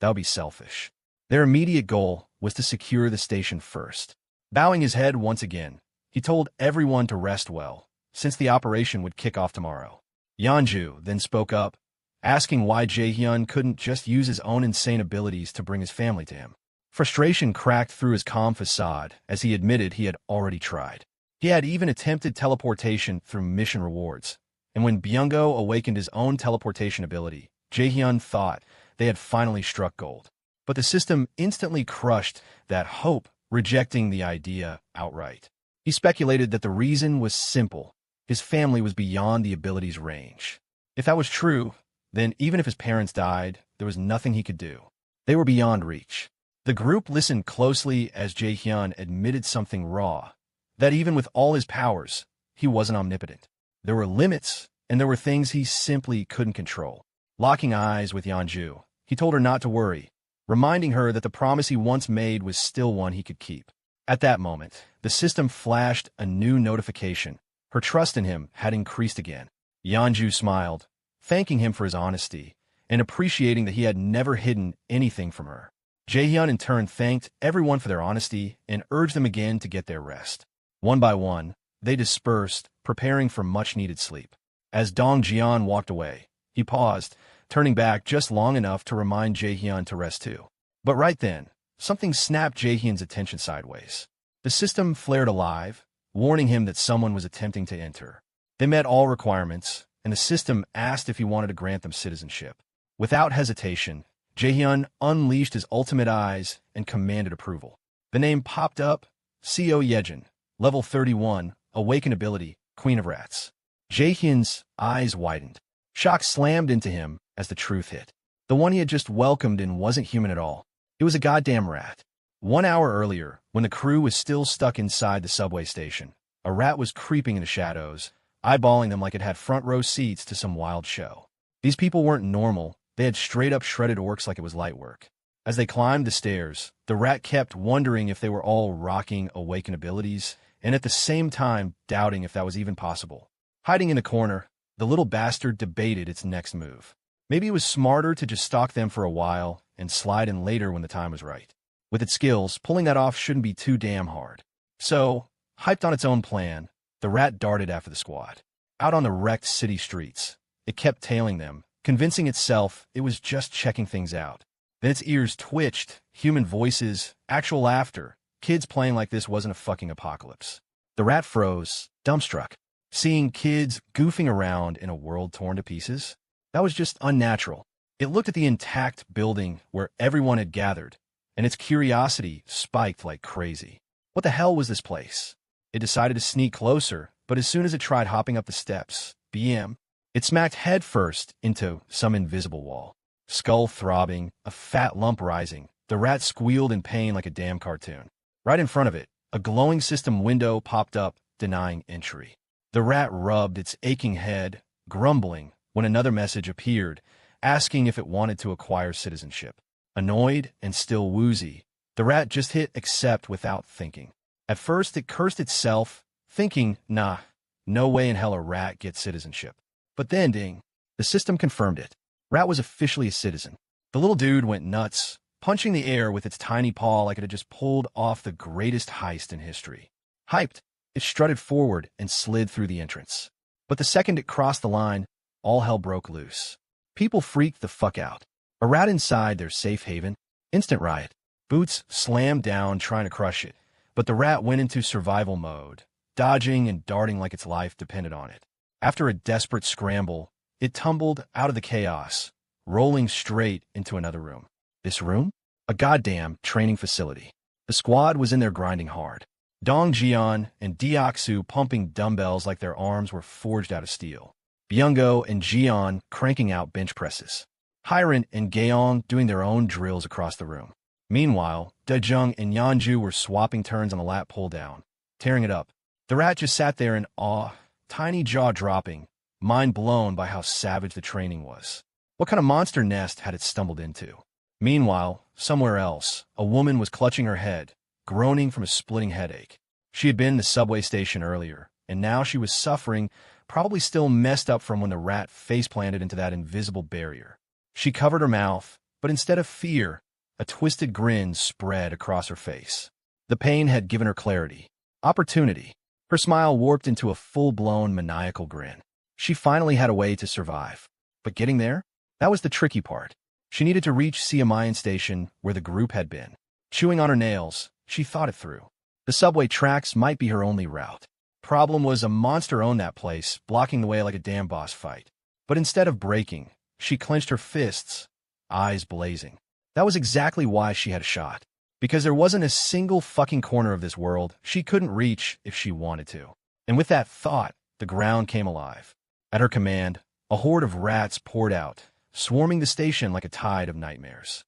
S1: That would be selfish. Their immediate goal was to secure the station first. Bowing his head once again, he told everyone to rest well, since the operation would kick off tomorrow. Yeonju then spoke up, asking why Jaehyun couldn't just use his own insane abilities to bring his family to him. Frustration cracked through his calm facade as he admitted he had already tried. He had even attempted teleportation through mission rewards, and when Byung-go awakened his own teleportation ability, Jaehyun thought they had finally struck gold. But the system instantly crushed that hope, rejecting the idea outright. He speculated that the reason was simple. His family was beyond the ability's range. If that was true, then even if his parents died, there was nothing he could do. They were beyond reach. The group listened closely as Jaehyun admitted something raw, that even with all his powers, he wasn't omnipotent. There were limits, and there were things he simply couldn't control. Locking eyes with Yeonju, he told her not to worry, reminding her that the promise he once made was still one he could keep. At that moment, the system flashed a new notification. Her trust in him had increased again. Yeonju smiled, thanking him for his honesty, and appreciating that he had never hidden anything from her. Jaehyun in turn thanked everyone for their honesty and urged them again to get their rest. One by one, they dispersed, preparing for much-needed sleep. As Dong Jian walked away, he paused, turning back just long enough to remind Jaehyun to rest too. But right then, something snapped Jaehyun's attention sideways. The system flared alive, warning him that someone was attempting to enter. They met all requirements, and the system asked if he wanted to grant them citizenship. Without hesitation, Jaehyun unleashed his ultimate eyes and commanded approval. The name popped up, Co Yejin, level 31, awaken ability, Queen of Rats. Jaehyun's eyes widened. Shock slammed into him as the truth hit. The one he had just welcomed in wasn't human at all. It was a goddamn rat. 1 hour earlier, when the crew was still stuck inside the subway station, a rat was creeping in the shadows, eyeballing them like it had front row seats to some wild show. These people weren't normal. They had straight-up shredded orcs like it was light work. As they climbed the stairs, the rat kept wondering if they were all rocking awaken abilities, and at the same time doubting if that was even possible. Hiding in a corner, the little bastard debated its next move. Maybe it was smarter to just stalk them for a while and slide in later when the time was right. With its skills, pulling that off shouldn't be too damn hard. So, hyped on its own plan, the rat darted after the squad. Out on the wrecked city streets, it kept tailing them, convincing itself it was just checking things out. Then its ears twitched, human voices, actual laughter. Kids playing like this wasn't a fucking apocalypse. The rat froze, dumbstruck. Seeing kids goofing around in a world torn to pieces? That was just unnatural. It looked at the intact building where everyone had gathered, and its curiosity spiked like crazy. What the hell was this place? It decided to sneak closer, but as soon as it tried hopping up the steps, it smacked headfirst into some invisible wall. Skull throbbing, a fat lump rising, the rat squealed in pain like a damn cartoon. Right in front of it, a glowing system window popped up, denying entry. The rat rubbed its aching head, grumbling, when another message appeared, asking if it wanted to acquire citizenship. Annoyed and still woozy, the rat just hit accept without thinking. At first, it cursed itself, thinking, nah, no way in hell a rat gets citizenship. But then, ding, the system confirmed it. Rat was officially a citizen. The little dude went nuts, punching the air with its tiny paw like it had just pulled off the greatest heist in history. Hyped, it strutted forward and slid through the entrance. But the second it crossed the line, all hell broke loose. People freaked the fuck out. A rat inside their safe haven? Instant riot. Boots slammed down trying to crush it, but the rat went into survival mode, dodging and darting like its life depended on it. After a desperate scramble, it tumbled out of the chaos, rolling straight into another room. This room? A goddamn training facility. The squad was in there grinding hard. Dong Jian and Deoksu pumping dumbbells like their arms were forged out of steel. Byungo and Jian cranking out bench presses. Hiren and Gaeong doing their own drills across the room. Meanwhile, Dejung and Yanju were swapping turns on the lat pull-down, tearing it up. The rat just sat there in awe, tiny jaw dropping, mind blown by how savage the training was. What kind of monster nest had it stumbled into? Meanwhile, somewhere else, a woman was clutching her head, groaning from a splitting headache. She had been in the subway station earlier, and now she was suffering, probably still messed up from when the rat face-planted into that invisible barrier. She covered her mouth, but instead of fear, a twisted grin spread across her face. The pain had given her clarity, opportunity. Her smile warped into a full-blown maniacal grin. She finally had a way to survive. But getting there? That was the tricky part. She needed to reach Siamayan Station, where the group had been. Chewing on her nails, she thought it through. The subway tracks might be her only route. Problem was a monster owned that place, blocking the way like a damn boss fight. But instead of breaking, she clenched her fists, eyes blazing. That was exactly why she had a shot. Because there wasn't a single fucking corner of this world she couldn't reach if she wanted to. And with that thought, the ground came alive. At her command, a horde of rats poured out, swarming the station like a tide of nightmares.